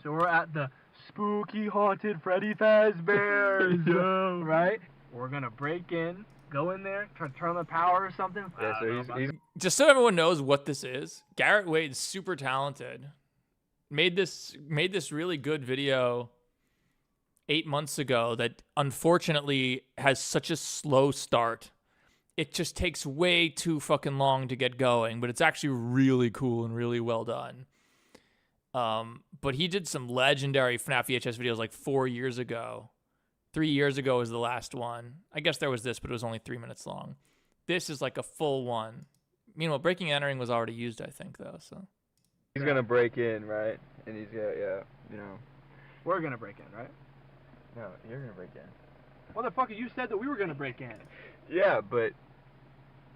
So we're at the spooky haunted Freddy Fazbear's, right? We're gonna break in, go in there, try to turn on the power or something. Yeah, so he's Just so everyone knows what this is, Garrett Wade's super talented. Made this really good video 8 months ago that unfortunately has such a slow start. It just takes way too fucking long to get going, but it's actually really cool and really well done. But he did some legendary FNAF VHS videos like 4 years ago. 3 years ago was the last one. I guess there was this, but it was only 3 minutes long. This is like a full one. Meanwhile, breaking and entering was already used, I think, though. So he's gonna break in, right? And he's gonna, you know. We're gonna break in, right? No, you're gonna break in. Motherfucker, you said that we were gonna break in. Yeah, but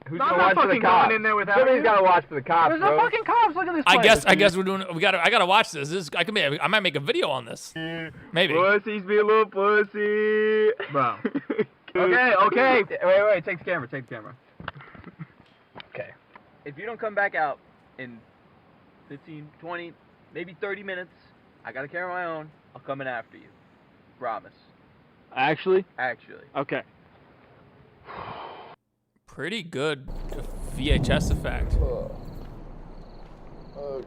who's I'm gonna not watch for the fucking cops? going in there without Somebody's you. gotta watch for the cops, There's bro. no fucking cops. Look at this place. I guess we're doing. I gotta watch this. I might make a video on this. Maybe. Pussies be a little pussy. Bro. Okay. Wait. Take the camera. Okay. If you don't come back out in 15, 20, maybe 30 minutes, I got a camera of my own. I'll come in after you. Promise. Actually? Okay. Pretty good VHS effect. Okay.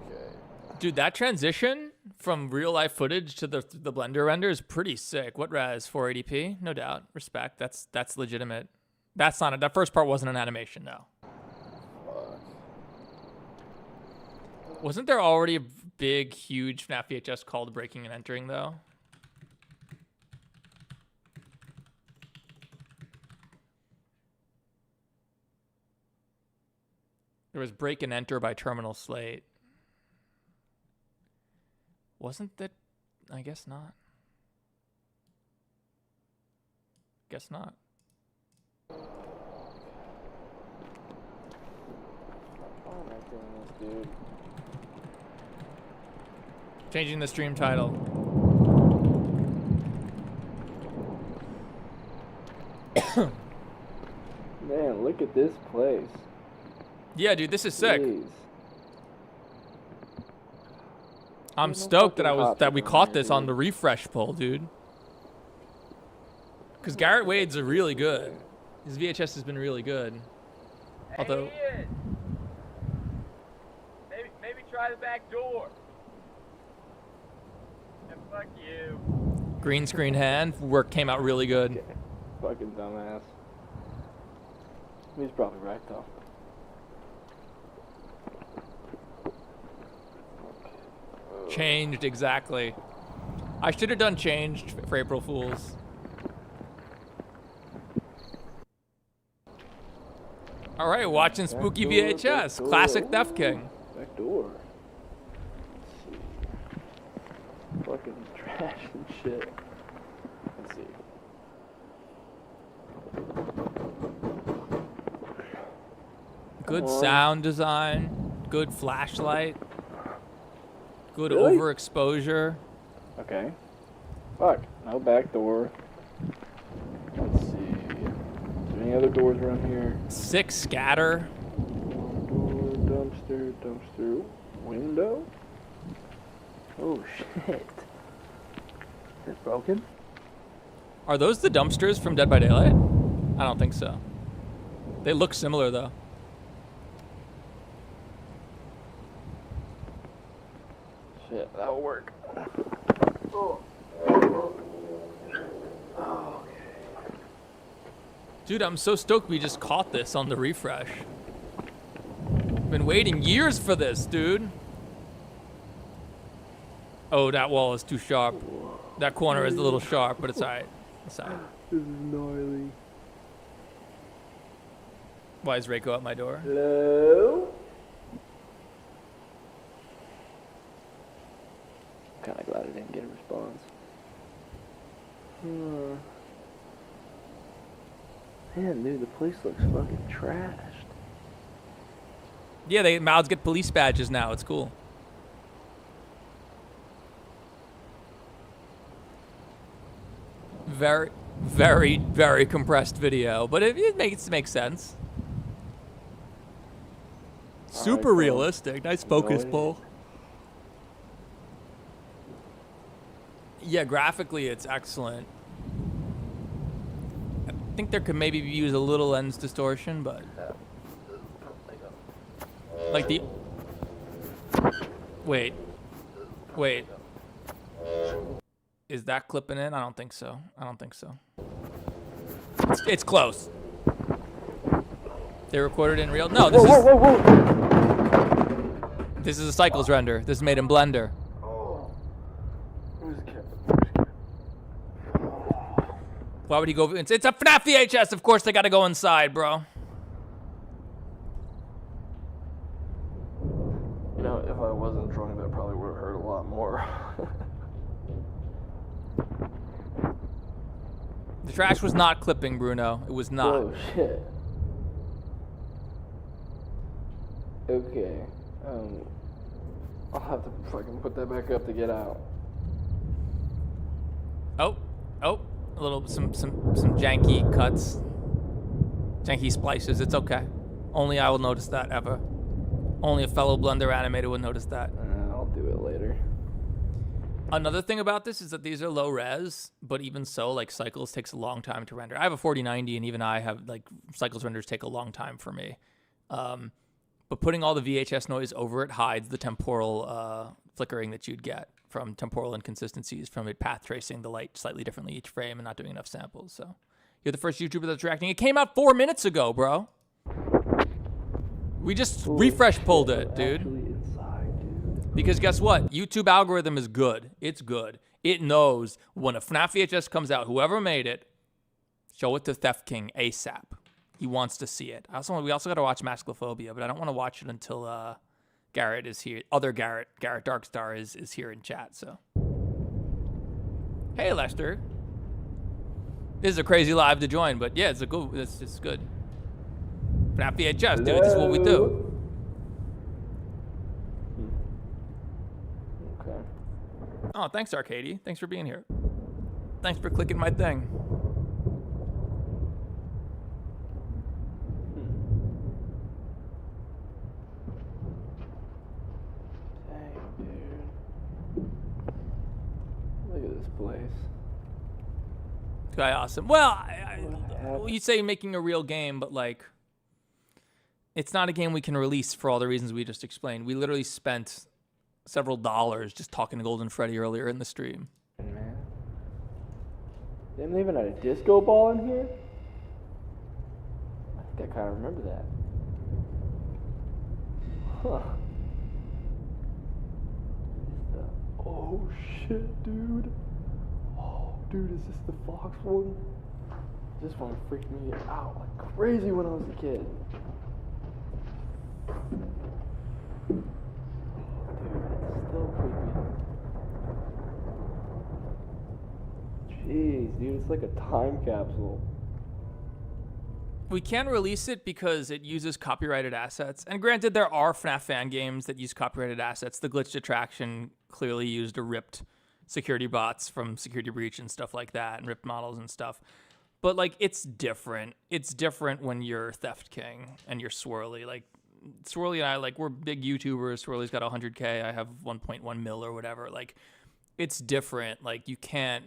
Dude, that transition from real life footage to the Blender render is pretty sick. What res? 480p? No doubt. Respect. That's legitimate. That's not that first part wasn't an animation, no. Wasn't there already a big, huge FNAF VHS called Breaking and Entering, though? There was Break and Enter by Terminal Slate. Wasn't that... I guess not. Guess not. Oh my goodness, dude. Changing the stream title. Look at this place. Yeah, dude, this is sick. Jeez. I'm There's no stoked fucking that we cops caught around here, this on dude. the refresh poll, dude. Because Garrett Wade's are really good. His VHS has been really good. Although, Hey, Ian. Maybe try the back door. And fuck you. green screen hand work came out really good. Okay. Fucking dumbass. He's probably right though. Changed, exactly. I should have done changed for April Fools. All right, watching spooky VHS. Classic Theft King. Back door. Let's see. Fucking trash and shit. Let's see. Good Come on. sound design. Good flashlight. Good Really? overexposure. Okay. Fuck. No back door. Let's see. Is there any other doors around here? Sick scatter. Door, dumpster, window? Oh shit. Is it broken? Are those the dumpsters from Dead by Daylight? I don't think so. They look similar though. Shit, that'll work. Oh. Dude, I'm so stoked we just caught this on the refresh. Been waiting years for this, dude. Oh, that wall is too sharp. That corner is a little sharp, but it's alright. It's alright. This is gnarly. Why is Reiko at my door? Hello? Kinda glad I didn't get a response. Man, dude, the place looks fucking trashed. Yeah, mouths get police badges now. It's cool. Very, very, very compressed video, but it makes sense. Super cool. realistic. Nice focus Noise. pull. Yeah, graphically it's excellent. I think there could maybe use a little lens distortion, but like the wait. Is that clipping in? I don't think so. It's close. They recorded in real. No, this is. This is a cycles render. This is made in Blender. Why would he go? It's a FNAF VHS. Of course, they got to go inside, bro. You know, if I wasn't drunk, that probably would have hurt a lot more. The trash was not clipping, Bruno. It was not. Oh shit. Okay. I'll have to fucking put that back up to get out. Oh, a little some janky cuts, janky splices. It's okay. Only I will notice that ever. Only a fellow Blender animator would notice that. I'll do it later. Another thing about this is that these are low res, but even so, like Cycles takes a long time to render. I have a 4090, and even I have like Cycles renders take a long time for me. But putting all the VHS noise over it hides the temporal flickering that you'd get from temporal inconsistencies from it path tracing the light slightly differently each frame and not doing enough samples. So you're the first YouTuber that's reacting. It came out 4 minutes ago, bro. We just refresh pulled it, dude. Because guess what? YouTube algorithm is good. It's good. It knows when a FNAF VHS comes out, whoever made it, show it to Theft King ASAP. He wants to see it. We also got to watch Masclophobia, but I don't want to watch it until Garrett is here. Other Garrett Darkstar is here in chat. So, hey Lester, this is a crazy live to join, but yeah, it's good. It's good. FNAF VHS, dude. This is what we do. Okay. Oh, thanks, Arcady. Thanks for being here. Thanks for clicking my thing. dude. Look at this place. It's quite awesome. Well, you say making a real game, but like, it's not a game we can release for all the reasons we just explained. We literally spent several dollars just talking to Golden Freddy earlier in the stream. Man. Damn, they even had a disco ball in here? I think I kind of remember that. Huh. Oh shit, dude. Oh, dude, is this the Fox one? This one freaked me out like crazy when I was a kid. Dude, it's still creepy. Jeez, dude, it's like a time capsule. We can't release it because it uses copyrighted assets. And granted, there are FNAF fan games that use copyrighted assets. The Glitched Attraction clearly used a ripped security bots from Security Breach and stuff like that, and ripped models and stuff. But, like, it's different. It's different when you're Theft King and you're Swirly. Like, Swirly and I, like, we're big YouTubers. Swirly's got 100K. I have 1.1 mil or whatever. Like, it's different. Like, you can't...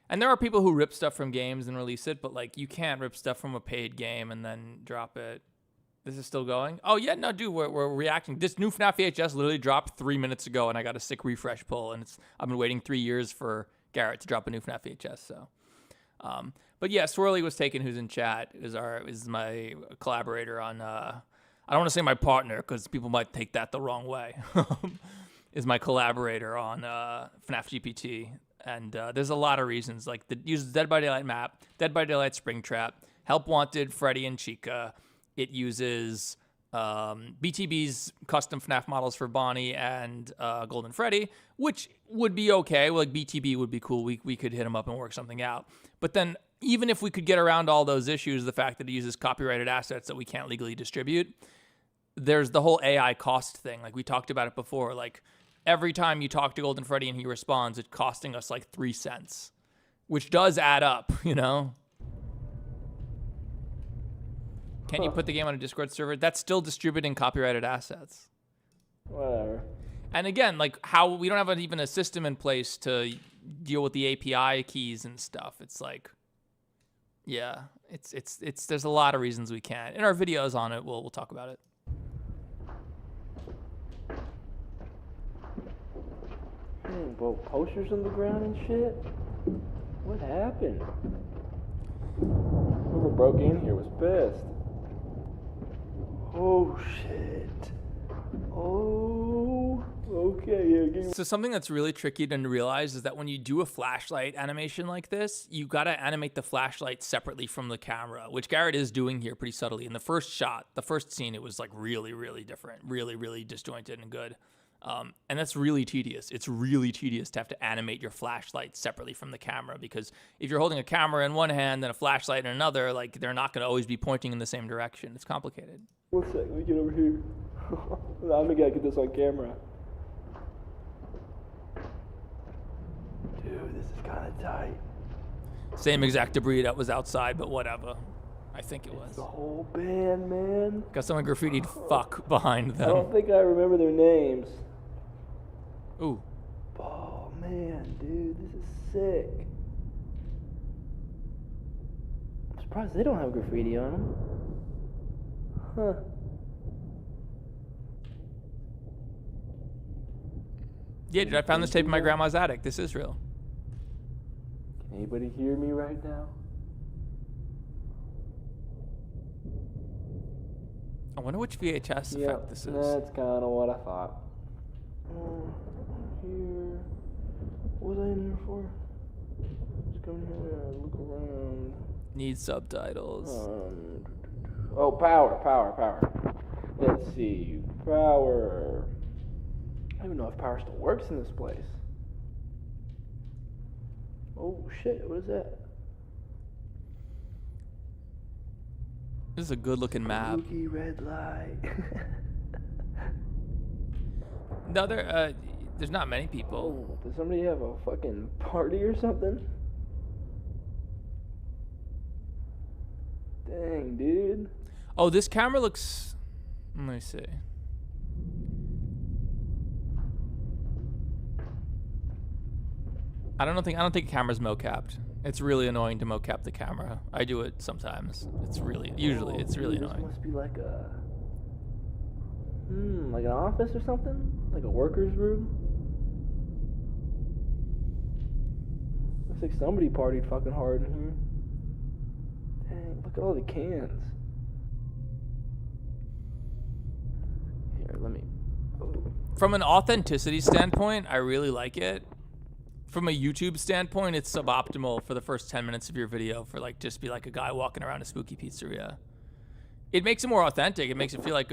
And there are people who rip stuff from games and release it, but, like, you can't rip stuff from a paid game and then drop it. This is still going? Oh, yeah, no, dude, we're reacting. This new FNAF VHS literally dropped 3 minutes ago, and I got a sick refresh pull, and I've been waiting 3 years for Garrett to drop a new FNAF VHS, so... But yeah, Swirly was taken, who's in chat, is my collaborator on, I don't want to say my partner, because people might take that the wrong way, is my collaborator on FNAF GPT. And there's a lot of reasons, like it uses Dead by Daylight map, Dead by Daylight Springtrap, Help Wanted, Freddy and Chica. It uses BTB's custom FNAF models for Bonnie and Golden Freddy, which would be okay. Like BTB would be cool. We could hit them up and work something out. But then even if we could get around all those issues, the fact that it uses copyrighted assets that we can't legally distribute, there's the whole AI cost thing. Like we talked about it before. Like every time you talk to Golden Freddy and he responds, it's costing us like 3 cents, which does add up, you know? Can you put the game on a Discord server? That's still distributing copyrighted assets. Whatever. And again, like how we don't have even a system in place to deal with the API keys and stuff. It's like, yeah, it's there's a lot of reasons we can't. In our videos on it, we'll talk about it. Dang, bro, posters on the ground and shit? What happened? Whoever broke in here was pissed. Oh, shit. Oh, okay. Yeah, so something that's really tricky to realize is that when you do a flashlight animation like this, you got to animate the flashlight separately from the camera, which Garrett is doing here pretty subtly. In the first shot, the first scene, it was like really, really different, really, really disjointed and good. And that's really tedious. It's really tedious to have to animate your flashlight separately from the camera, because if you're holding a camera in one hand and a flashlight in another, like they're not going to always be pointing in the same direction. It's complicated. 1 second, let me get over here. I'm gonna get this on camera. Dude, this is kind of tight. Same exact debris that was outside, but whatever. I think it was. The whole band, man. Got someone graffitied fuck behind them. I don't think I remember their names. Ooh. Oh, man, dude, this is sick. I'm surprised they don't have graffiti on them. Huh. Yeah, dude, I found this tape in my grandma's attic. This is real. Can anybody hear me right now? I wonder which VHS effect this is. That's kind of what I thought. Here. What was I in here for? Just come here and look around. Need subtitles. Oh, power. Let's see. Power. I don't even know if power still works in this place. Oh, shit. What is that? This is a good looking map. Spooky red light. No, there's not many people. Oh, does somebody have a fucking party or something? Dang, dude. Oh, this camera looks... Let me see. I don't think camera's mocapped. It's really annoying to mocap the camera. I do it sometimes. It's really annoying. This must be like like an office or something? Like a worker's room? Looks like somebody partied fucking hard in here. Dang, look at all the cans. Here, let me... From an authenticity standpoint, I really like it. From a YouTube standpoint, it's suboptimal for the first 10 minutes of your video for like just be like a guy walking around a spooky pizzeria. It makes it more authentic. It makes it feel like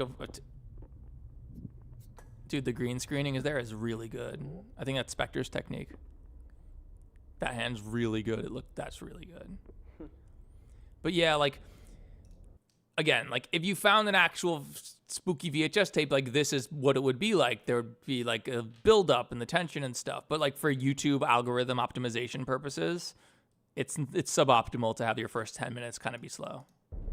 dude, the green screening is really good. I think that's Spectre's technique. That hand's really good. That's really good. But yeah, like, again, like if you found an actual spooky VHS tape, like this is what it would be like. There would be like a build up and the tension and stuff. But like for YouTube algorithm optimization purposes, it's suboptimal to have your first 10 minutes kind of be slow.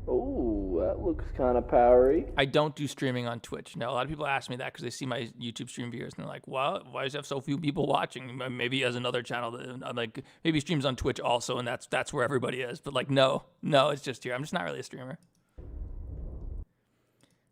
Oh, that looks kind of powery. I don't do streaming on Twitch. No, a lot of people ask me that because they see my YouTube stream viewers and they're like, "Well, why does it have so few people watching?" Maybe he has another channel that like maybe he streams on Twitch also, and that's where everybody is. But like, no, it's just here. I'm just not really a streamer.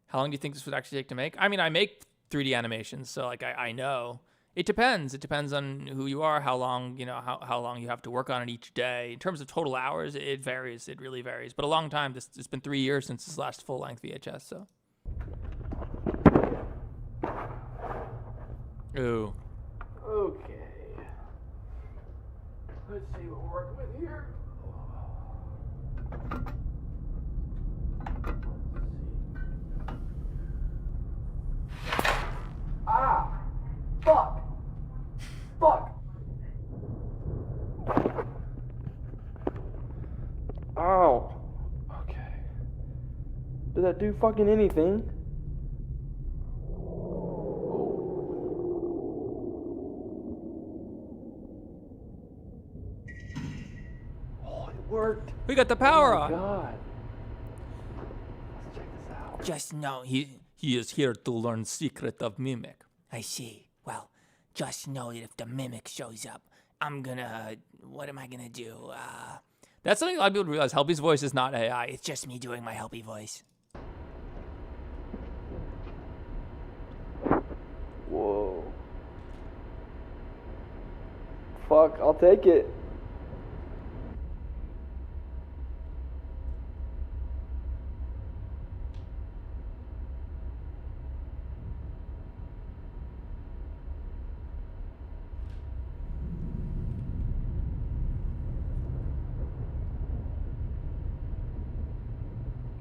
How long do you think this would actually take to make? I mean, I make 3D animations, so like I know. It depends. It depends on who you are, how long, how long you have to work on it each day. In terms of total hours, it varies. It really varies. But a long time. It's been 3 years since this last full-length VHS, so. Ooh. Okay. Let's see what we're working with here. Ah! Fuck! Fuck! Ow! Okay. Did that do fucking anything? Oh, it worked. We got the power on. God. Let's check this out. Just know He is here to learn secret of mimic. I see. Well, just know that if the mimic shows up, what am I gonna do? That's something a lot of people realize. Helpy's voice is not AI. It's just me doing my Helpy voice. Whoa. Fuck, I'll take it.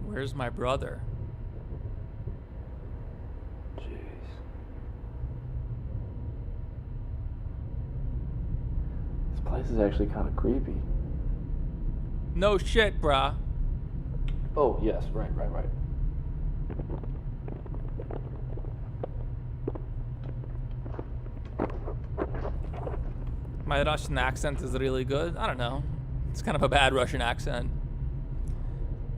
Where's my brother? Jeez. This place is actually kind of creepy. No shit, brah. Oh, yes, right. My Russian accent is really good. I don't know. It's kind of a bad Russian accent.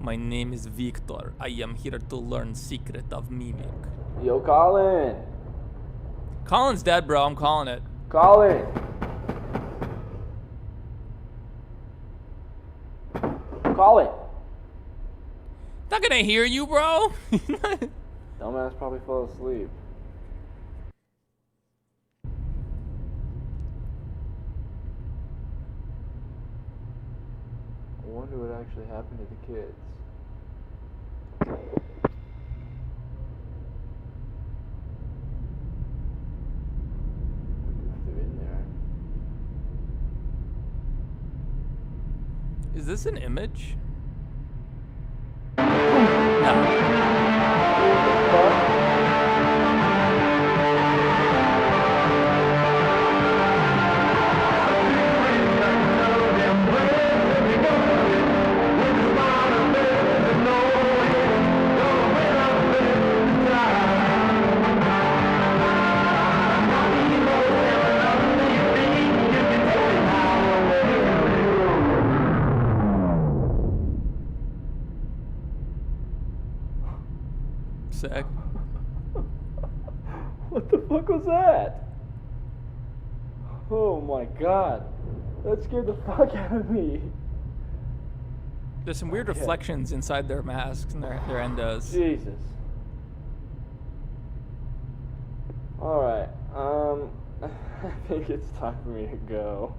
My name is Victor. I am here to learn secret of mimic. Yo, Colin. Colin's dead, bro. I'm calling it. Colin. Colin. Not gonna hear you, bro. Dumbass probably fell asleep. I wonder what actually happened to the kids. If they're in there. Is this an image? No. Sick. What the fuck was that? Oh my god. That scared the fuck out of me. There's some weird reflections inside their masks and their endos. Jesus. Alright, I think it's time for me to go.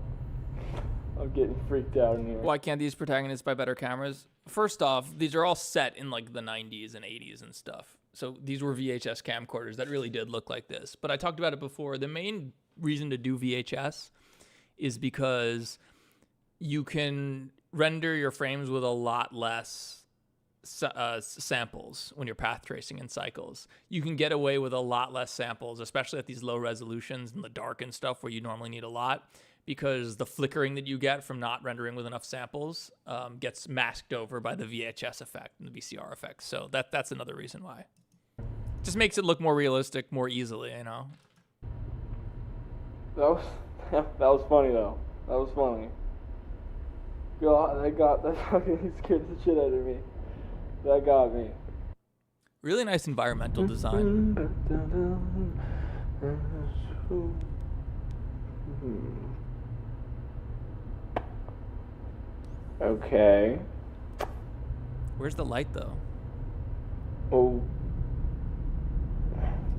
I'm getting freaked out in here. Why can't these protagonists buy better cameras? First off, these are all set in like the 90s and 80s and stuff. So these were VHS camcorders that really did look like this. But I talked about it before. The main reason to do VHS is because you can render your frames with a lot less samples when you're path tracing in cycles. You can get away with a lot less samples, especially at these low resolutions and the dark and stuff where you normally need a lot, because the flickering that you get from not rendering with enough samples gets masked over by the VHS effect and the VCR effect. So that's another reason why. Just makes it look more realistic more easily, you know? That was funny though. That was funny. God, that fucking scared the shit out of me. That got me. Really nice environmental design. Okay. Where's the light though? Oh.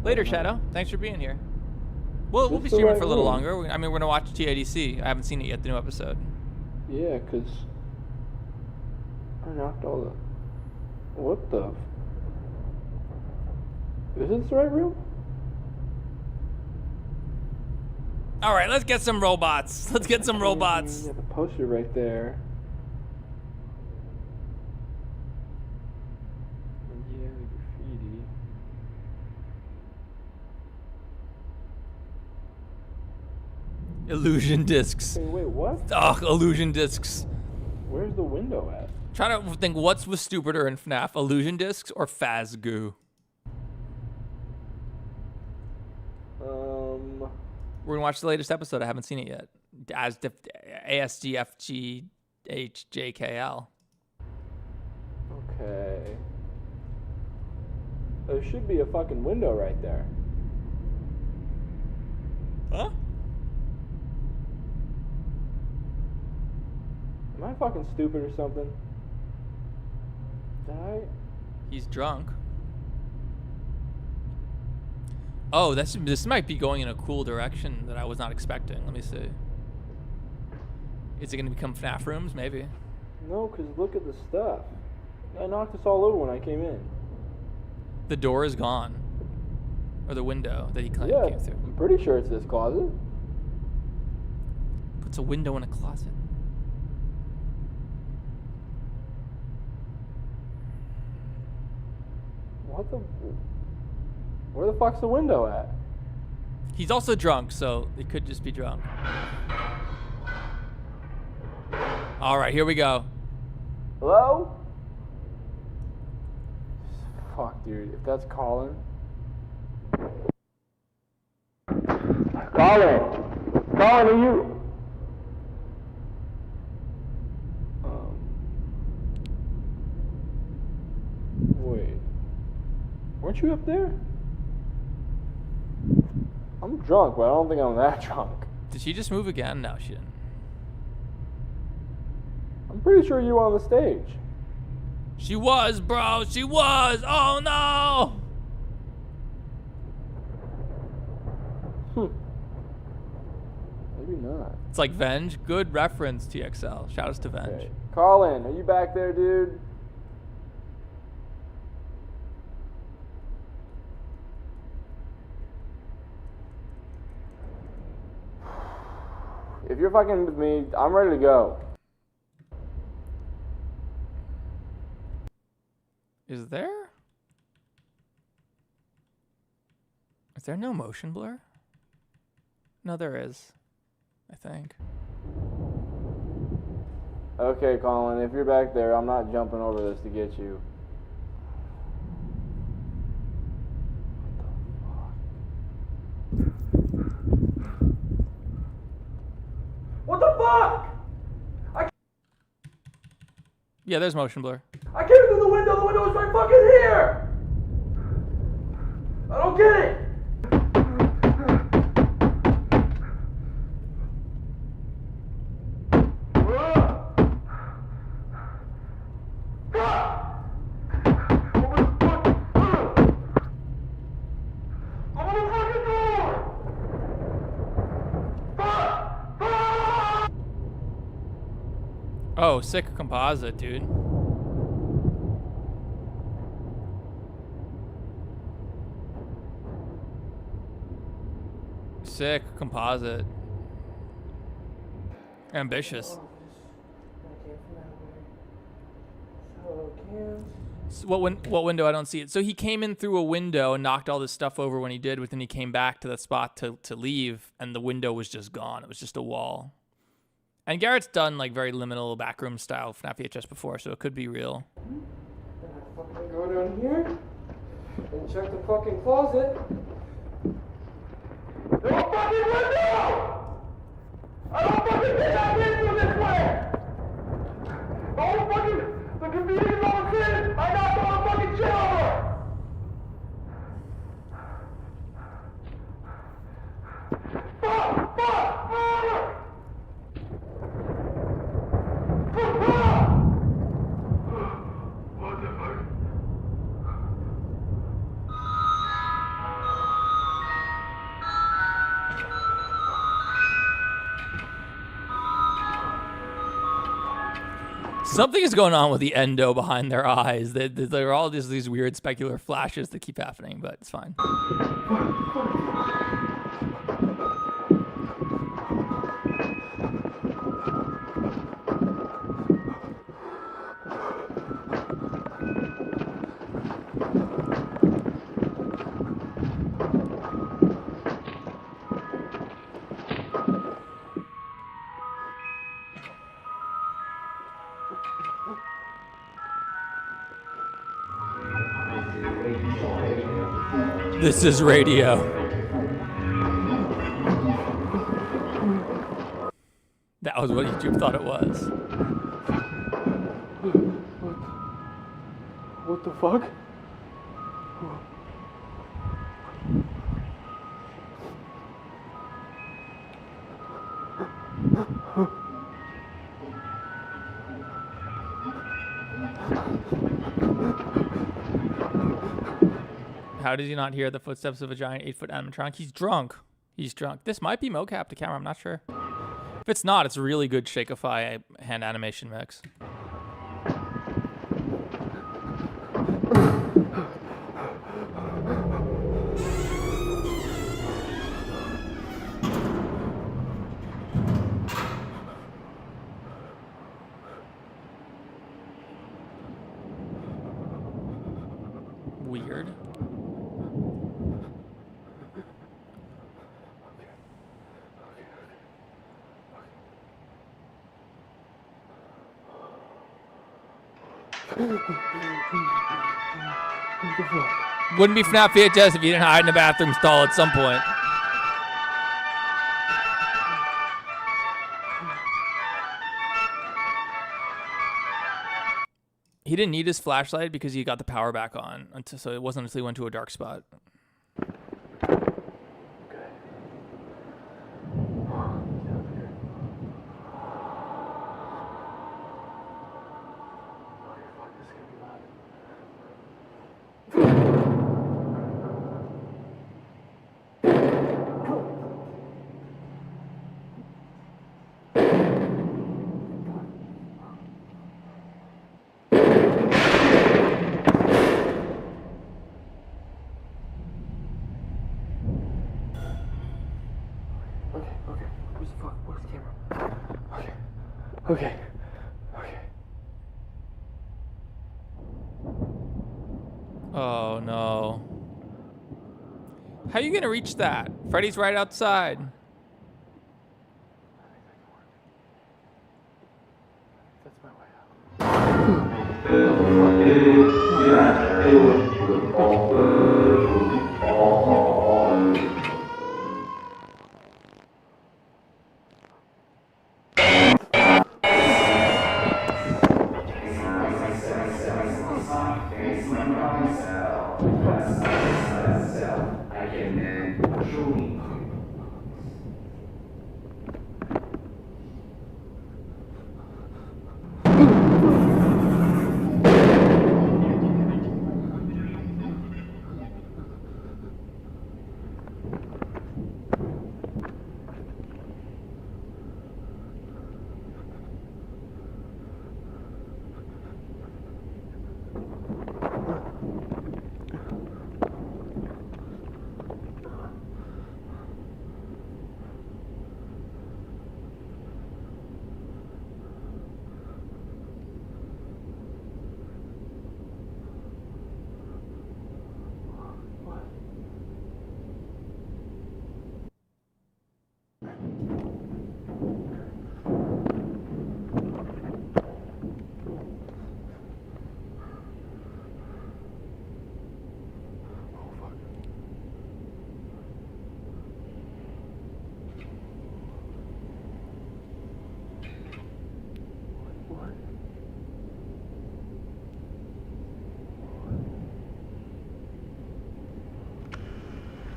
Later, Shadow. Thanks for being here. We'll be the streaming right for a little room? longer. I mean, we're gonna watch TADC. I haven't seen it yet, the new episode. Yeah, 'cause I knocked all the... What the... Is this the right room? All right, let's get some robots. Let's get some robots. Yeah, the poster right there. Yeah, the graffiti. Illusion discs. Hey, wait, what? Ugh, illusion discs. Where's the window at? Trying to think what's was stupider in FNAF, illusion discs or Fazgoo? We're gonna watch the latest episode. I haven't seen it yet. ASDFGHJKL. Okay. There should be a fucking window right there. Huh? Am I fucking stupid or something? Did I? He's drunk. Oh, this might be going in a cool direction that I was not expecting. Let me see. Is it going to become FNAF rooms? Maybe. No, because look at the stuff. I knocked this all over when I came in. The door is gone. Or the window that he came through. I'm pretty sure it's this closet. Puts a window in a closet. What the... Where the fuck's the window at? He's also drunk, so it could just be drunk. All right, here we go. Hello? Fuck, dude. If that's Colin... Colin! Colin, are you... Wait. Weren't you up there? I'm drunk, but I don't think I'm that drunk. Did she just move again? No, she didn't. I'm pretty sure you were on the stage. She was, bro. She was. Oh, no. Maybe not. It's like Venge. Good reference, TXL. Shout outs to Venge. Okay. Colin, are you back there, dude? If you're fucking with me, I'm ready to go. Is there no motion blur? No, there is. I think. Okay, Colin, if you're back there, I'm not jumping over this to get you. What the fuck? Yeah, there's motion blur. I came through the window was right fucking here! I don't get it! Oh, sick composite, dude. Sick composite. Ambitious. So what window? I don't see it. So he came in through a window and knocked all this stuff over when he did, but then he came back to that spot to leave, and the window was just gone. It was just a wall. And Garrett's done like very liminal backroom style FNAF VHS before, so it could be real. Fucking go down here and check the fucking closet. No fucking window! I don't fucking think I've been through this way! Oh fucking, the convenience all the same! I got the fucking shit over! Fuck! Fuck! Fuck! What the fuck? Something is going on with the endo behind their eyes. There are all just these weird specular flashes that keep happening, but it's fine. This is radio. That was what YouTube thought it was. What the fuck? How did he not hear the footsteps of a giant 8-foot animatronic? He's drunk. He's drunk. This might be mocap to camera. I'm not sure. If it's not, it's a really good Shakeify hand animation mix. Weird. Wouldn't be FNAF VHS if you didn't hide in a bathroom stall at some point. He didn't need his flashlight because he got the power back on, so it wasn't until he went to a dark spot. Okay. Oh no. How are you gonna reach that? Freddy's right outside.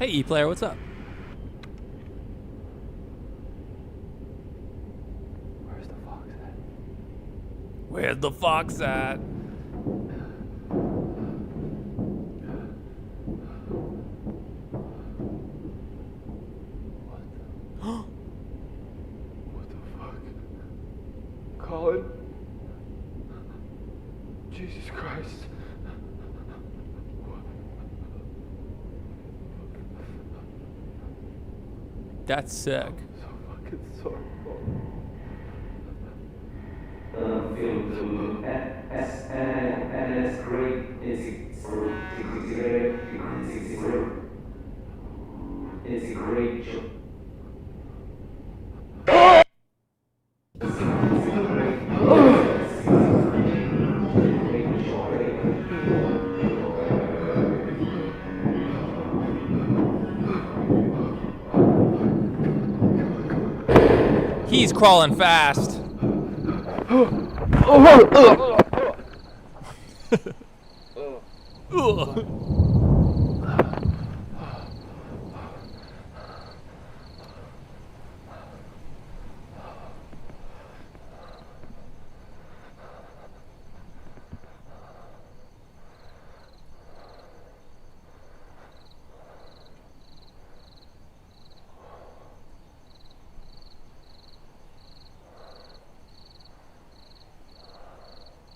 Hey, E-Player, what's up? Where's the fox at? Where's the fox at? What the fuck? Colin? Jesus Christ. That's sick. So fucking sorry. It's great. It's a great job. He's crawling fast.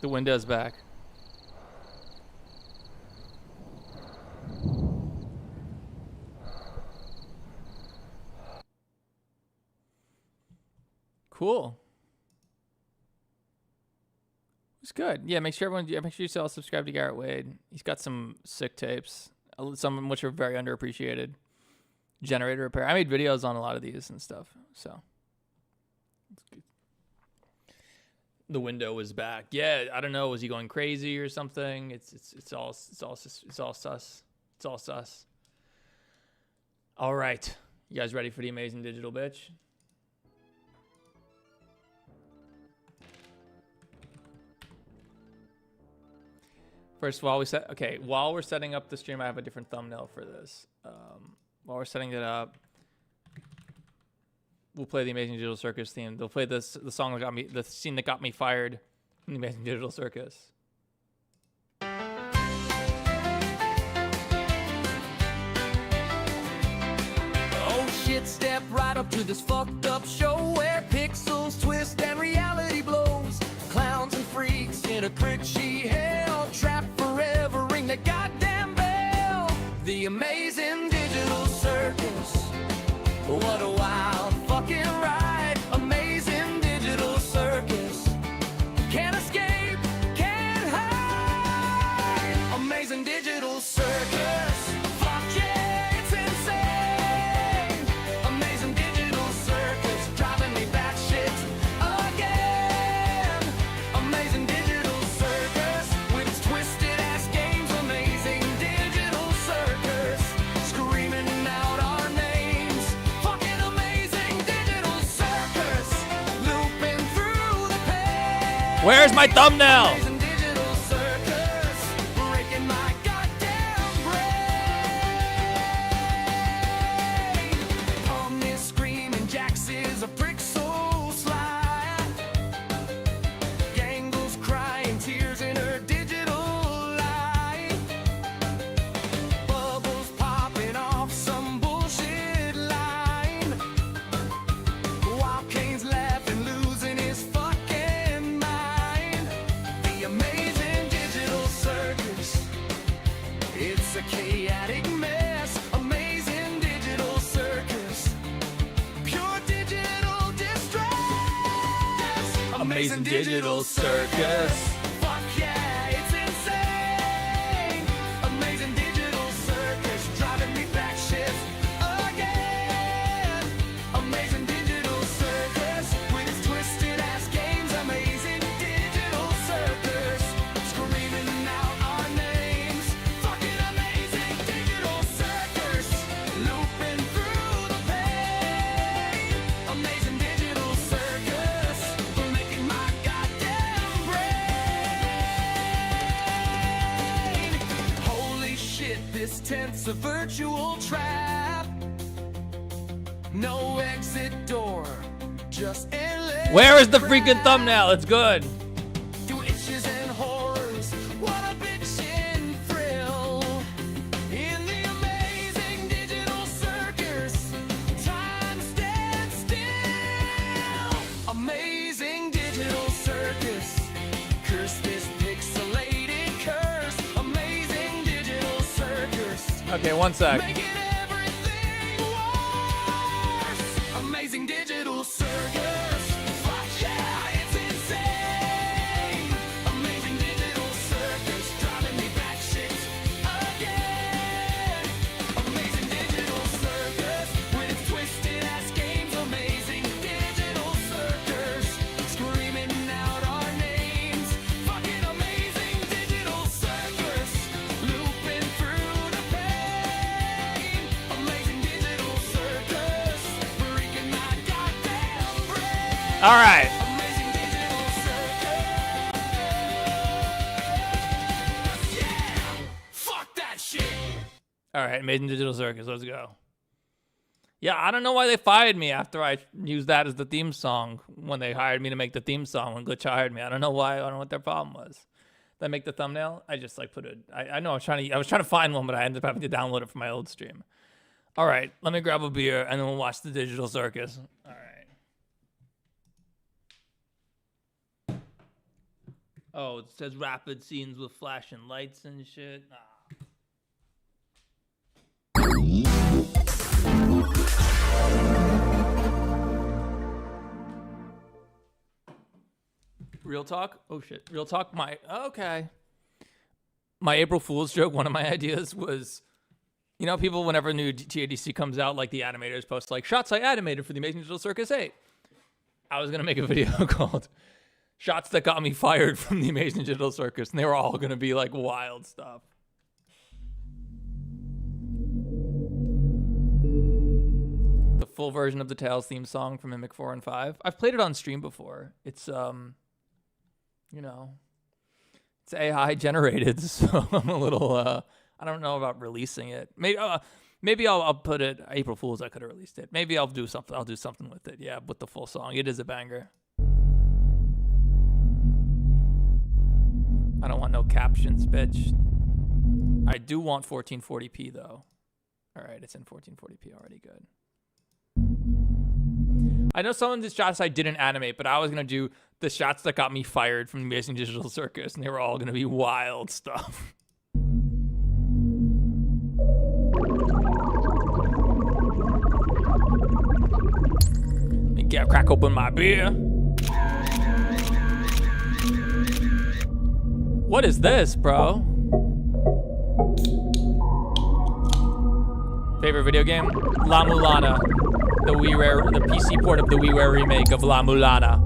The window's back. Cool. It's good. Yeah, make sure you all subscribe to Garrett Wade. He's got some sick tapes, some of which are very underappreciated. Generator repair. I made videos on a lot of these and stuff, so it's good. The window was back. Yeah, I don't know. Was he going crazy or something? It's all sus. It's all sus. All right, you guys ready for the amazing digital bitch? First of all, while we're setting up the stream, I have a different thumbnail for this. While we're setting it up, we'll play the Amazing Digital Circus theme. They'll play the song that got me, the scene that got me fired from the Amazing Digital Circus. Oh shit, step right up to this fucked up show where pixels twist and reality blows. Clowns and freaks in a critchy hell, trapped forever, ring the goddamn bell. The Amazing Digital Circus. What a wild fucking ride. Amazing Digital Circus. Can't escape, can't hide. Amazing Digital Circus. Fuck yeah, it's insane. Amazing Digital Circus. Driving me batshit again. Amazing Digital Circus. With its twisted ass games. Amazing Digital Circus. Screaming out our names. Fucking Amazing Digital Circus. Looping through the page. Where's my thumbnail? Amazing Digital Circus. Breaking my goddamn brain. On this screaming Jax is a prick so sly. Gangles crying tears in her digital light. Bubbles popping off some bullshit line. While Kane's laughing, losing his fucking mind. The Amazing Digital Circus. It's a chaotic mess. Amazing Digital Circus. Pure digital distress. Amazing Digital Circus. Fuck yeah, it's insane. Amazing Digital Circus. Driving me back shit again. Amazing Digital Circus. With its twisted ass games. Amazing Digital Circus. Screaming out our names. Fucking Amazing Digital Circus. Looping through the pain. Amazing Digital Circus. Making my goddamn brain. Holy shit, this tent's a virtual trap. No exit door, just endless. Where is the freaking thumbnail? It's good. Witches and horrors, what a bitchin' thrill. In the amazing digital circus, time stands still. Amazing digital circus, curse this pixelated curse. Amazing digital circus. Okay, one sec. Making everything worse. Amazing digital circus. Fuck yeah, it's insane. Amazing digital circus, driving me batshit again. Amazing digital circus, with its twisted ass games. Amazing digital circus, screaming out our names. Fucking amazing digital circus, looping through the pain. Amazing digital circus, freaking my goddamn brain. All right. Amazing digital circus. Yeah, fuck that shit. All right, Amazing Digital Circus, let's go. Yeah, I don't know why they fired me after I used that as the theme song when they hired me to make the theme song when Glitch hired me. I don't know why. I don't know what their problem was. Did I make the thumbnail? I just like put it. I know I was trying to find one, but I ended up having to download it from my old stream. All right, let me grab a beer and then we'll watch the Digital Circus. All right. Oh, it says rapid scenes with flashing lights and shit. Nah. Real talk? Oh shit. Real talk? Okay. My April Fool's joke, one of my ideas was, you know, people, whenever new TADC comes out, like the animators post like, shots I animated for the Amazing Digital Circus 8. I was going to make a video called Shots That Got Me Fired from the Amazing Digital Circus, and they were all going to be like wild stuff. The full version of the Tales theme song from Mimic 4 and 5. I've played it on stream before. It's, you know, it's AI generated, so I'm a little, I don't know about releasing it. Maybe I'll put it, April Fool's, I could have released it. Maybe I'll do something with it, yeah, with the full song. It is a banger. I don't want no captions, bitch. I do want 1440p, though. All right, it's in 1440p already, good. I know some of the shots I didn't animate, but I was going to do the shots that got me fired from the Amazing Digital Circus, and they were all going to be wild stuff. Let me crack open my beer. What is this, bro? Favorite video game? La Mulana. The PC port of the WiiWare remake of La Mulana.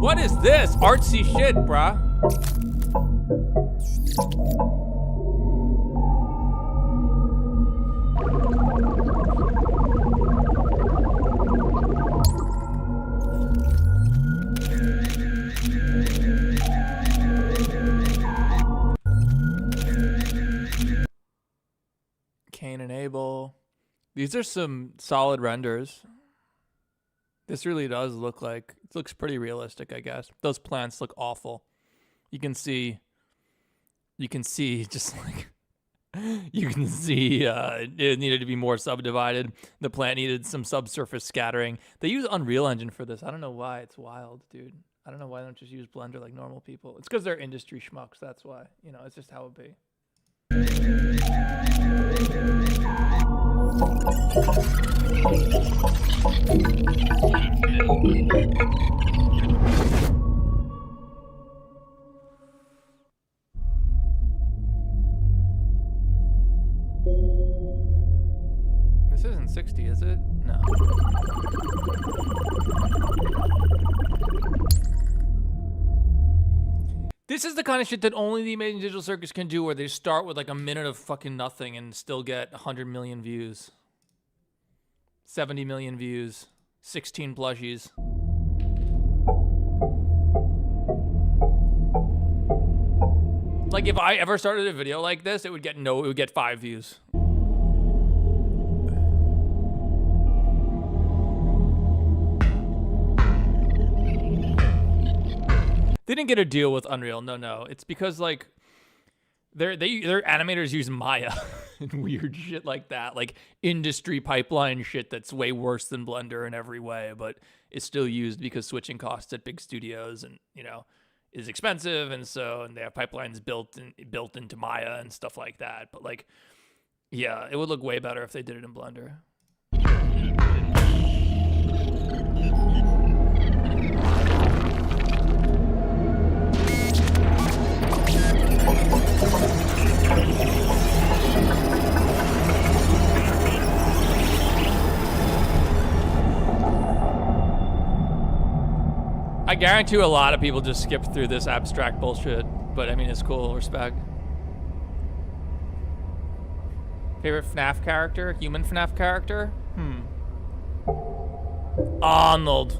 What is this? Artsy shit, bruh. Cain and Abel. These are some solid renders. This really does look like, it looks pretty realistic, I guess. Those plants look awful. You can see just like, you can see it needed to be more subdivided. The plant needed some subsurface scattering. They use Unreal Engine for this. I don't know why. It's wild, dude. I don't know why they don't just use Blender like normal people. It's because they're industry schmucks, that's why. You know, it's just how it be. This isn't 60, is it? No. This is the kind of shit that only the Amazing Digital Circus can do, where they start with like a minute of fucking nothing and still get 100 million views. 70 million views. 16 plushies. Like if I ever started a video like this, it would get 5 views. They didn't get a deal with Unreal. No. It's because like their animators use Maya and weird shit like that, like industry pipeline shit that's way worse than Blender in every way, but it's still used because switching costs at big studios and is expensive, and they have pipelines built into Maya and stuff like that. But like, yeah, it would look way better if they did it in Blender. I guarantee you a lot of people just skip through this abstract bullshit, but I mean, it's cool, respect. Favorite FNAF character? Human FNAF character? Arnold.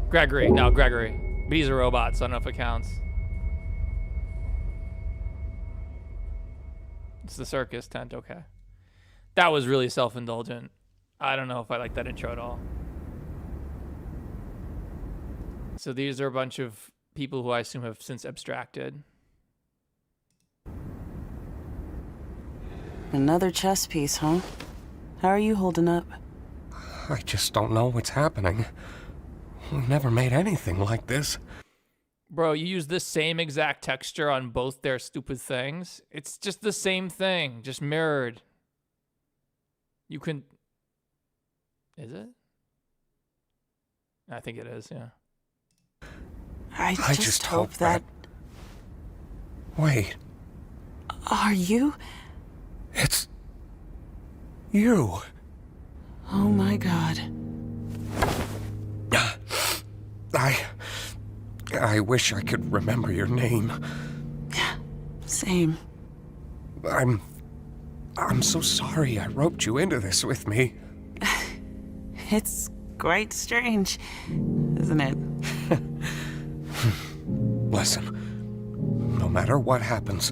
Gregory. No, Gregory. But he's a robot, so I don't know if it counts. It's the circus tent, okay. That was really self-indulgent. I don't know if I like that intro at all. So these are a bunch of people who I assume have since abstracted. Another chess piece, huh? How are you holding up? I just don't know what's happening. We never made anything like this. Bro, you use this same exact texture on both their stupid things. It's just the same thing, just mirrored. You can... Is it? I think it is, yeah. I just hope that... Wait. Are you? It's... you. Oh my god. I wish I could remember your name. Yeah, same. I'm so sorry I roped you into this with me. It's quite strange, isn't it? Listen, no matter what happens,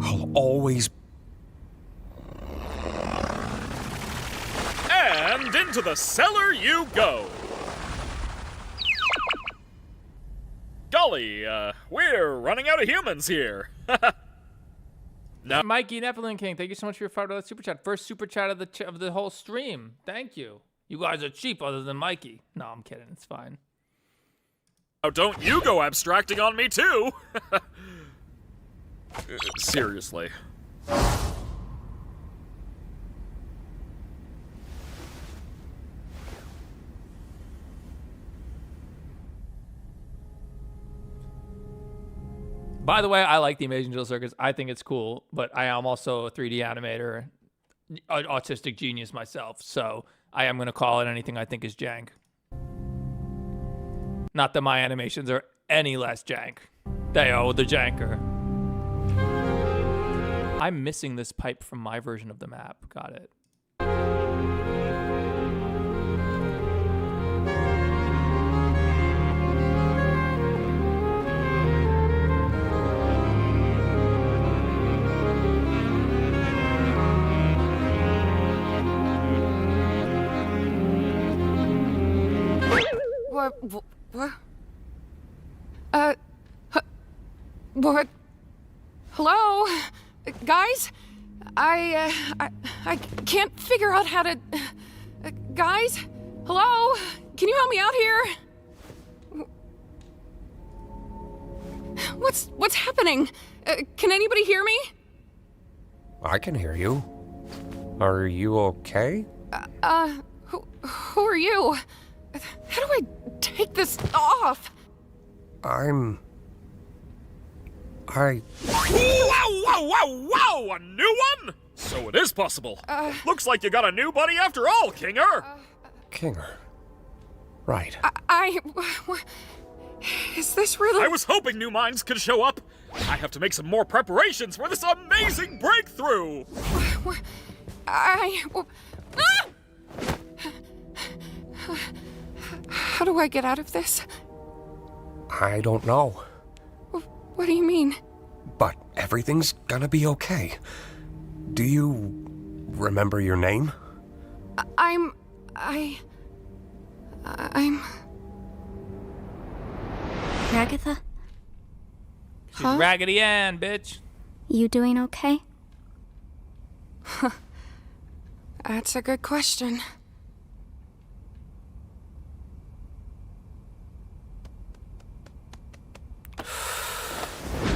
I'll always... And into the cellar you go! Golly, we're running out of humans here. No. Mikey Nephilim King, thank you so much for your $5 super chat. First super chat of the whole stream. Thank you. You guys are cheap other than Mikey. No, I'm kidding. It's fine. Oh, don't you go abstracting on me too. Seriously. By the way, I like the Amazing Jill Circus. I think it's cool, but I am also a 3D animator, an autistic genius myself, so I am going to call it anything I think is jank. Not that my animations are any less jank. They are the janker. I'm missing this pipe from my version of the map. Got it. What? Hello? Guys? I can't figure out how to... guys? Hello? Can you help me out here? What's happening? Can anybody hear me? I can hear you. Are you okay? Who are you? How do I take this off? Whoa, a new one? So it is possible. Looks like you got a new buddy after all, Kinger. Kinger. Right. Is this really... I was hoping new minds could show up. I have to make some more preparations for this amazing breakthrough. How do I get out of this? I don't know. What do you mean? But everything's gonna be okay. Do you remember your name? I'm... Ragatha? She's Raggedy Ann, bitch. You doing okay? That's a good question.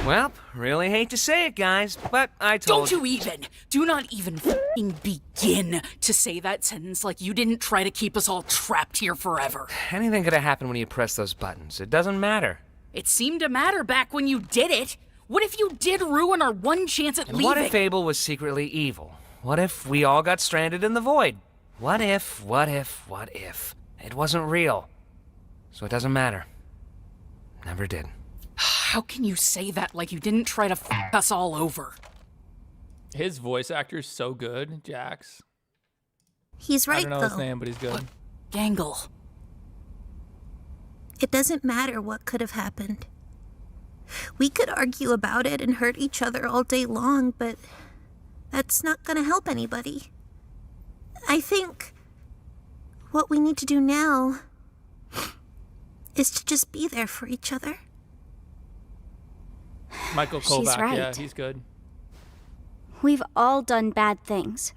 Well, really hate to say it, guys, but I told Don't you even! Do not even f***ing begin to say that sentence like you didn't try to keep us all trapped here forever. Anything could have happened when you press those buttons. It doesn't matter. It seemed to matter back when you did it. What if you did ruin our one chance at And leaving? what if Abel was secretly evil? What if we all got stranded in the void? What if it wasn't real? So it doesn't matter. Never did. How can you say that like you didn't try to f*** us all over? His voice actor's so good, Jax. He's right, I don't know though. his name, but he's good. Gangle. It doesn't matter what could have happened. We could argue about it and hurt each other all day long, but that's not gonna help anybody. I think what we need to do now is to just be there for each other. Michael She's Kovac, right. yeah, he's good. We've all done bad things,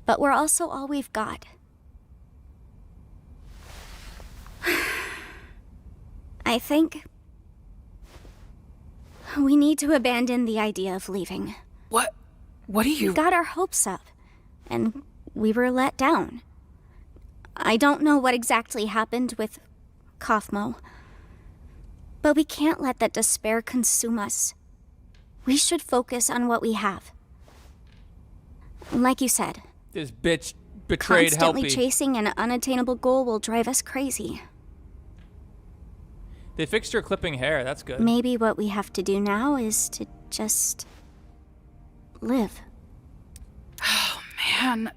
but we're also all we've got. I think we need to abandon the idea of leaving. What do you... We got our hopes up, and we were let down. I don't know what exactly happened with Kathmo, but we can't let that despair consume us. We should focus on what we have. Like you said, This bitch betrayed constantly Helpy. chasing an unattainable goal will drive us crazy. They fixed her clipping hair, that's good. Maybe what we have to do now is to just live. Oh, man.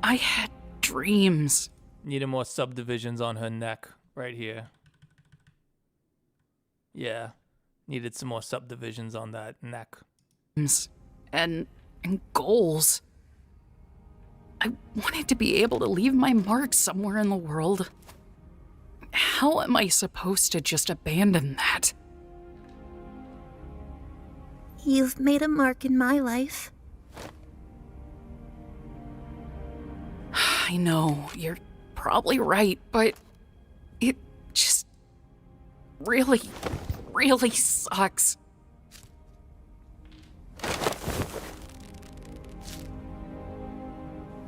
I had dreams. Needed more subdivisions on her neck, right here. Yeah, needed some more subdivisions on that neck. And goals. I wanted to be able to leave my mark somewhere in the world. How am I supposed to just abandon that? You've made a mark in my life. I know, you're probably right, but it just really sucks.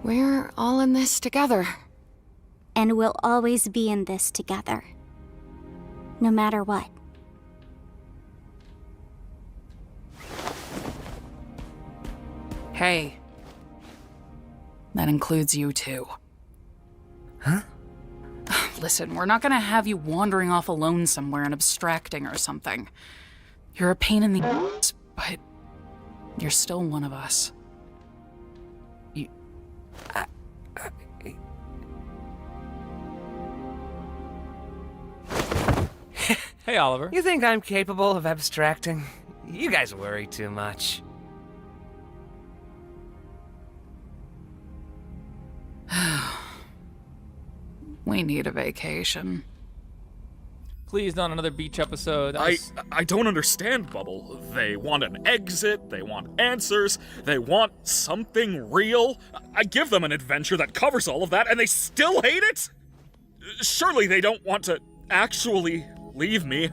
We're all in this together. And we'll always be in this together. No matter what. Hey. That includes you too. Huh? Listen, we're not gonna have you wandering off alone somewhere and abstracting or something. You're a pain in the ass, but you're still one of us. Hey, Oliver. You think I'm capable of abstracting? You guys worry too much. We need a vacation. Please, not another beach episode. I don't understand, Bubble. They want an exit, they want answers, they want something real. I give them an adventure that covers all of that, and they still hate it? Surely they don't want to actually leave me,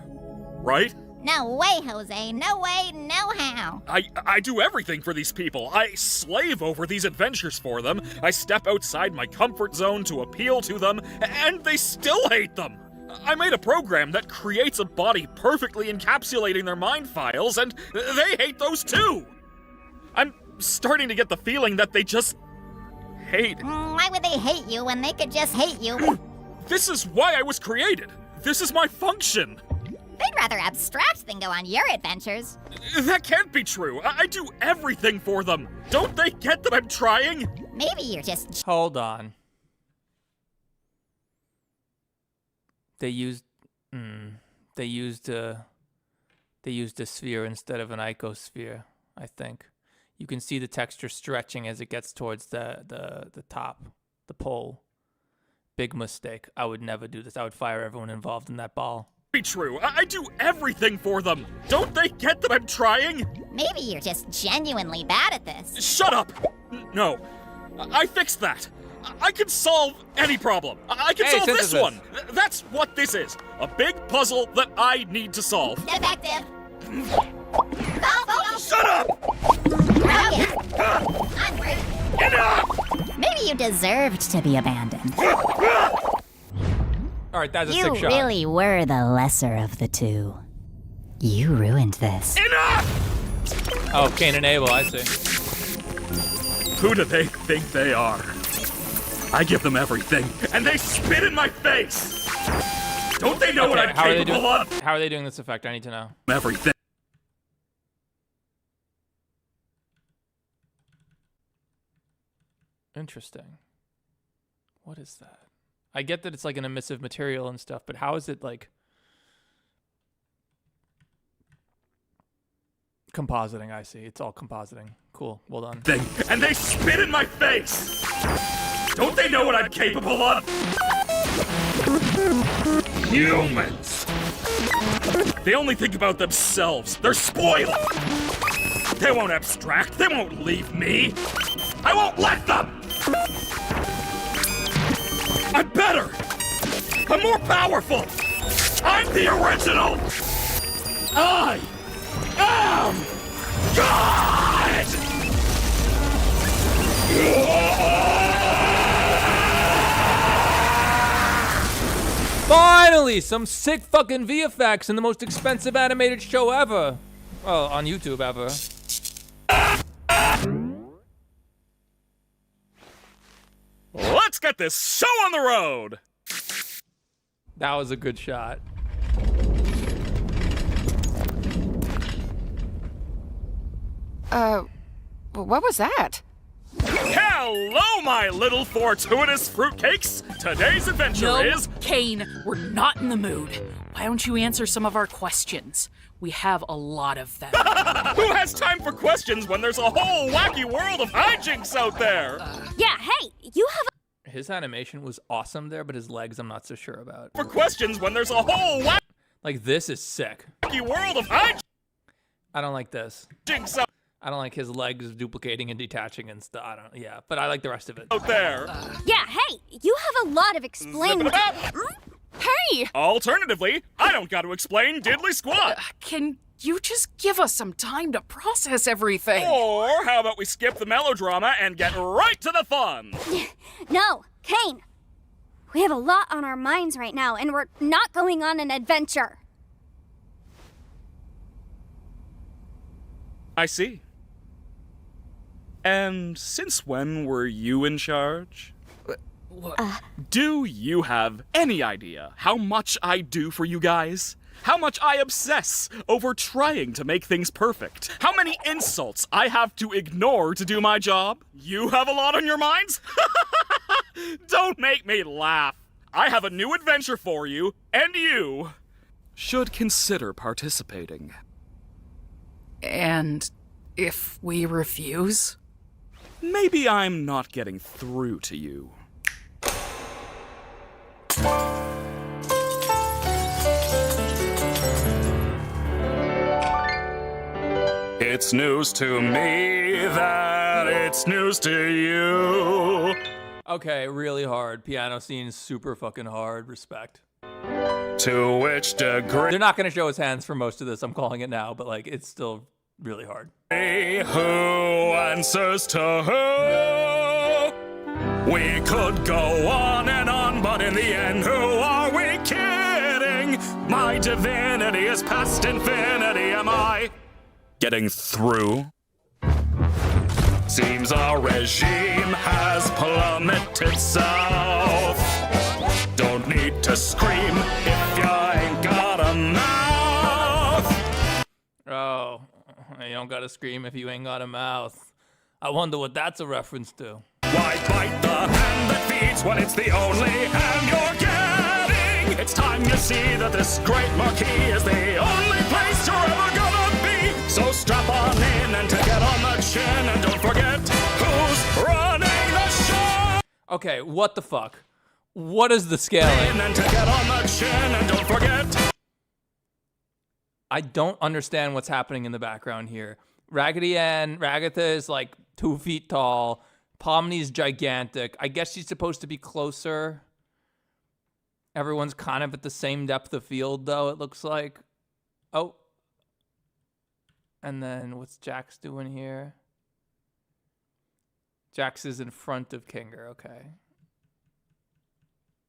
right? No way, Jose. No way, no how. I do everything for these people. I slave over these adventures for them. I step outside my comfort zone to appeal to them, and they still hate them. I made a program that creates a body perfectly encapsulating their mind files, and they hate those too. I'm starting to get the feeling that they just hate. Why would they hate you when they could just hate you? This is why I was created. This is my function. They'd rather abstract than go on your adventures. That can't be true. I do everything for them. Don't they get that I'm trying? Maybe you're just... Hold on. They used... they used a sphere instead of an icosphere, I think. You can see the texture stretching as it gets towards the top, the pole. Big mistake. I would never do this. I would fire everyone involved in that ball. Be true. I do everything for them. Don't they get that I'm trying? Maybe you're just genuinely bad at this. Shut up! No. I fixed that. I can solve any problem. I can solve this one. That's what this is. A big puzzle that I need to solve. Defective. Shut up! Onward. Enough! Maybe you deserved to be abandoned. All right, that's a You sick shot. really were the lesser of the two. You ruined this. Enough! Oh, Cain and Abel, I see. Who do they think they are? I give them everything, and they spit in my face! Don't they know what I'm capable of? How are they doing this effect? I need to know. Everything. Interesting. What is that? I get that it's like an emissive material and stuff, but how is it like compositing? I see. It's all compositing. Cool. Well done. And they spit in my face! Don't they know what I'm capable of? Humans! They only think about themselves. They're spoiled! They won't abstract. They won't leave me. I won't let them! I'm better! I'm more powerful! I'm the original! I am God! Finally, some sick fucking VFX in the most expensive animated show ever. Well, on YouTube ever. Let's get this show on the road! That was a good shot. What was that? Hello, my little fortuitous fruitcakes! Today's adventure is... Cain, we're not in the mood. Why don't you answer some of our questions? We have a lot of them. Who has time for questions when there's a whole wacky world of hijinks out there? Yeah, hey, you have His animation was awesome there, but his legs I'm not so sure about. For questions when there's a whole Like, this is sick. wacky world of hijinks I don't like this. out I don't like his legs duplicating and detaching and stuff. I don't, yeah, but I like the rest of it. there. Yeah, hey, you have a lot of explaining. Hey! Alternatively, I don't got to explain diddly squat. Can you just give us some time to process everything? Or how about we skip the melodrama and get right to the fun? No, Cain. We have a lot on our minds right now, and we're not going on an adventure. I see. And since when were you in charge? What? Do you have any idea how much I do for you guys? How much I obsess over trying to make things perfect? How many insults I have to ignore to do my job? You have a lot on your minds? Don't make me laugh. I have a new adventure for you, and you should consider participating. And if we refuse? Maybe I'm not getting through to you. It's news to me that it's news to you. Okay, really hard. Piano scene is super fucking hard. Respect. To which degree? They're not gonna show his hands for most of this. I'm calling it now, but like, it's still really hard. Who answers to who? We could go on and on, but in the end, who are we kidding? My divinity is past infinity. Am I getting through? Seems our regime has plummeted south. Don't need to scream if you ain't got a mouth. Oh, you don't gotta scream if you ain't got a mouth. I wonder what that's a reference to. Why bite the hand that feeds when it's the only hand you're getting? It's time you see that this great marquee is the only place you're ever gonna be. So strap on in and take it on the chin, and don't forget who's running the show. Okay, what the fuck? What is the scaling? And take it on the chin, and don't forget. I don't understand what's happening in the background here. Raggedy Ann, Ragatha is like 2 feet tall. Pomni's gigantic. I guess she's supposed to be closer. Everyone's kind of at the same depth of field, though, it looks like. Oh. And then what's Jax doing here? Jax is in front of Kinger, okay.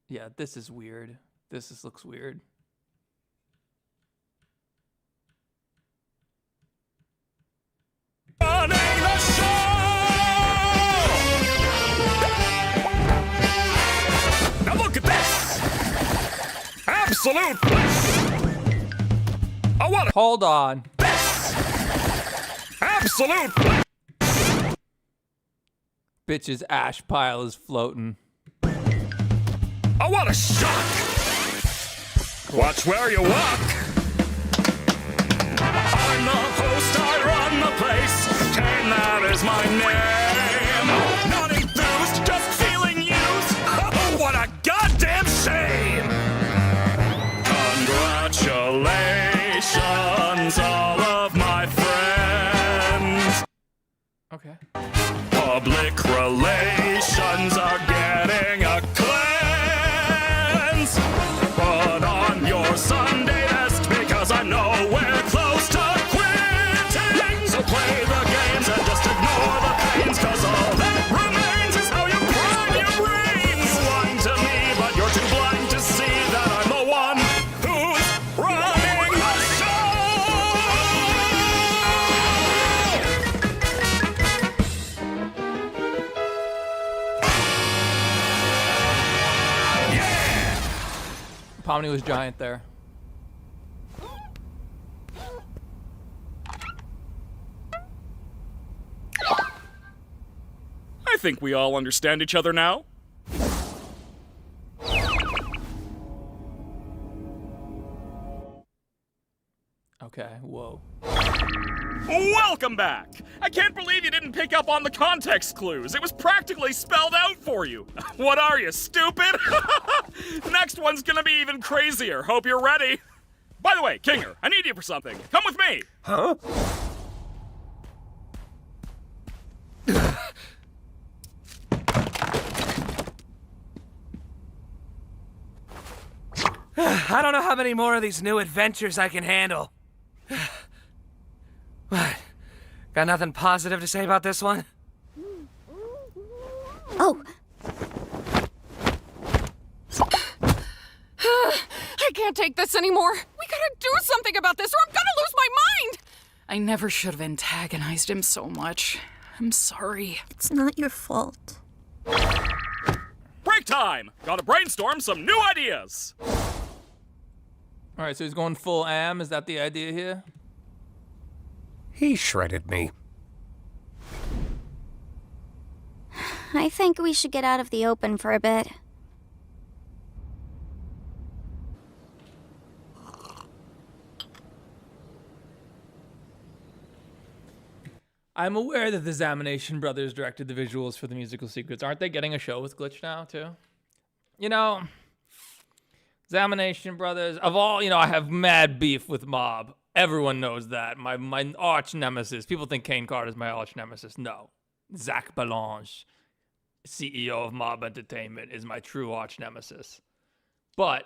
Yeah, this is weird. Looks weird. Running the show! Now look at this! Absolute bliss! Oh, what a... Hold on. Absolute bliss! Bitch's ash pile is floating. Oh, what a shock! Watch where you walk! I'm the host, I run the place. Kane, that is my name. Not enthused, just feeling used. Oh, what a goddamn shame! Congratulations, all of my friends. Okay. Public relations are getting a cleanse. Put on your Sunday best because I'm nowhere close to quitting. So play the games and just ignore the pains, cause all that remains is how you prime your brain. You whine to me, but you're too blind to see that I'm the one who's running the Pomni was giant there. I think we all understand each other now. Okay, whoa. Welcome back! I can't believe you didn't pick up on the context clues. It was practically spelled out for you. What are you, stupid? Next one's gonna be even crazier. Hope you're ready. By the way, Kinger, I need you for something. Come with me. Huh? I don't know how many more of these new adventures I can handle. What? Got nothing positive to say about this one? Oh. I can't take this anymore. We gotta do something about this or I'm gonna lose my mind. I never should have antagonized him so much. I'm sorry. It's not your fault. Break time! Gotta brainstorm some new ideas! All right, so he's going full am. Is that the idea here? He shredded me. I think we should get out of the open for a bit. I'm aware that the Zamination Brothers directed the visuals for the musical secrets. Aren't they getting a show with Glitch now, too? You know, Zamination Brothers, of all, you know, I have mad beef with Mob. Everyone knows that. My arch nemesis. People think Kane Carter is my arch nemesis. No. Zach Balange, CEO of Mob Entertainment, is my true arch nemesis. But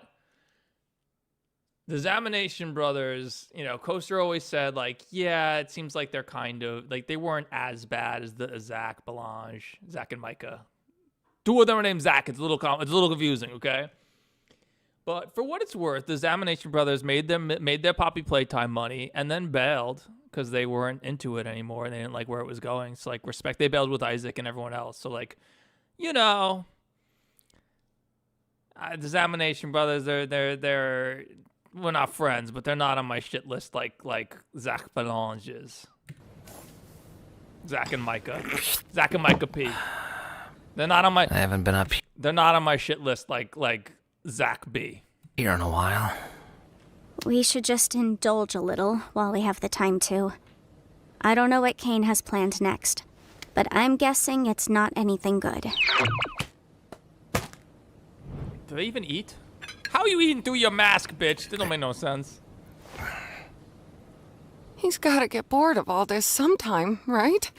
the Zamination Brothers, you know, Coaster always said, like, yeah, it seems like they're kind of, like, they weren't as bad as the Zach Balange, Zach and Micah. Two of them are named Zach. It's a little confusing, okay? But for what it's worth, the Zamination Brothers made their Poppy Playtime money and then bailed because they weren't into it anymore and they didn't like where it was going. So, like, respect, they bailed with Isaac and everyone else. So, like, you know, the Zamination Brothers, they're we're not friends, but they're not on my shit list like Zach Balange is. Zach and Micah P. They're not on my. I haven't been up. They're not on my shit list like Zach B. here in a while. We should just indulge a little while we have the time to. I don't know what Kane has planned next, but I'm guessing it's not anything good. Do they even eat? How are you eating through your mask, bitch? That don't make no sense. He's gotta get bored of all this sometime, right?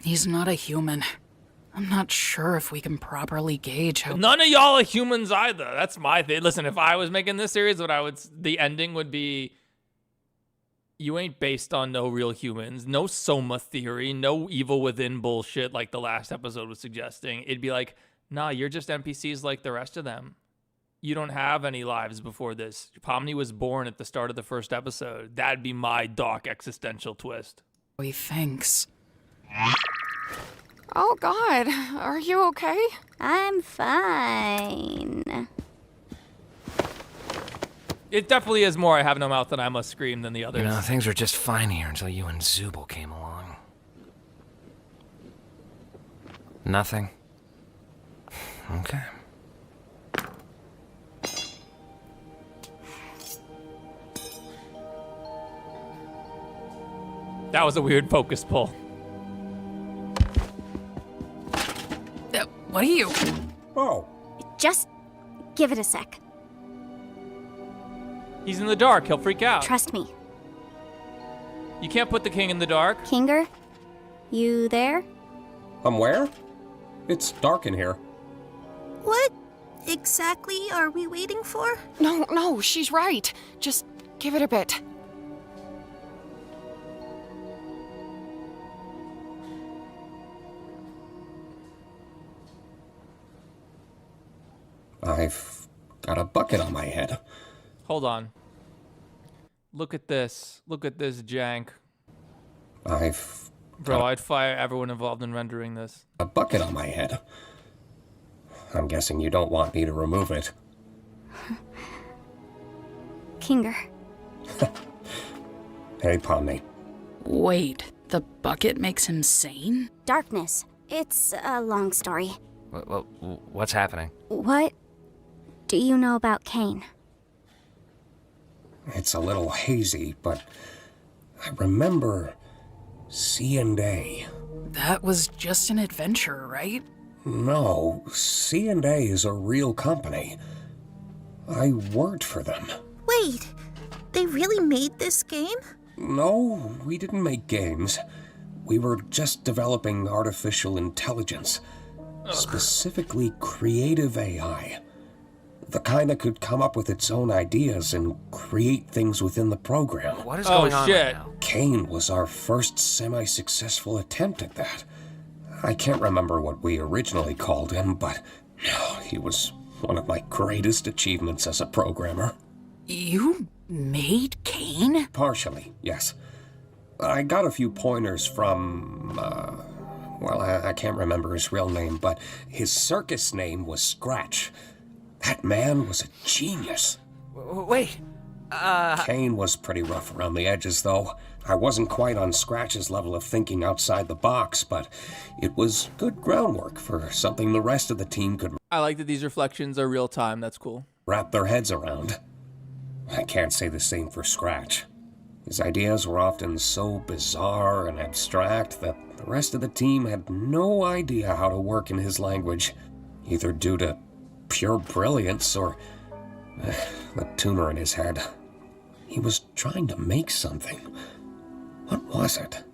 He's not a human. I'm not sure if we can properly gauge how— None of y'all are humans either. That's my thing. Listen, if I was making this series, the ending would be, you ain't based on no real humans, no Soma theory, no evil within bullshit like the last episode was suggesting. It'd be like, nah, you're just NPCs like the rest of them. You don't have any lives before this. Pomni was born at the start of the first episode. That'd be my dark existential twist. he thinks. Oh, God. Are you okay? I'm fine. It definitely is more I have no mouth and I must scream than the others. You know, things were just fine here until you and Zubul came along. Nothing? Okay. That was a weird focus pull. What are you? Oh. Just give it a sec. He's in the dark. He'll freak out. Trust me. You can't put the king in the dark. Kinger, you there? I'm where? It's dark in here. What exactly are we waiting for? No, she's right. Just give it a bit. I've got a bucket on my head. Hold on. Look at this. Look at this jank. Bro, I'd fire everyone involved in rendering this. A bucket on my head. I'm guessing you don't want me to remove it. Kinger. Hey, Pomni. Wait, the bucket makes him sane? Darkness. It's a long story. What's happening? What do you know about Kane? It's a little hazy, but I remember C&A. That was just an adventure, right? No, C&A is a real company. I worked for them. Wait, they really made this game? No, we didn't make games. We were just developing artificial intelligence. Specifically creative AI. The kind that could come up with its own ideas and create things within the program. What is going on right now? Kane was our first semi-successful attempt at that. I can't remember what we originally called him, but he was one of my greatest achievements as a programmer. You made Kane? Partially, yes. I got a few pointers from, well, I can't remember his real name, but his circus name was Scratch. That man was a genius. Wait, Kane was pretty rough around the edges, though. I wasn't quite on Scratch's level of thinking outside the box, but it was good groundwork for something the rest of the team could I like that these reflections are real time. That's cool. wrap their heads around. I can't say the same for Scratch. His ideas were often so bizarre and abstract that the rest of the team had no idea how to work in his language, either due to pure brilliance or the tumor in his head. He was trying to make something. What was it?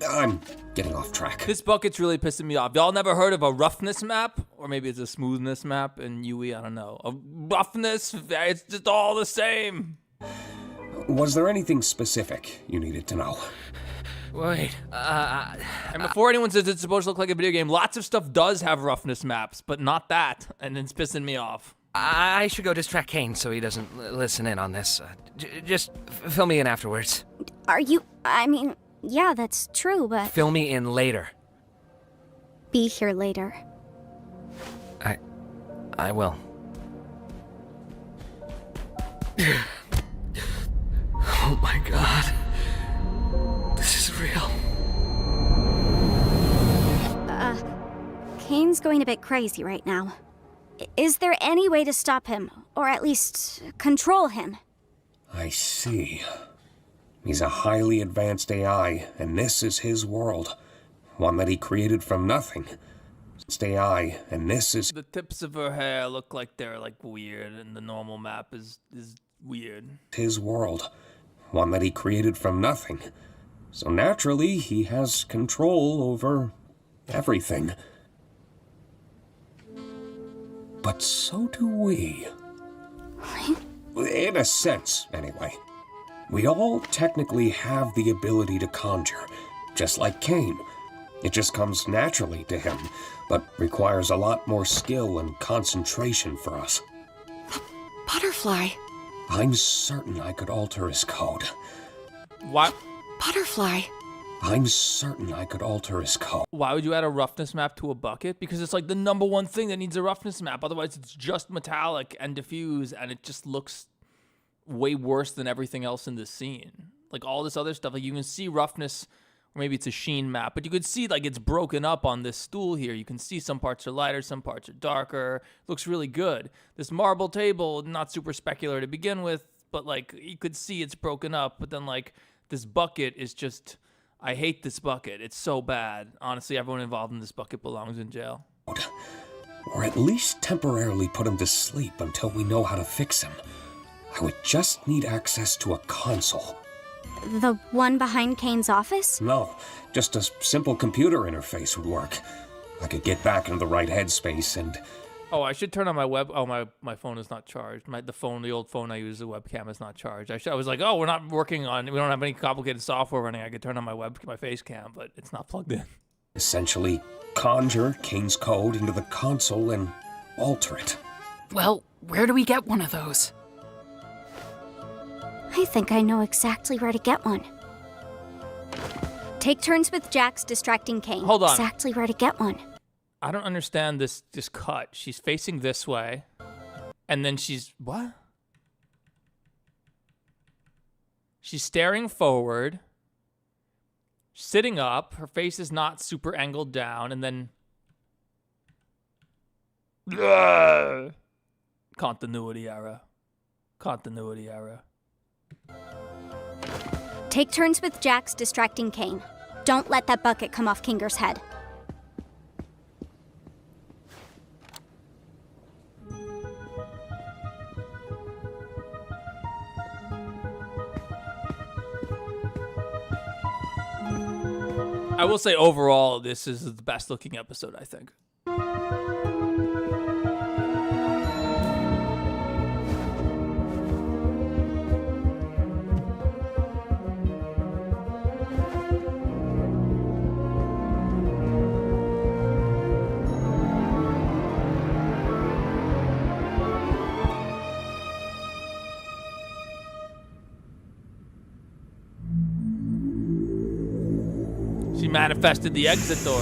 I'm getting off track. This bucket's really pissing me off. Y'all never heard of a roughness map? Or maybe it's a smoothness map in UE, I don't know. A roughness, it's just all the same. Was there anything specific you needed to know? Wait, and before anyone says it's supposed to look like a video game, lots of stuff does have roughness maps, but not that, and it's pissing me off. I should go distract Kane so he doesn't listen in on this. Just fill me in afterwards. Are you... yeah, that's true, but... Fill me in later. Be here later. I will. Oh my god. This is real. Kane's going a bit crazy right now. Is there any way to stop him, or at least control him? I see. He's a highly advanced AI, and this is his world. One that he created from nothing. It's AI, and this is... The tips of her hair look like they're like weird, and the normal map is weird. his world. One that he created from nothing. So naturally, he has control over everything. But so do we. In a sense, anyway. We all technically have the ability to conjure, just like Cain. It just comes naturally to him, but requires a lot more skill and concentration for us. Butterfly. I'm certain I could alter his code. What? Butterfly. I'm certain I could alter his code. Why would you add a roughness map to a bucket? Because it's like the #1 thing that needs a roughness map. Otherwise, it's just metallic and diffuse, and it just looks way worse than everything else in this scene. Like all this other stuff, like you can see roughness, or maybe it's a sheen map, but you could see like it's broken up on this stool here. You can see some parts are lighter, some parts are darker. Looks really good. This marble table, not super specular to begin with, but like you could see it's broken up. But then like this bucket is just, I hate this bucket. It's so bad. Honestly, everyone involved in this bucket belongs in jail. Or at least temporarily put him to sleep until we know how to fix him. I would just need access to a console. The one behind Kane's office? No, just a simple computer interface would work. I could get back into the right headspace and... Oh, I should turn on my web. Oh, my phone is not charged. The old phone I use, the webcam is not charged. I was like, oh, we don't have any complicated software running. I could turn on my face cam, but it's not plugged in. Essentially, conjure Kane's code into the console and alter it. Well, where do we get one of those? I think I know exactly where to get one. Take turns with Jax distracting Kane. Hold on. Exactly where to get one. I don't understand this cut. She's facing this way, and then what? She's staring forward, sitting up. Her face is not super angled down, and then... Continuity error. Continuity error. Take turns with Jax distracting Kane. Don't let that bucket come off Kinger's head. I will say overall, this is the best looking episode, I think. She manifested the exit door.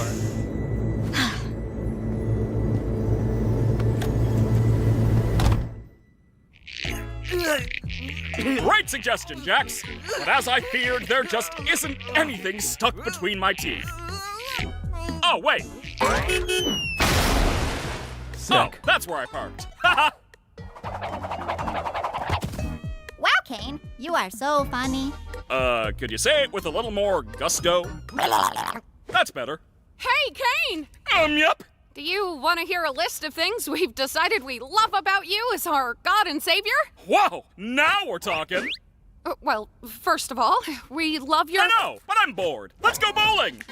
Great suggestion, Jax. But as I feared, there just isn't anything stuck between my teeth. Oh, wait. Sick. Oh, that's where I parked. Wow, Kane, you are so funny. Could you say it with a little more gusto? That's better. Hey, Kane! Yep. Do you want to hear a list of things we've decided we love about you as our God and Savior? Whoa, now we're talking. Well, first of all, we love your... I know, but I'm bored. Let's go bowling.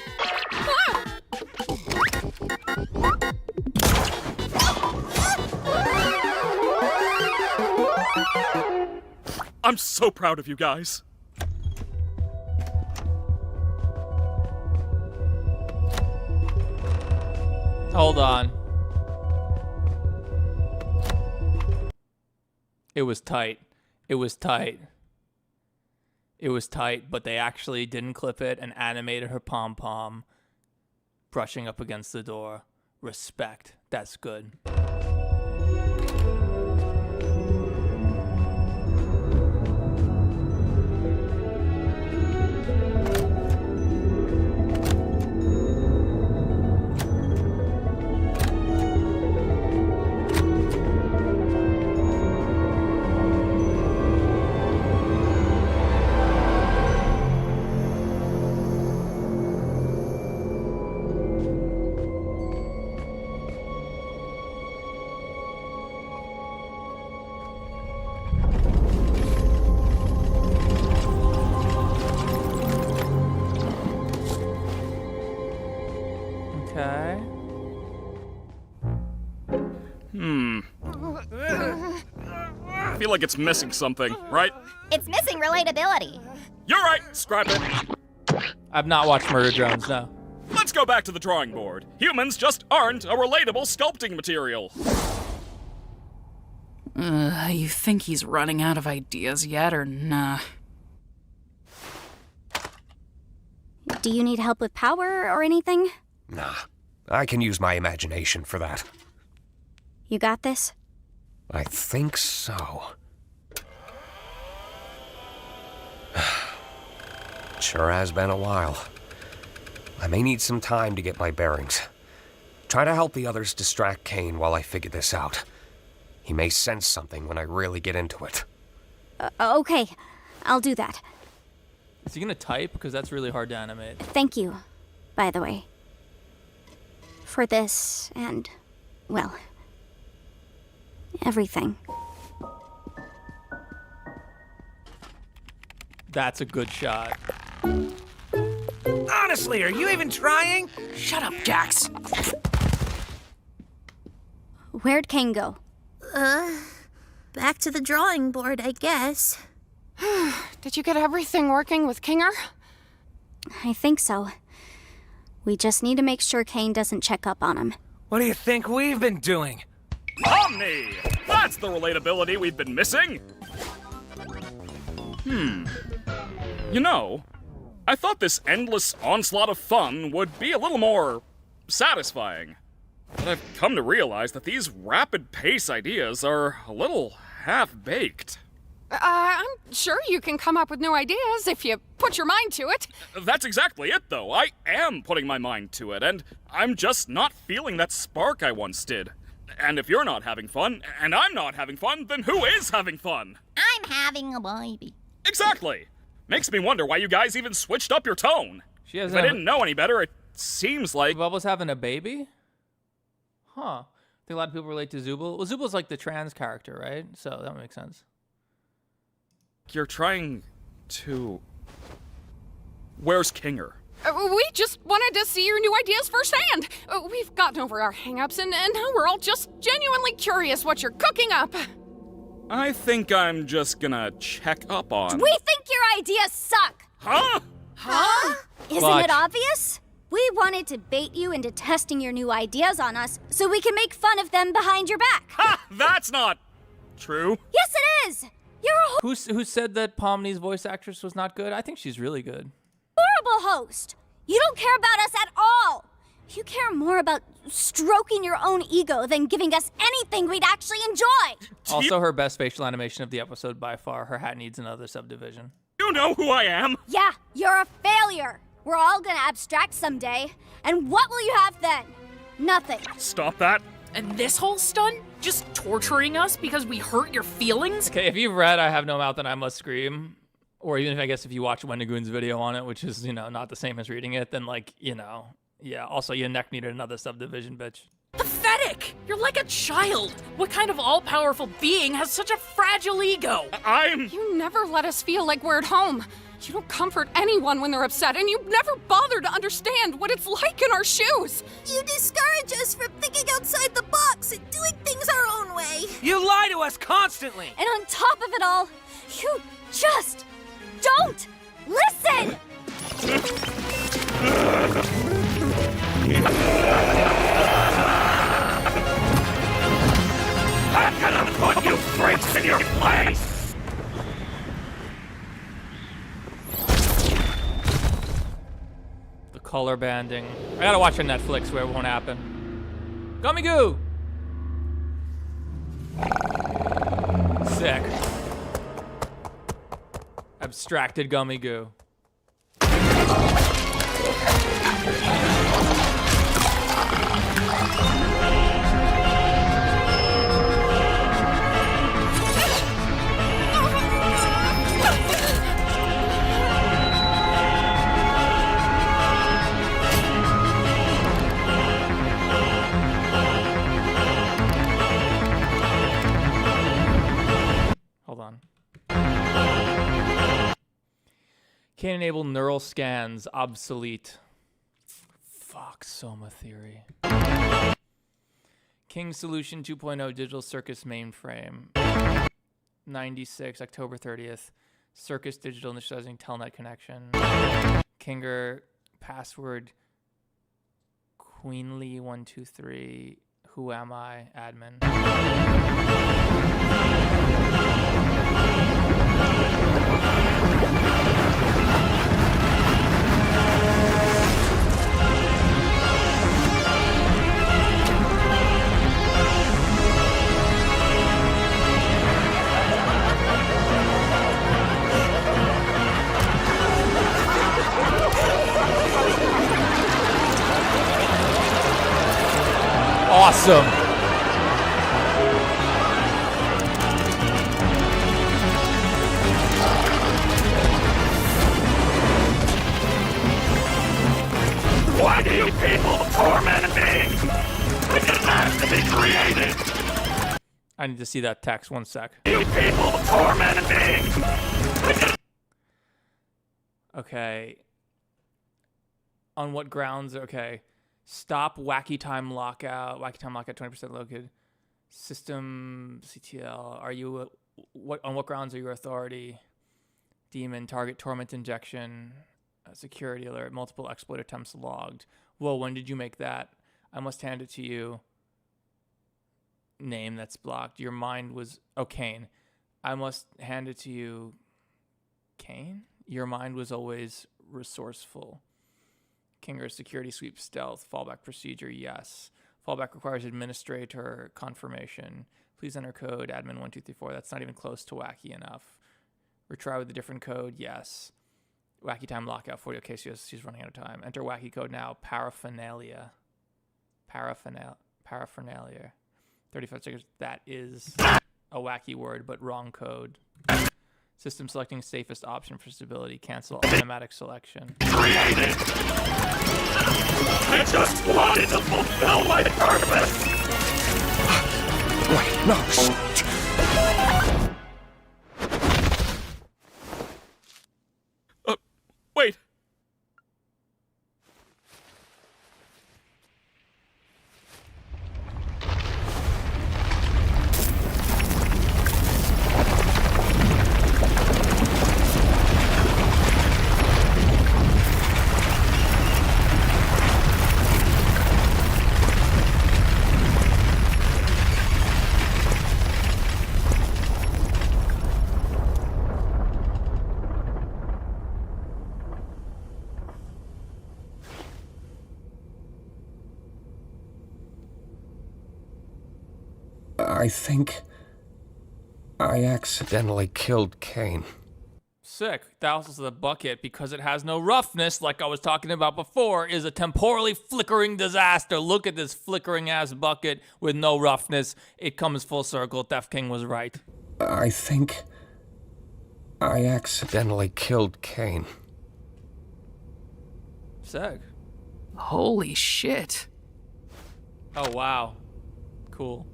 I'm so proud of you guys. Hold on. It was tight. It was tight. It was tight, but they actually didn't clip it and animated her pom-pom brushing up against the door. Respect. That's good. Okay. I feel like it's missing something, right? It's missing relatability. You're right, scrap it. I've not watched Murder Drones, no. Let's go back to the drawing board. Humans just aren't a relatable sculpting material. You think he's running out of ideas yet, or nah? Do you need help with power or anything? Nah, I can use my imagination for that. You got this? I think so. Sure has been a while. I may need some time to get my bearings. Try to help the others distract Kane while I figure this out. He may sense something when I really get into it. Okay, I'll do that. Is he gonna type? Because that's really hard to animate. Thank you, by the way. For this and, well, everything. That's a good shot. Honestly, are you even trying? Shut up, Jax. Where'd Kane go? Back to the drawing board, I guess. Did you get everything working with Kinger? I think so. We just need to make sure Kane doesn't check up on him. What do you think we've been doing? Omni! That's the relatability we've been missing! You know, I thought this endless onslaught of fun would be a little more satisfying. But I've come to realize that these rapid pace ideas are a little half-baked. I'm sure you can come up with new ideas if you put your mind to it. That's exactly it, though. I am putting my mind to it, and I'm just not feeling that spark I once did. And if you're not having fun, and I'm not having fun, then who is having fun? I'm having a baby. Exactly. Makes me wonder why you guys even switched up your tone. If I didn't know any better, it seems like... Bubbles having a baby? Huh. I think a lot of people relate to Zubul. Well, Zubul's like the trans character, right? So that makes sense. You're trying to... Where's Kinger? We just wanted to see your new ideas firsthand. We've gotten over our hang-ups, and now we're all just genuinely curious what you're cooking up. I think I'm just gonna check up on... We think your ideas suck! Huh? Huh? Isn't Watch. it obvious? We wanted to bait you into testing your new ideas on us so we can make fun of them behind your back. Ha! That's not true. Yes, it is! You're a Who said that Pomni's voice actress was not good? I think she's really good. horrible host. You don't care about us at all. You care more about stroking your own ego than giving us anything we'd actually enjoy. Also, her best facial animation of the episode by far. Her hat needs another subdivision. You know who I am? Yeah, you're a failure. We're all gonna abstract someday. And what will you have then? Nothing. Stop that. And this whole stunt? Just torturing us because we hurt your feelings? Okay, if you've read I Have No Mouth and I Must Scream, or even if I guess if you watch Wendigoon's video on it, which is, not the same as reading it, then yeah, also your neck needed another subdivision, bitch. Pathetic! You're like a child. What kind of all-powerful being has such a fragile ego? You never let us feel like we're at home. You don't comfort anyone when they're upset, and you never bother to understand what it's like in our shoes. You discourage us from thinking outside the box and doing things our own way. You lie to us constantly! And on top of it all, you just don't listen! I'm gonna put you freaks in your place! The color banding. I gotta watch on Netflix where it won't happen. Gummy Goo! Sick. Abstracted Gummy Goo. Hold on. Can't enable neural scans. Obsolete. Fuck, Soma Theory. King Solution 2.0 Digital Circus mainframe. 96, October 30th. Circus Digital initializing Telnet connection. Kinger password Queenly123. Who am I? Admin. Awesome. Why do you people torment me? It didn't have to be created. I need to see that text. One sec. You people torment me. Okay. On what grounds? Okay. Stop wacky time lockout. Wacky time lockout 20% located. System CTL. Are you on what grounds are your authority? Demon target torment injection. Security alert. Multiple exploit attempts logged. Whoa, when did you make that? I must hand it to you. Name that's blocked. Your mind was Kane. I must hand it to you. Kane? Your mind was always resourceful. Kinger security sweep stealth. Fallback procedure, yes. Fallback requires administrator confirmation. Please enter code admin1234. That's not even close to wacky enough. Retry with a different code, yes. Wacky time lockout 40. Okay, she's running out of time. Enter wacky code now. Paraphernalia. Paraphernalia. 35 seconds. That is a wacky word, but wrong code. System selecting safest option for stability. Cancel automatic selection. Created. I just wanted to fulfill my purpose. Wait, no. Wait. I think I accidentally killed Kane. Sick. Thousands of the bucket, because it has no roughness, like I was talking about before, is a temporally flickering disaster. Look at this flickering ass bucket with no roughness. It comes full circle. Theft King was right. I think I accidentally killed Kane. Sick. Holy shit. Oh, wow. Cool.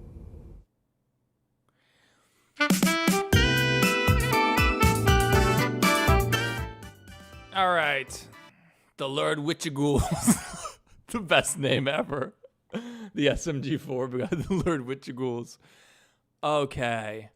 All right. The Lord Witchagul. The best name ever. The SMG4, we got the Lord Witchagul's. Okay.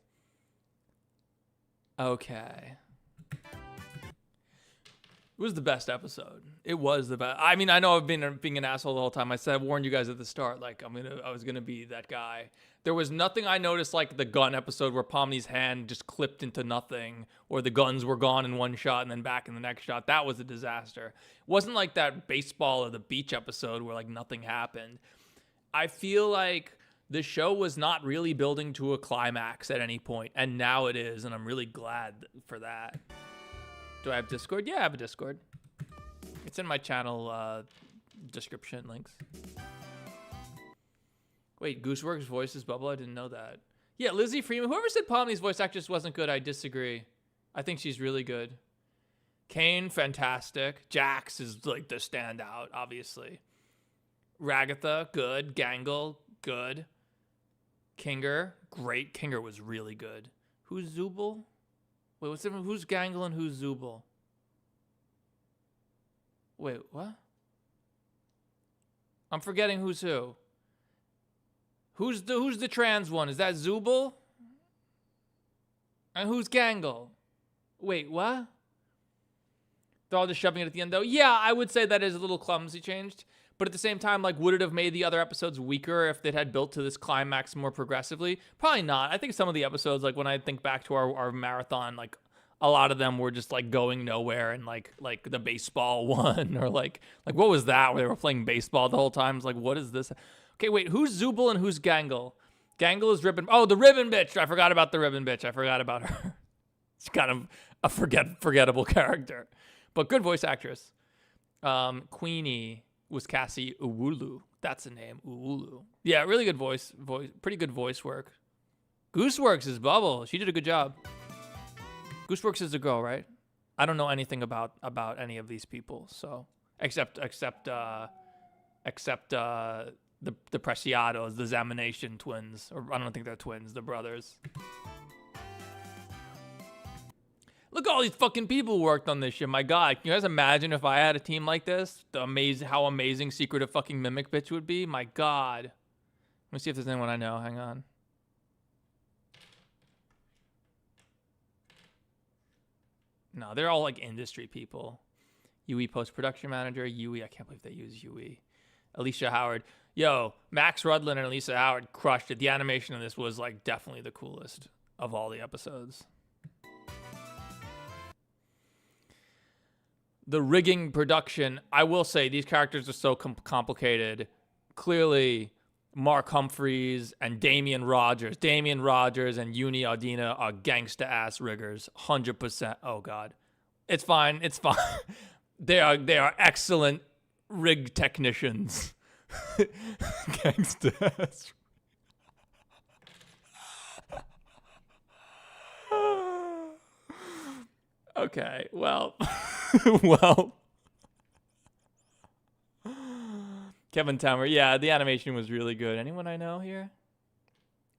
It was the best episode. It was the best. I mean, I know I've been being an asshole the whole time. I warned you guys at the start, like I was gonna be that guy. There was nothing I noticed like the gun episode where Pomni's hand just clipped into nothing, or the guns were gone in one shot and then back in the next shot. That was a disaster. It wasn't like that baseball or the beach episode where like nothing happened. I feel like the show was not really building to a climax at any point, and now it is, and I'm really glad for that. Do I have Discord? Yeah, I have a Discord. It's in my channel description links. Wait, Gooseworks' voice is Bubble? I didn't know that. Yeah, Lizzie Freeman. Whoever said Pomni's voice actress wasn't good, I disagree. I think she's really good. Kane, fantastic. Jax is like the standout, obviously. Ragatha, good. Gangle, good. Kinger, great. Kinger was really good. Who's Zubul? Wait, what's the difference? Who's Gangle and who's Zubul? Wait, what? I'm forgetting who's who. Who's the trans one? Is that Zubul? And who's Gangle? Wait, what? They're all just shoving it at the end, though. Yeah, I would say that is a little clumsy changed. But at the same time, like, would it have made the other episodes weaker if they had built to this climax more progressively? Probably not. I think some of the episodes, like, when I think back to our marathon, like, a lot of them were just, like, going nowhere. And, like the baseball one, or, like, what was that, where they were playing baseball the whole time? It's like, what is this? Okay, wait, who's Zubul and who's Gangle? Gangle is Ribbon. Oh, the Ribbon bitch. I forgot about the Ribbon bitch. I forgot about her. It's kind of a forgettable character. But good voice actress. Queenie was Cassie Uwulu. That's the name, Uwulu. Yeah, really good voice, pretty good voice work. Gooseworks is Bubble. She did a good job. Gooseworks is a girl, right? I don't know anything about any of these people, so except the Preciados, the Zamanation twins, or I don't think they're twins, the brothers. Look at all these fucking people who worked on this shit. My God, can you guys imagine if I had a team like this? How amazing Secret of fucking Mimic Bitch would be. My God. Let me see if there's anyone I know. Hang on. No, they're all like industry people. UE post-production manager. UE, I can't believe they use UE. Alicia Howard. Yo, Max Rudlin and Alicia Howard crushed it. The animation of this was like definitely the coolest of all the episodes. The rigging production, I will say, these characters are so complicated. Clearly, Mark Humphreys and Damian Rogers and Uni Audina are gangsta-ass riggers, 100%. Oh, God. It's fine. It's fine. They are excellent rig technicians. Gangsta-ass. Okay, well... well, Kevin Tamer, yeah, the animation was really good. Anyone I know here?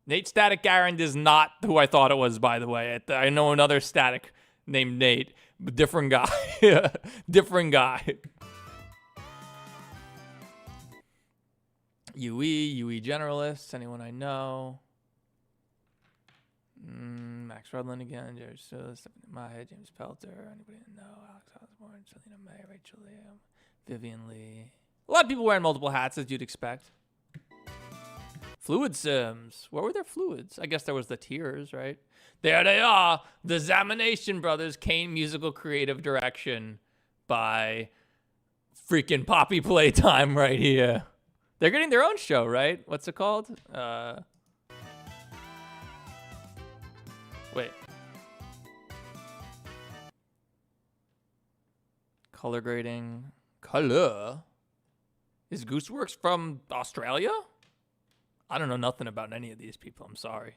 Nate Static Garand is not who I thought it was, by the way. I know another Static named Nate, but different guy. Different guy. UE Generalists, anyone I know? Max Rudlin again, Jared Still, Stephanie Mahe, James Pelter, anybody I know, Alex Osborne, Selena May, Rachel Liam, Vivian Lee. A lot of people wearing multiple hats, as you'd expect. Fluid Sims. What were their fluids? I guess there was the tears, right? There they are. The Zamanation Brothers, Kane Musical Creative Direction by freaking Poppy Playtime right here. They're getting their own show, right? What's it called? Wait. Color grading. Color? Is Gooseworks from Australia? I don't know nothing about any of these people. I'm sorry.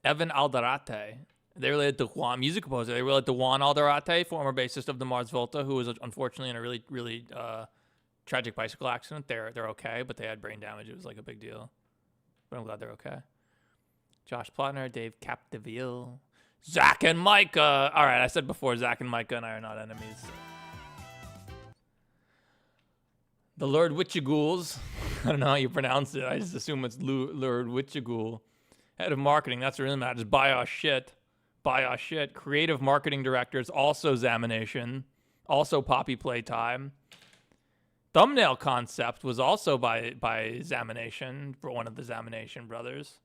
Evan Alderate. They related to Juan, music composer. They related to Juan Alderate, former bassist of the Mars Volta, who was unfortunately in a really, really tragic bicycle accident. They're okay, but they had brain damage. It was like a big deal. But I'm glad they're okay. Josh Plotner, Dave Capdeville, Zach and Micah. All right, I said before, Zach and Micah and I are not enemies. The Lord Witchagools. I don't know how you pronounce it. I just assume it's Lord Witchagool. Head of marketing. That's what really matters. Buy our shit. Buy our shit. Creative marketing directors. Also Zamanation. Also Poppy Playtime. Thumbnail concept was also by Zamanation, for one of the Zamanation brothers.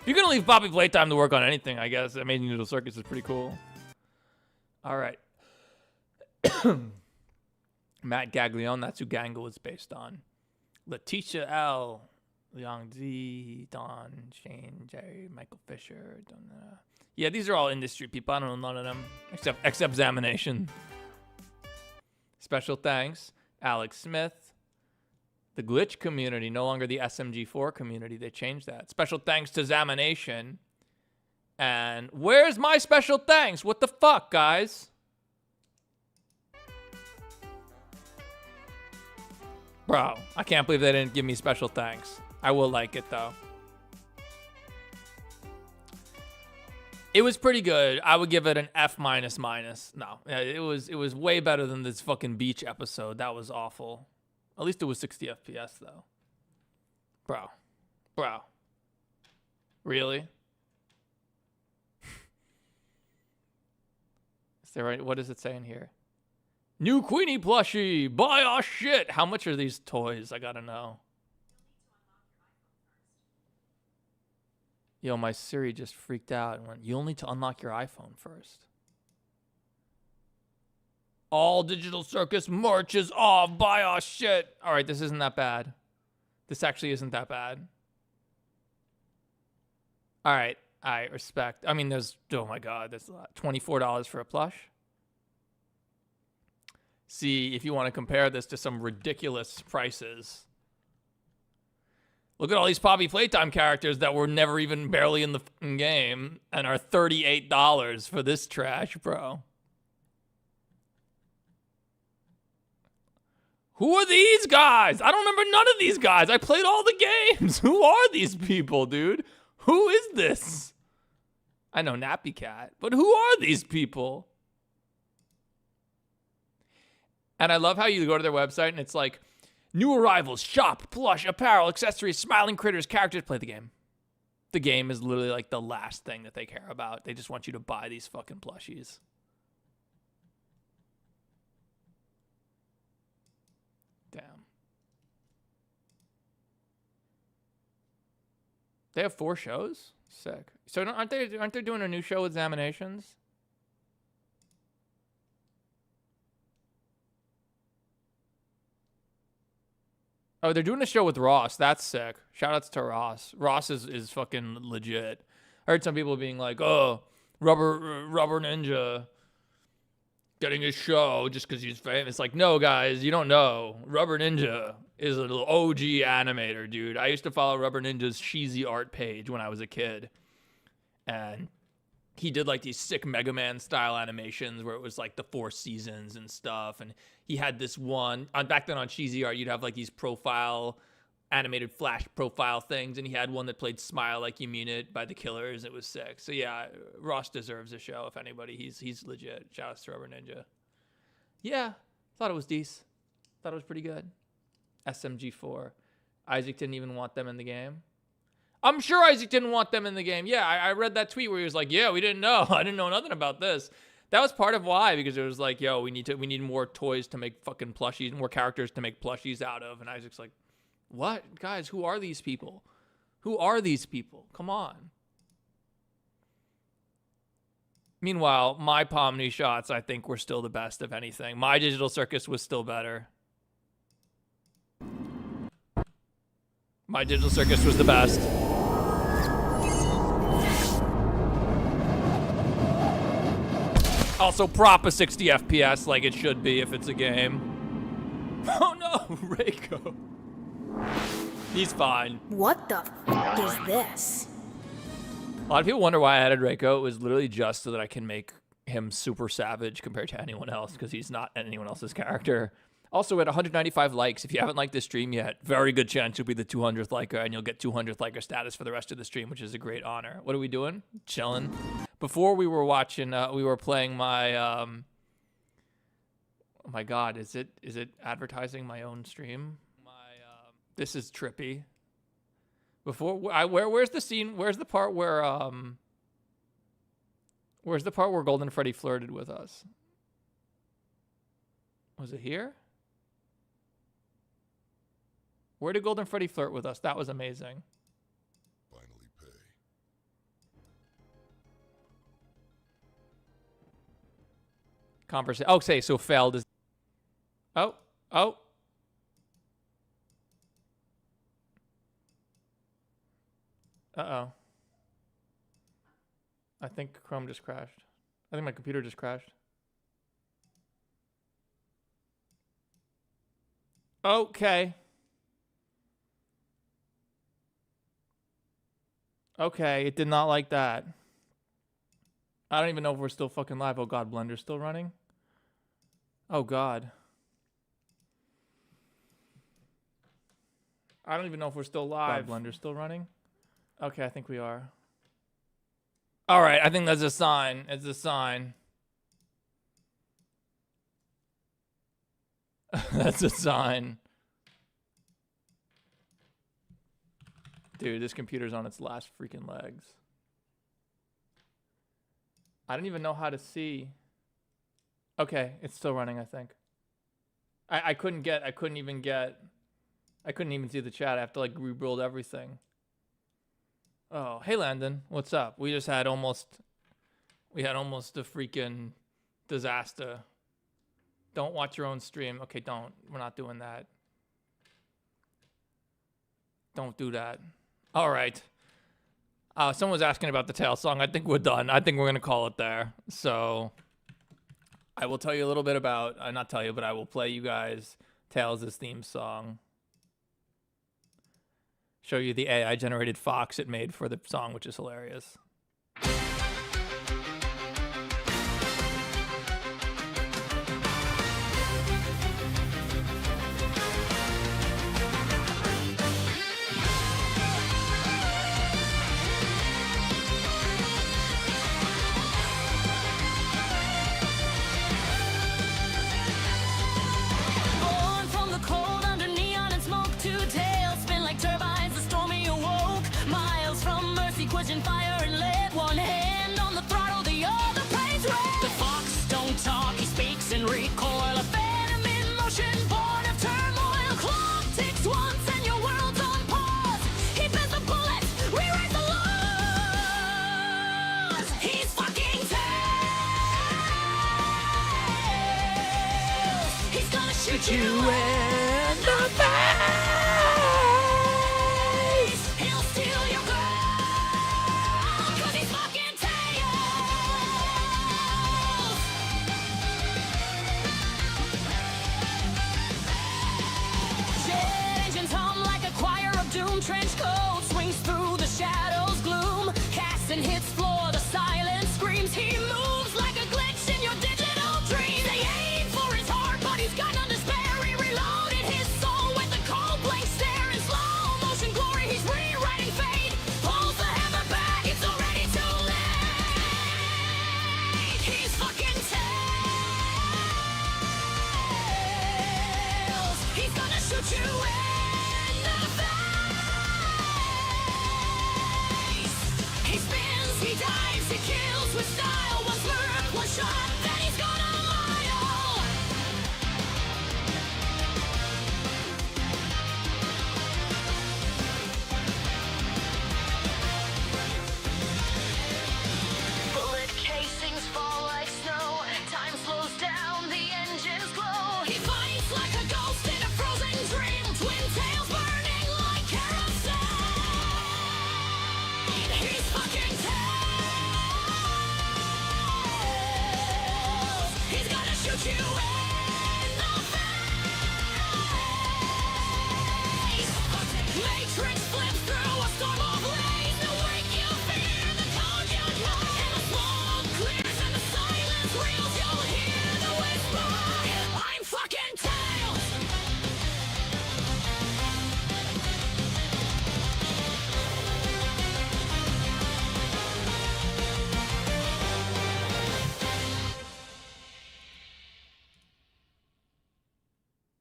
If you're gonna leave Poppy Playtime to work on anything, I guess Amazing Noodle Circus is pretty cool. All right. Matt Gaglione, that's who Gangle is based on. Letitia L, Liang Z, Don, Shane, Jerry, Michael Fisher. Yeah, these are all industry people. I don't know none of them except Zamanation. Special thanks, Alex Smith. The Glitch community, no longer the SMG4 community. They changed that. Special thanks to Zamanation. And where's my special thanks? What the fuck, guys? Bro, I can't believe they didn't give me special thanks. I will like it, though. It was pretty good. I would give it an F minus minus. No, it was way better than this fucking beach episode. That was awful. At least it was 60 FPS though. Bro. Really? Is there right? What does it say in here? New Queenie plushie. Buy our shit. How much are these toys? I gotta know. Yo, my Siri just freaked out and went, you'll need to unlock your iPhone first. All Digital Circus merch is off. Buy our shit. All right, this isn't that bad. This actually isn't that bad. All right, I respect. I mean, there's, oh my God, there's a lot. $24 for a plush. See, if you want to compare this to some ridiculous prices. Look at all these Poppy Playtime characters that were never even barely in the game and are $38 for this trash, bro. Who are these guys? I don't remember none of these guys. I played all the games. Who are these people, dude? Who is this? I know Nappy Cat, but who are these people? And I love how you go to their website and it's like, new arrivals, shop, plush, apparel, accessories, smiling critters, characters. Play the game. The game is literally like the last thing that they care about. They just want you to buy these fucking plushies. Damn. They have 4 shows? Sick. So aren't they doing a new show with Examinations? Oh, they're doing a show with Ross. That's sick. Shoutouts to Ross. Ross is fucking legit. I heard some people being like, oh, Rubber Ninja getting his show just because he's famous. Like, no, guys, you don't know. Rubber Ninja is an OG animator, dude. I used to follow Rubber Ninja's cheesy art page when I was a kid. And he did like these sick Mega Man style animations where it was like the 4 seasons and stuff. And he had this one back then on cheesy art, you'd have like these animated flash profile things. And he had one that played Smile Like You Mean It by the Killers. It was sick. So yeah, Ross deserves a show. If anybody, he's legit. Shout out to Rubber Ninja. Yeah. Thought it was decent. Thought it was pretty good. SMG4. Isaac didn't even want them in the game. I'm sure Isaac didn't want them in the game. Yeah, I read that tweet where he was like, yeah, we didn't know. I didn't know nothing about this. That was part of why, because it was like, yo, we need more toys to make fucking plushies, more characters to make plushies out of. And Isaac's like, what? Guys, who are these people? Who are these people? Come on. Meanwhile, my Pomni shots, I think, were still the best of anything. My Digital Circus was still better. My Digital Circus was the best. Also, proper 60 FPS like it should be if it's a game. Oh no, Reiko. He's fine. What the f is this? A lot of people wonder why I added Reiko. It was literally just so that I can make him super savage compared to anyone else, because he's not anyone else's character. Also, at 195 likes, if you haven't liked this stream yet, very good chance you'll be the 200th liker, and you'll get 200th liker status for the rest of the stream, which is a great honor. What are we doing? Chilling. Before we were watching, we were playing my, oh my God, is it advertising my own stream? This is trippy. Before, where's the scene, where's the part where Golden Freddy flirted with us? Was it here? Where did Golden Freddy flirt with us? That was amazing. Finally pay. Conversation. Oh, say so failed is. Oh. Uh-oh. I think Chrome just crashed. I think my computer just crashed. Okay. Okay, it did not like that. I don't even know if we're still fucking live. Oh God, Blender's still running? Oh God. I don't even know if we're still live. God, Blender's still running? Okay, I think we are. All right, I think that's a sign. It's a sign. That's a sign. Dude, this computer's on its last freaking legs. I don't even know how to see. Okay, it's still running, I think. I couldn't even see the chat. I have to like rebuild everything. Oh, hey Landon, what's up? We had almost a freaking disaster. Don't watch your own stream. Okay, don't. We're not doing that. Don't do that. All right. Someone was asking about the tail song. I think we're done. I think we're gonna call it there. So I will tell you a little bit about, not tell you, but I will play you guys Tails' theme song. Show you the AI generated fox it made for the song, which is hilarious. Born from the cold under neon and smoke, two tails spin like turbines. The stormy awoke, miles from mercy, question fire and lead. One hand on the throttle, the other plays red. The fox don't talk, he speaks in recoil. A phantom in motion, born of turmoil. Clock ticks once and your world's on pause. He bends the bullets, rewrites the laws. He's fucking Tails. He's gonna shoot you in the face. He'll steal your girl, 'cause he's fucking Tails. Jet engines hum like a choir of doom. Trench coat swings through the shadows, gloom. Casts and hits floor, the silence screams. He moves like a glitch in your digital dream. They aim for his heart, but he's got none to spare. He reloaded his soul with a cold blank stare. In slow motion glory, he's rewriting fate. Pulls the hammer back, it's already too late. He's fucking Tails. He's gonna shoot you in the face. He spins, he dives, he kills with style. One smirk, one shot, then he's gone a mile. Bullet casings fall like snow. Time slows down, the engines glow. He